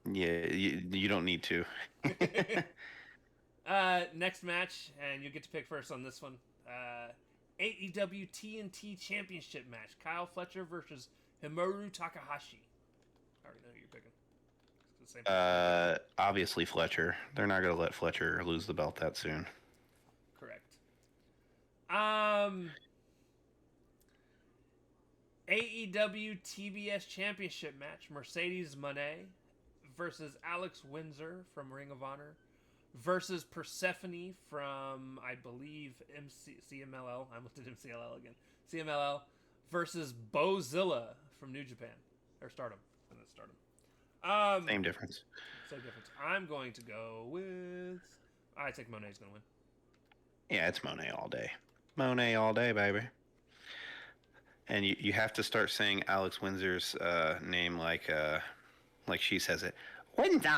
you don't need to. Next match, and you get to pick first on this one. AEW TNT Championship match. Kyle Fletcher versus Himuru Takahashi. I already know who you're picking. It's the same Obviously Fletcher. They're not going to let Fletcher lose the belt that soon. Correct. AEW TBS Championship match. Mercedes Moné versus Alex Windsor from Ring of Honor versus Persephone from, I believe, CMLL. I looked at MCLL again. CMLL versus Bozilla from New Japan. Or Stardom. Stardom. Same difference. Same difference. I'm going to go with... I think Moné's going to win. Yeah, it's Moné all day. Moné all day, baby. And you have to start saying Alex Windsor's name like she says it. Windsor!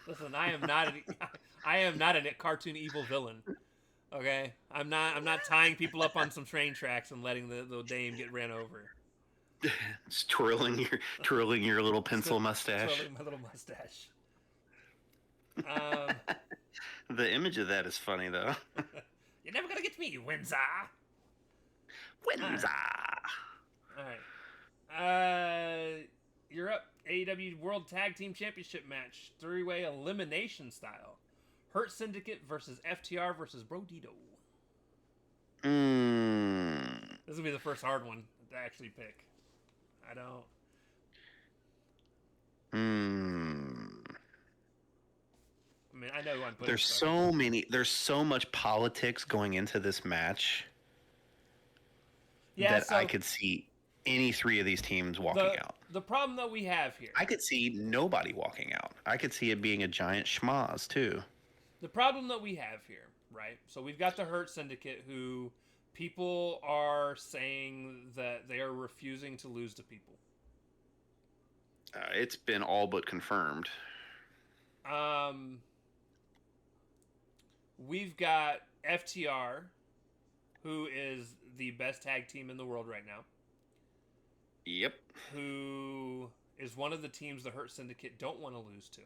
Listen, I am not a cartoon evil villain. Okay, I'm not tying people up on some train tracks and letting the dame get ran over. Just twirling your little pencil mustache. Twirling my little mustache. The image of that is funny though. You're never gonna get me, Windsor. Windsor. All right. You're up. AEW World Tag Team Championship match, 3-way elimination style. Hurt Syndicate versus FTR versus Bro Dito. This will be the first hard one to actually pick. I don't. I mean, I know who I'm putting. There's so much politics going into this match. Yeah, I could see any three of these teams walking out. The problem that we have here. I could see nobody walking out. I could see it being a giant schmoz, too. The problem that we have here, right? So we've got the Hurt Syndicate, who people are saying that they are refusing to lose to people. It's been all but confirmed. We've got FTR. who is the best tag team in the world right now, Yep. who is one of the teams the Hurt Syndicate don't want to lose to.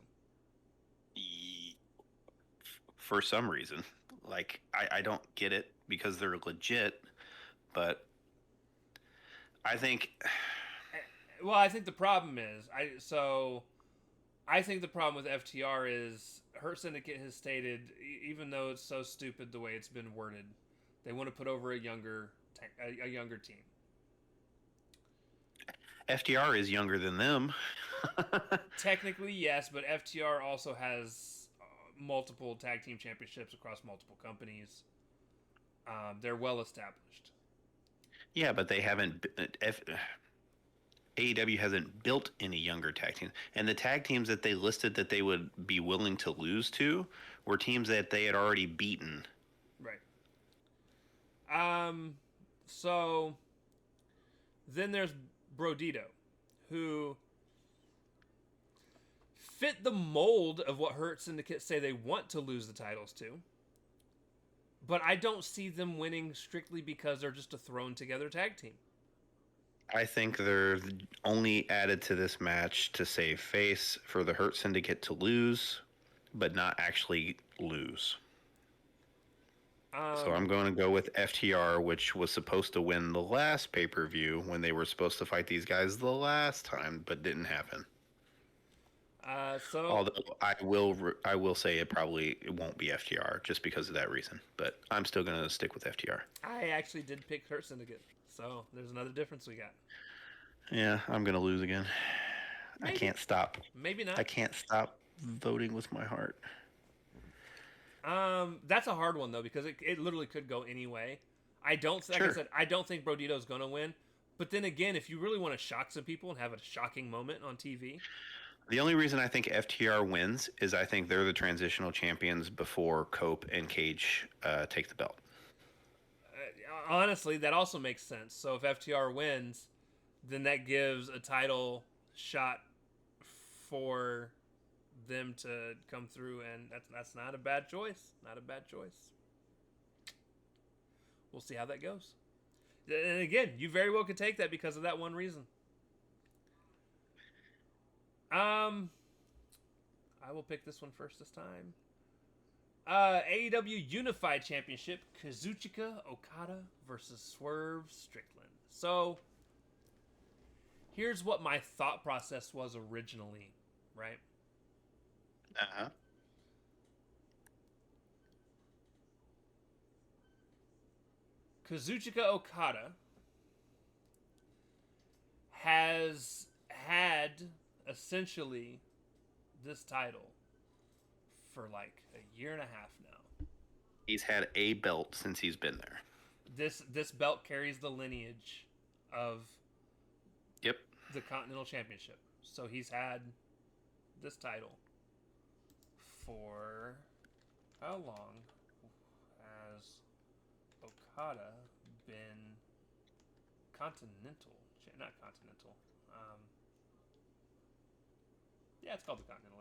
For some reason. Like, I don't get it because they're legit, but I think. Well, I think the problem is I think the problem with FTR is Hurt Syndicate has stated, even though it's so stupid the way it's been worded, they want to put over a younger team. FTR is younger than them. Technically, yes, but FTR also has multiple tag team championships across multiple companies. They're well established. Yeah, but they haven't. AEW hasn't built any younger tag teams, and the tag teams that they listed that they would be willing to lose to were teams that they had already beaten. Right. So then there's Brodito, who fit the mold of what Hurt Syndicate say they want to lose the titles to. But I don't see them winning strictly because they're just a thrown together tag team. I think they're only added to this match to save face for the Hurt Syndicate to lose, but not actually lose. So I'm going to go with FTR, which was supposed to win the last pay-per-view when they were supposed to fight these guys the last time, but didn't happen. Although I will say it won't be FTR just because of that reason, but I'm still going to stick with FTR. I actually did pick Hurt Syndicate, so there's another difference we got. Yeah, I'm going to lose again. Maybe. I can't stop. Maybe not. I can't stop voting with my heart. That's a hard one though because it literally could go any way. I don't think Brodito's gonna win, but then again, if you really want to shock some people and have a shocking moment on TV, the only reason I think FTR wins is I think they're the transitional champions before Cope and Cage take the belt. Honestly, that also makes sense. So if FTR wins, then that gives a title shot for them to come through, and that's not a bad choice. Not a bad choice. We'll see how that goes. And again, you very well could take that because of that one reason. I will pick this one first this time. AEW Unified Championship, Kazuchika Okada versus Swerve Strickland. So, here's what my thought process was originally, right? Uh-huh. Kazuchika Okada has had essentially this title for like a year and a half now. He's had a belt since he's been there. This belt carries the lineage of Yep. the Continental Championship. So he's had this title for how long has Okada been Continental? Not Continental. Yeah, it's called the Continental,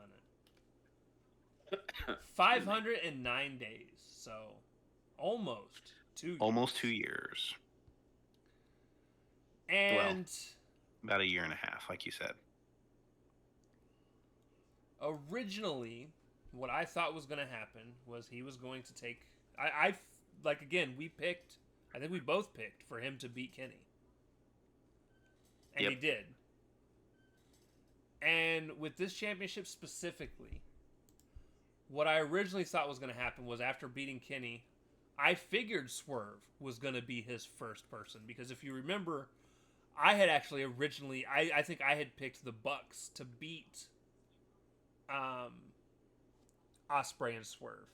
isn't it? 509 days. So almost 2 years. Almost 2 years. And about a year and a half, like you said. Originally, what I thought was going to happen was he was going to take... I like, again, we picked... I think we both picked for him to beat Kenny. And he did. And with this championship specifically, what I originally thought was going to happen was after beating Kenny, I figured Swerve was going to be his first person. Because if you remember, I had actually originally... I think I had picked the Bucks to beat... Ospreay and Swerve,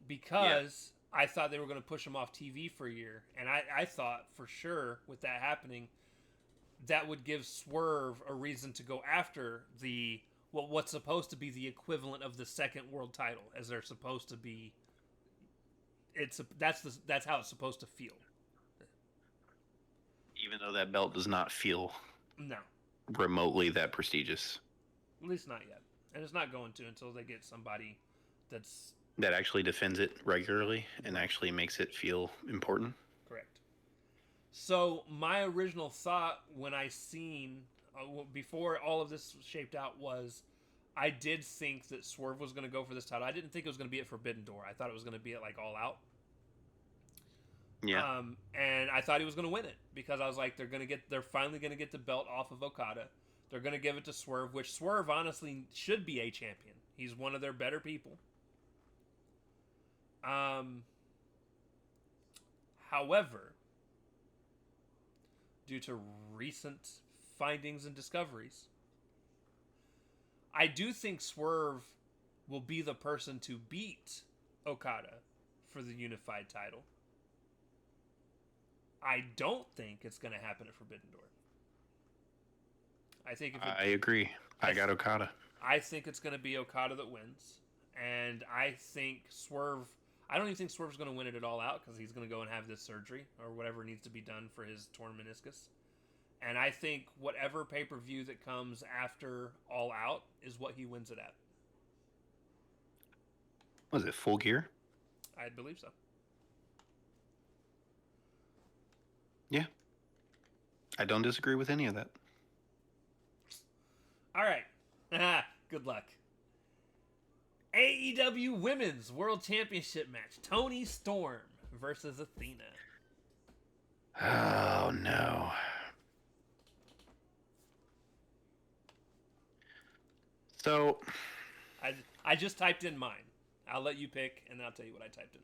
because I thought they were going to push him off TV for a year, and I thought for sure with that happening, that would give Swerve a reason to go after what's supposed to be the equivalent of the second world title, as they're supposed to be. That's how it's supposed to feel. Even though that belt does not feel remotely that prestigious. At least not yet. And it's not going to until they get somebody that's That actually defends it regularly and actually makes it feel important. Correct. So my original thought when I seen before all of this shaped out was I did think that Swerve was going to go for this title. I didn't think it was going to be at Forbidden Door. I thought it was going to be at like All Out. Yeah. And I thought he was going to win it because I was like, they're finally going to get the belt off of Okada. They're going to give it to Swerve, which Swerve honestly should be a champion. He's one of their better people. However, due to recent findings and discoveries, I do think Swerve will be the person to beat Okada for the unified title. I don't think it's going to happen at Forbidden Door. I agree. I got Okada. I think it's going to be Okada that wins. And I think Swerve... I don't even think Swerve's going to win it at All Out because he's going to go and have this surgery or whatever needs to be done for his torn meniscus. And I think whatever pay-per-view that comes after All Out is what he wins it at. Was it Full Gear? I believe so. Yeah. I don't disagree with any of that. All right. Good luck. AEW Women's World Championship match. Toni Storm versus Athena. Oh, no. So... I just typed in mine. I'll let you pick, and I'll tell you what I typed in.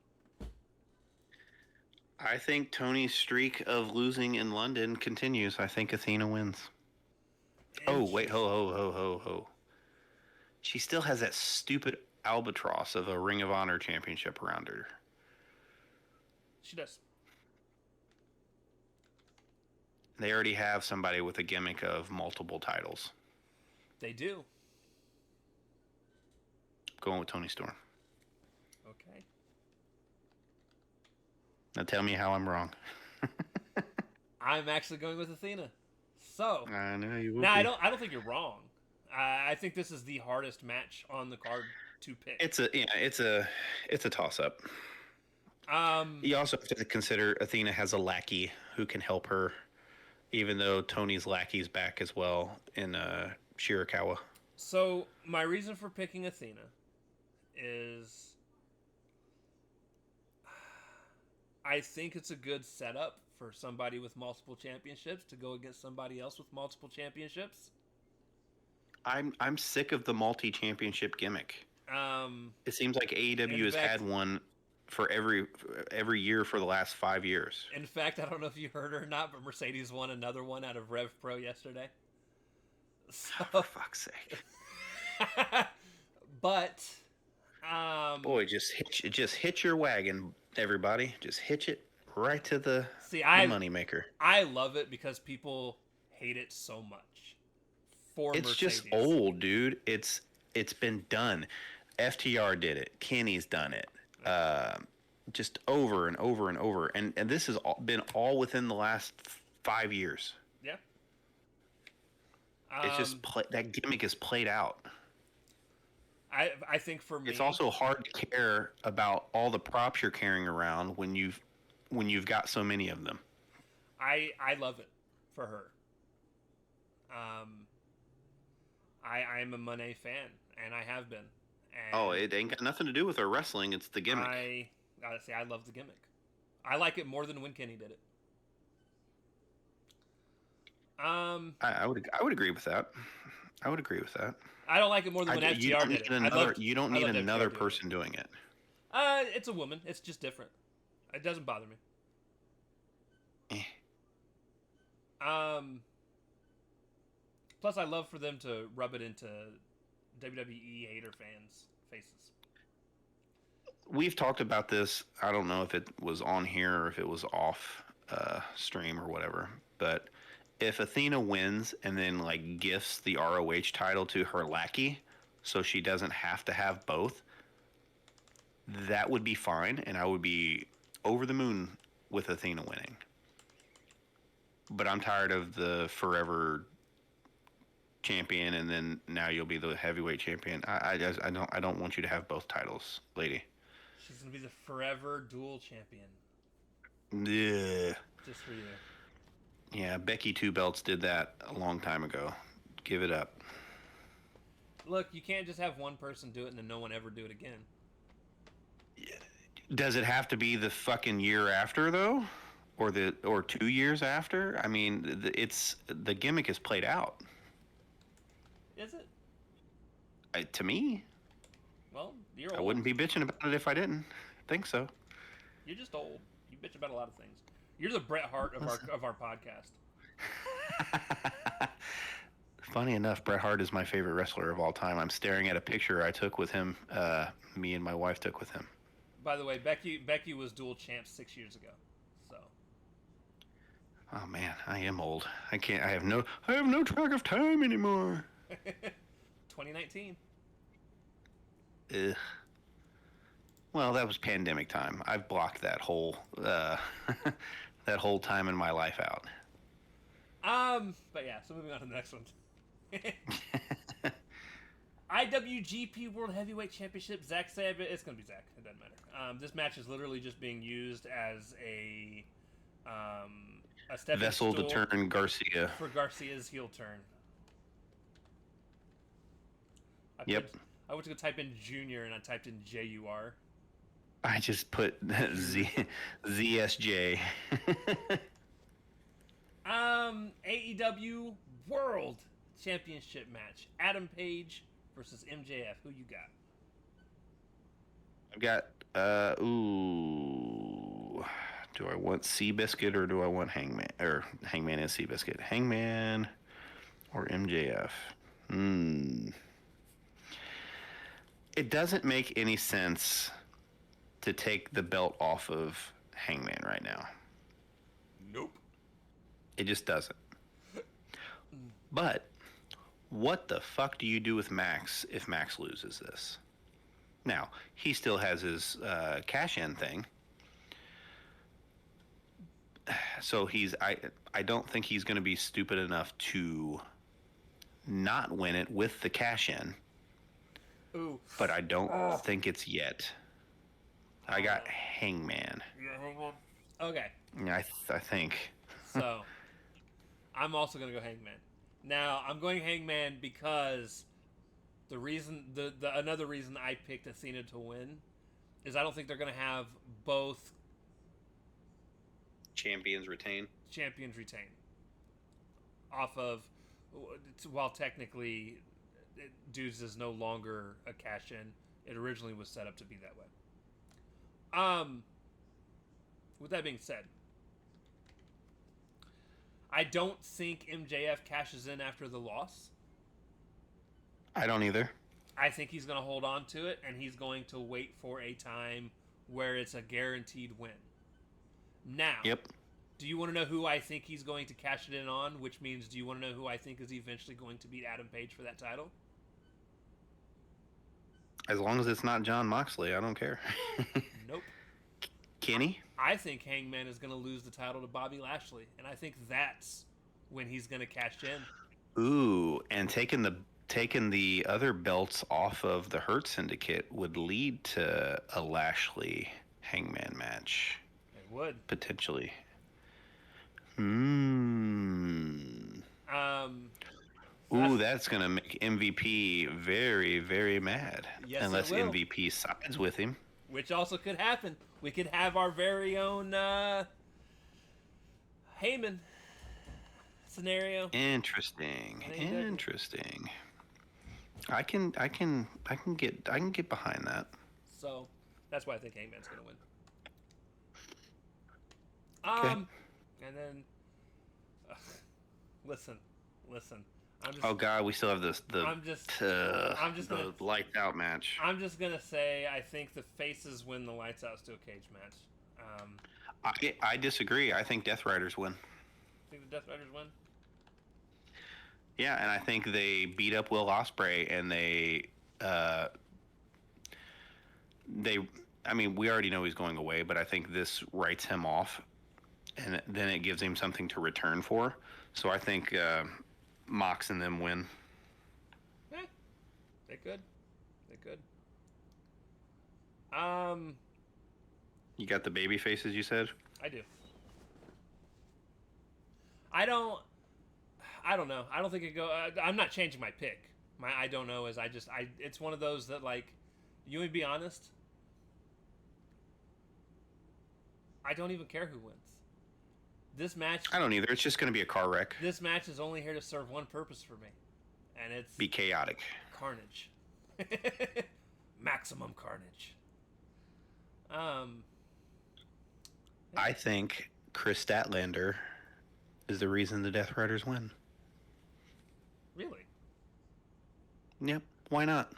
I think Tony's streak of losing in London continues. I think Athena wins. Oh, wait. Ho. She still has that stupid albatross of a Ring of Honor championship around her. She does. They already have somebody with a gimmick of multiple titles. They do. Going with Toni Storm. Okay. Now tell me how I'm wrong. I'm actually going with Athena. So I know you would. now I don't think you're wrong. I think this is the hardest match on the card to pick. It's a toss up. You also have to consider Athena has a lackey who can help her, even though Tony's lackey's back as well in Shirakawa. So my reason for picking Athena is I think it's a good setup for somebody with multiple championships to go against somebody else with multiple championships. I'm sick of the multi-championship gimmick. It seems like AEW has had one for every year for the last 5 years. In fact, I don't know if you heard or not, but Mercedes won another one out of Rev Pro yesterday. So, for fuck's sake. But boy, just hitch your wagon, everybody. Just hitch it right to the moneymaker. I love it because people hate it so much. It's Mercedes. Just old, dude. It's been done. FTR did it. Kenny's done it. Just over and over and over. And this has been all within the last 5 years. Yeah. It's just that gimmick is played out. I think for me, it's also hard to care about all the props you're carrying around when you've got so many of them. I love it for her. I'm a Monet fan, and I have been. And it ain't got nothing to do with her wrestling. It's the gimmick. I gotta say, I love the gimmick. I like it more than when Kenny did it. I would agree with that. I would agree with that. I don't like it more than when FTR did it. You don't need another person doing it. It's a woman. It's just different. It doesn't bother me. Plus, I love for them to rub it into WWE hater fans' faces. We've talked about this. I don't know if it was on here or if it was off stream or whatever. But if Athena wins and then like gifts the ROH title to her lackey, so she doesn't have to have both, that would be fine, and I would be over the moon with Athena winning. But I'm tired of the forever champion, and then now you'll be the heavyweight champion. I don't want you to have both titles, lady. She's gonna be the forever dual champion. Yeah. Just for you. Yeah, Becky Two Belts did that a long time ago. Give it up. Look, you can't just have one person do it and then no one ever do it again. Does it have to be the fucking year after though, or 2 years after? I mean, it's the gimmick is played out. Is it? To me, Well, you're old. I wouldn't be bitching about it if I didn't think so. You're just old. You bitch about a lot of things. You're the Bret Hart of our podcast. Funny enough, Bret Hart is my favorite wrestler of all time. I'm staring at a picture I took with him. Me and my wife took with him. By the way, Becky was dual champ 6 years ago. So. Oh man, I am old. I have no track of time anymore. 2019. Ugh. Well, that was pandemic time. I've blocked that whole that whole time in my life out. But yeah, so moving on to the next one. IWGP World Heavyweight Championship. Zack Sabre. It's gonna be Zack. It doesn't matter. This match is literally just being used as a stepping vessel stool to turn Garcia for Garcia's heel turn. I went to go type in Junior and I typed in JUR. I just put ZSJ. AEW World Championship match. Adam Page versus MJF. Who you got? I've got do I want Seabiscuit or do I want Hangman? Or Hangman and Seabiscuit. Hangman or MJF? It doesn't make any sense to take the belt off of Hangman right now. Nope. It just doesn't. But what the fuck do you do with Max if Max loses this? Now, he still has his cash-in thing. So I don't think he's going to be stupid enough to not win it with the cash-in. Ooh. But I don't think it's yet. I got Hangman. You got Hangman? Okay. Yeah, I think. So, I'm also going to go Hangman. Now, I'm going Hangman because the another reason I picked Athena to win is I don't think they're going to have both champions retain. Off of, while technically Dudes is no longer a cash-in, it originally was set up to be that way. With that being said, I don't think MJF cashes in after the loss. I don't either. I think he's going to hold on to it, and he's going to wait for a time where it's a guaranteed win. Now, yep. Do you want to know who I think he's going to cash it in on? Which means, do you want to know who I think is eventually going to beat Adam Page for that title? As long as it's not Jon Moxley, I don't care. Nope. Kenny? I think Hangman is going to lose the title to Bobby Lashley, and I think that's when he's going to cash in. Ooh, and taking the other belts off of the Hurt Syndicate would lead to a Lashley Hangman match. It would. Potentially. Ooh, that's going to make MVP very, very mad. Yes, unless MVP sides with him. Which also could happen. We could have our very own Heyman scenario. Interesting. I can get behind that. So that's why I think Heyman's gonna win. Okay. And then listen. Oh God, we still have the lights out match. I'm just gonna say I think the faces win the lights out steel cage match. I disagree. I think Death Riders win. Think the Death Riders win? Yeah, and I think they beat up Will Ospreay, and I mean, we already know he's going away, but I think this writes him off, and then it gives him something to return for. So I think Mox and them win. They could. You got the baby faces you said? I do. I don't. I don't know. I don't think it go. I'm not changing my pick. My I don't know is I just I. It's one of those that like, you would be honest. I don't even care who wins. This match. I don't either. It's just going to be a car wreck. This match is only here to serve one purpose for me, and it's Be chaotic. carnage. Maximum carnage. I think Chris Statlander is the reason the Death Riders win. Really? Yep. Why not?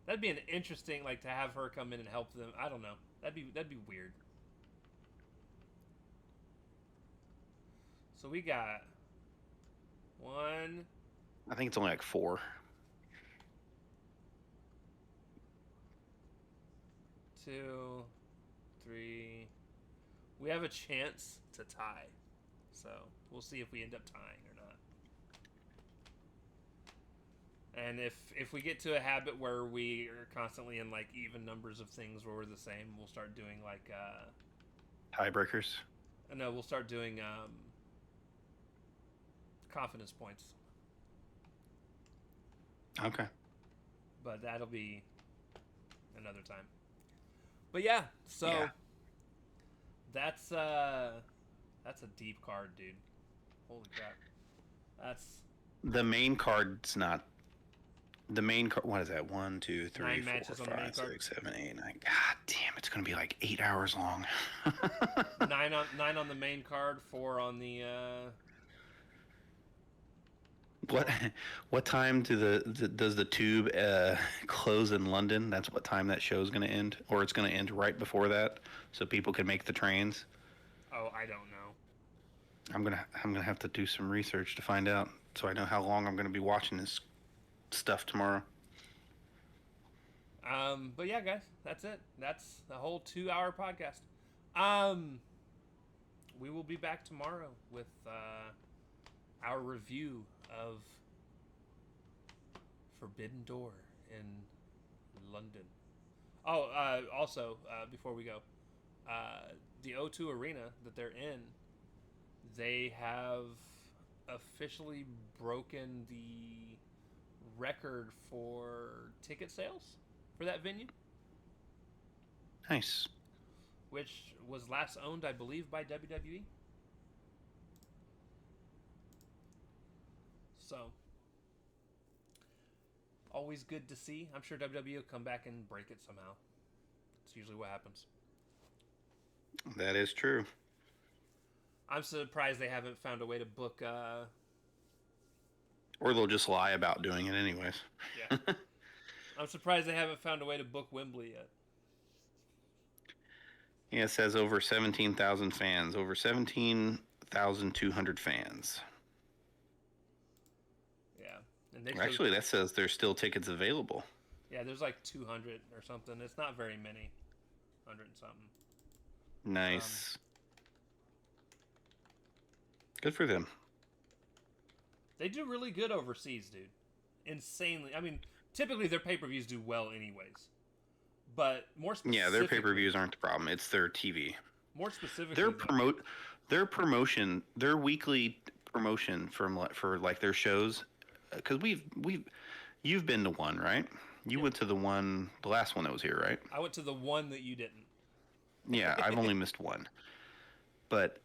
That'd be an interesting, like, to have her come in and help them. I don't know. That'd be weird. So we got 1, I think it's only like 4. 2, 3. We have a chance to tie. So we'll see if we end up tying or not. And if we get to a habit where we are constantly in like even numbers of things where we're the same, we'll start doing like Tiebreakers. no, we'll start doing confidence points. Okay. But that'll be another time. But yeah, so Yeah. that's a deep card, dude. Holy crap. That's The main card's not. The main card. What is that? 1, 2, 3, 9 4, matches on the main 5, card. 6, 7, 8, 9. God damn! It's gonna be like 8 hours long. 9 on the main card, 4 on the What time does the tube close in London? That's what time that show's gonna end, or it's gonna end right before that, so people can make the trains. oh, I don't know. I'm gonna have to do some research to find out, so I know how long I'm gonna be watching this stuff tomorrow. But yeah, guys, that's it. That's the whole 2-hour podcast. We will be back tomorrow with our review of Forbidden Door in London. Oh, also, before we go, the O2 Arena that they're in, they have officially broken the record for ticket sales for that venue, Nice. which was last owned, I believe, by WWE. So, always good to see. I'm sure WWE will come back and break it somehow. It's usually what happens. That is true. I'm surprised they haven't found a way to book. Or they'll just lie about doing it anyways. Yeah, I'm surprised they haven't found a way to book Wembley yet. Yeah, it says over 17,000 fans. Over 17,200 fans. Yeah, and they Actually, that says there's still tickets available. yeah, there's like 200 or something. It's not very many, 100 and something. Nice. Good for them. They do really good overseas, dude. Insanely. I mean, typically their pay-per-views do well anyways. But more specifically... Yeah, their pay-per-views aren't the problem. It's their TV. More specifically... Their promotion, their weekly promotion for like their shows, because you've been to one, right? You went to the last one that was here, right? I went to the one that you didn't. Yeah, I've only missed one. But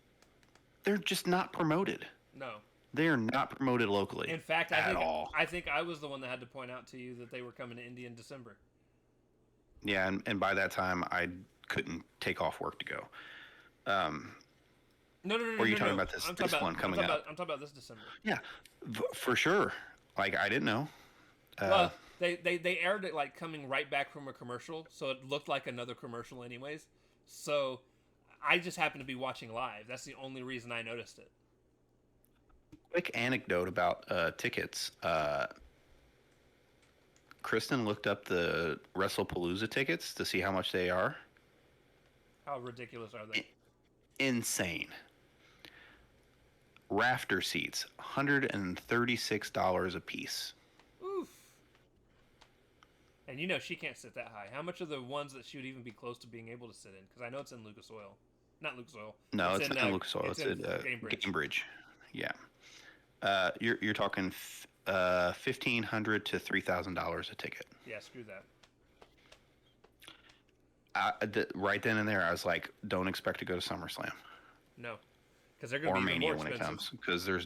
they're just not promoted. No. They are not promoted locally. In fact, all. I think I was the one that had to point out to you that they were coming to Indy in December. Yeah, and by that time, I couldn't take off work to go. No. Or are you talking about this one coming up? I'm talking about this December. Yeah, for sure. Like, I didn't know. Well, they aired it like coming right back from a commercial, so it looked like another commercial anyways. So I just happened to be watching live. That's the only reason I noticed it. Quick anecdote about tickets. Kristen looked up the WrestlePalooza tickets to see how much they are. How ridiculous are they? Insane. Rafter seats, $136 a piece. Oof. And you know she can't sit that high. How much are the ones that she would even be close to being able to sit in? Because I know it's in Lucas Oil, not Lucas Oil. No, it's not in Lucas Oil. It's It's in at Gamebridge. Gamebridge. Yeah. You're talking $1,500 to $3,000 a ticket. Yeah, screw that. Right then and there, I was like, don't expect to go to SummerSlam No, because they're going to or be even Mania more when expensive. it comes, because there's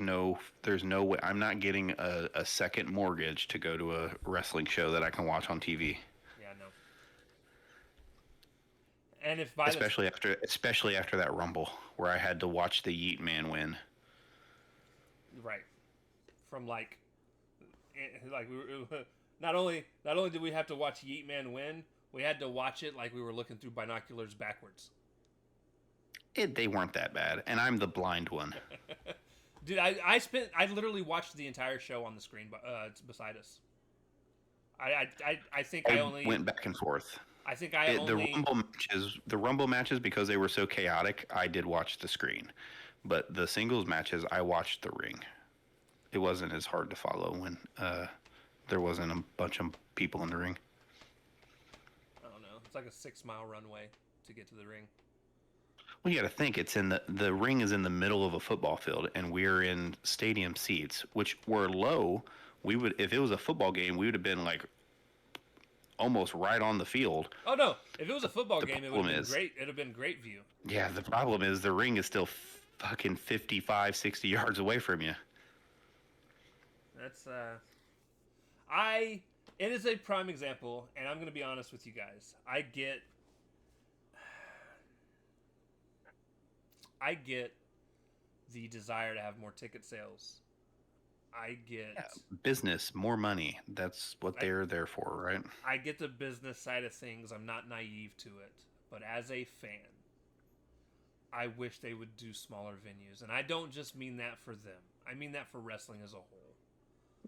no way. I'm not getting a second mortgage to go to a wrestling show that I can watch on TV. Yeah, no. And if by Especially after that Rumble where I had to watch the Yeet Man win. Right. From like we were, not only did we have to watch Yeet Man win, we had to watch it like we were looking through binoculars backwards. They weren't that bad, and I'm the blind one. Dude, I literally watched the entire show on the screen beside us. I think I only went back and forth. I think I only the Rumble matches, because they were so chaotic, I did watch the screen, but the singles matches I watched the ring. It wasn't as hard to follow when there wasn't a bunch of people in the ring. I don't know. It's like a 6-mile runway to get to the ring. Well, you got to think it's in the ring is in the middle of a football field, and we're in stadium seats, which were low. We would, if it was a football game, we would have been like almost right on the field. Oh no! If it was a football game, it would have been great. It'd have been great view. Yeah, the problem is the ring is still fucking 55, 60 yards away from you. That's it is a prime example, and I'm going to be honest with you guys. I get the desire to have more ticket sales. I get business, more money. That's what they're there for, right? I get the business side of things. I'm not naive to it. But as a fan, I wish they would do smaller venues. And I don't just mean that for them. I mean that for wrestling as a whole.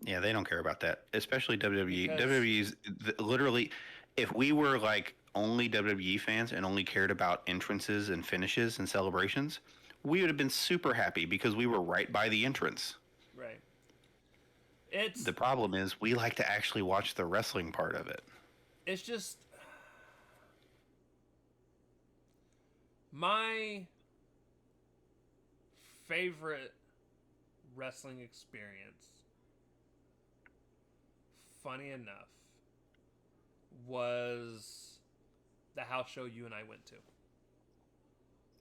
Yeah, they don't care about that, especially WWE. WWE's literally, if we were like only WWE fans and only cared about entrances and finishes and celebrations, we would have been super happy because we were right by the entrance. Right. The problem is we like to actually watch the wrestling part of it. It's just my favorite wrestling experience, funny enough, was the house show you and I went to.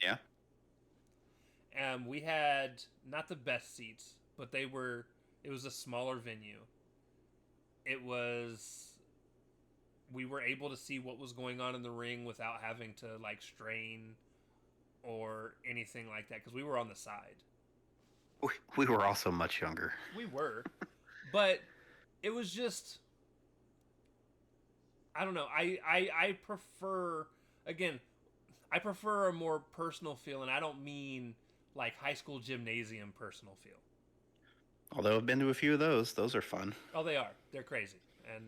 Yeah. We had not the best seats, but it was a smaller venue. We were able to see what was going on in the ring without having to like strain or anything like that, because we were on the side. We were also much younger. We were. But it was just, I don't know. I prefer, again, I prefer a more personal feel, and I don't mean like high school gymnasium personal feel. Although I've been to a few of those. Those are fun. Oh, they are. They're crazy and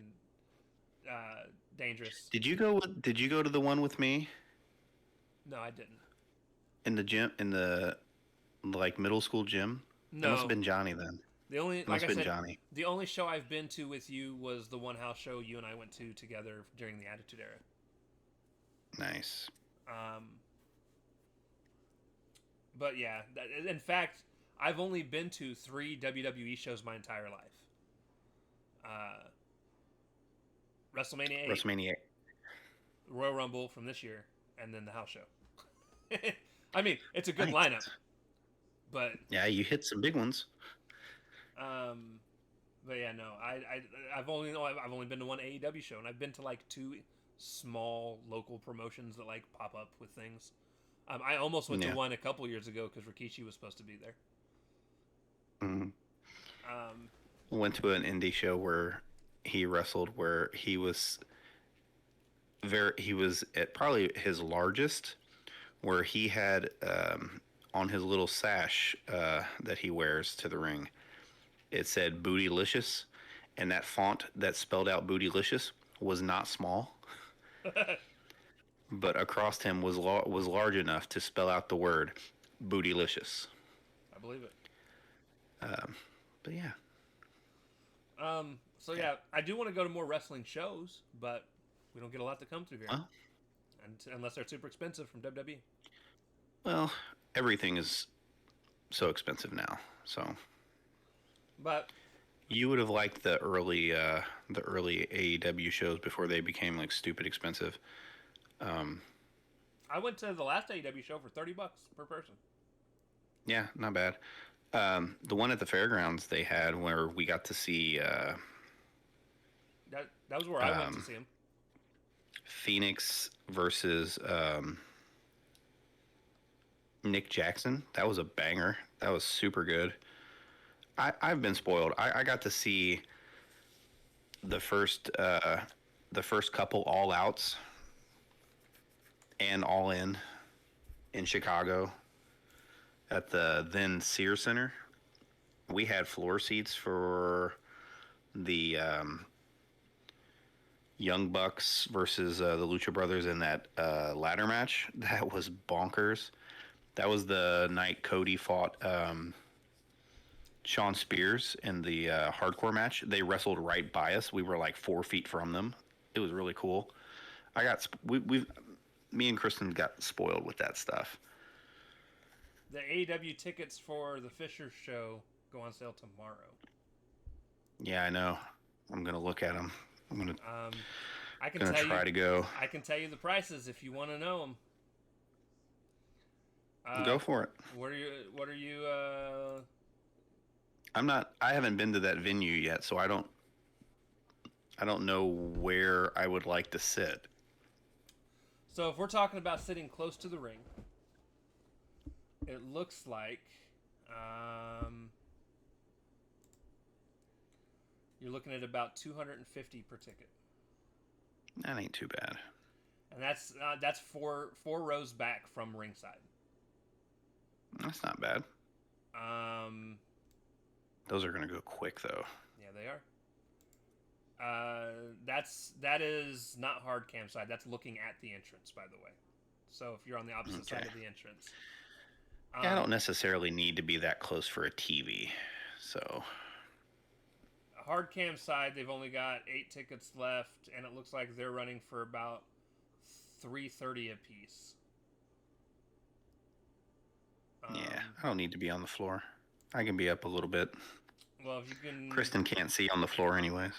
dangerous. Did you go to the one with me? No, I didn't. In the gym, in the like middle school gym? No. It must have been Johnny then. Johnny. The only show I've been to with you was the one house show you and I went to together during the Attitude Era. Nice. But yeah, in fact, I've only been to 3 WWE shows my entire life. WrestleMania 8. WrestleMania 8. Royal Rumble from this year, and then the house show. I mean, it's a good lineup. But yeah, you hit some big ones. But yeah, no, I've only been to one AEW show, and I've been to like 2 small local promotions that like pop up with things. I almost went to one a couple years ago because Rikishi was supposed to be there. Mm-hmm. Went to an indie show where he wrestled, where he was at probably his largest, where he had on his little sash that he wears to the ring, it said Bootylicious, and that font that spelled out Bootylicious was not small. But across him was large enough to spell out the word Bootylicious. I believe it. But yeah. So yeah, I do want to go to more wrestling shows, but we don't get a lot to come through here, Well, unless they're super expensive from WWE. well, everything is so expensive now. So But you would have liked the early AEW shows before they became like stupid expensive. Um, I went to the last AEW show for $30 per person. yeah, not bad. The one at the fairgrounds they had where we got to see That was where I went to see him. Phoenix versus Nick Jackson. That was a banger. That was super good. I've been spoiled. I got to see the first couple all outs and all in Chicago at the then Sears Center. We had floor seats for the Young Bucks versus the Lucha Brothers in that ladder match. That was bonkers. That was the night Cody fought Sean Spears in the hardcore match. They wrestled right by us. We were like 4 feet from them. It was really cool. Me and Kristen got spoiled with that stuff. The AEW tickets for the Fisher show go on sale tomorrow. Yeah, I know. I'm gonna look at them. I can gonna tell try you, to go. I can tell you the prices if you want to know them. Go for it. What are you? I haven't been to that venue yet, so I don't know where I would like to sit. So if we're talking about sitting close to the ring, it looks like you're looking at about $250 per ticket. That ain't too bad. And that's four rows back from ringside. That's not bad. Those are gonna go quick though. Yeah, they are. That is not hard cam side. That's looking at the entrance, by the way. So if you're on the opposite side of the entrance. Yeah, I don't necessarily need to be that close for a TV. So hard cam side, they've only got 8 tickets left, and it looks like they're running for about $330 a piece. Yeah, I don't need to be on the floor. I can be up a little bit. Well, if you can. Kristen can't see on the floor anyways,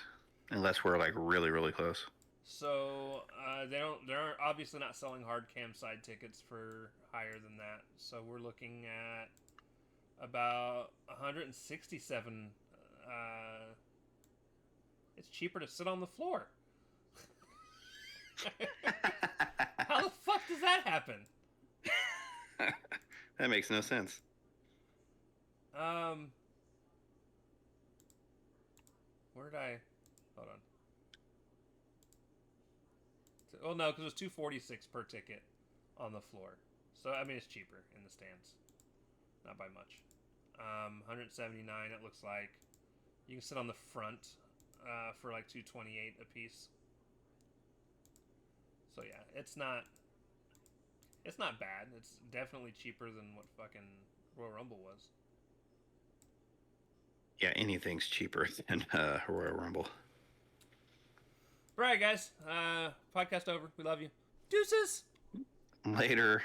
unless we're like really, really close. So they're obviously not selling hard cam side tickets for higher than that. So we're looking at about 167. It's cheaper to sit on the floor. How the fuck does that happen? That makes no sense. Where did I? Hold on. Oh no, because it was $246 per ticket on the floor. So I mean, it's cheaper in the stands, not by much. 179. It looks like you can sit on the front for like $228 a piece. So yeah, it's not bad. It's definitely cheaper than what fucking Royal Rumble was. Yeah, anything's cheaper than Royal Rumble. All right, guys. Podcast over. We love you. Deuces. Later.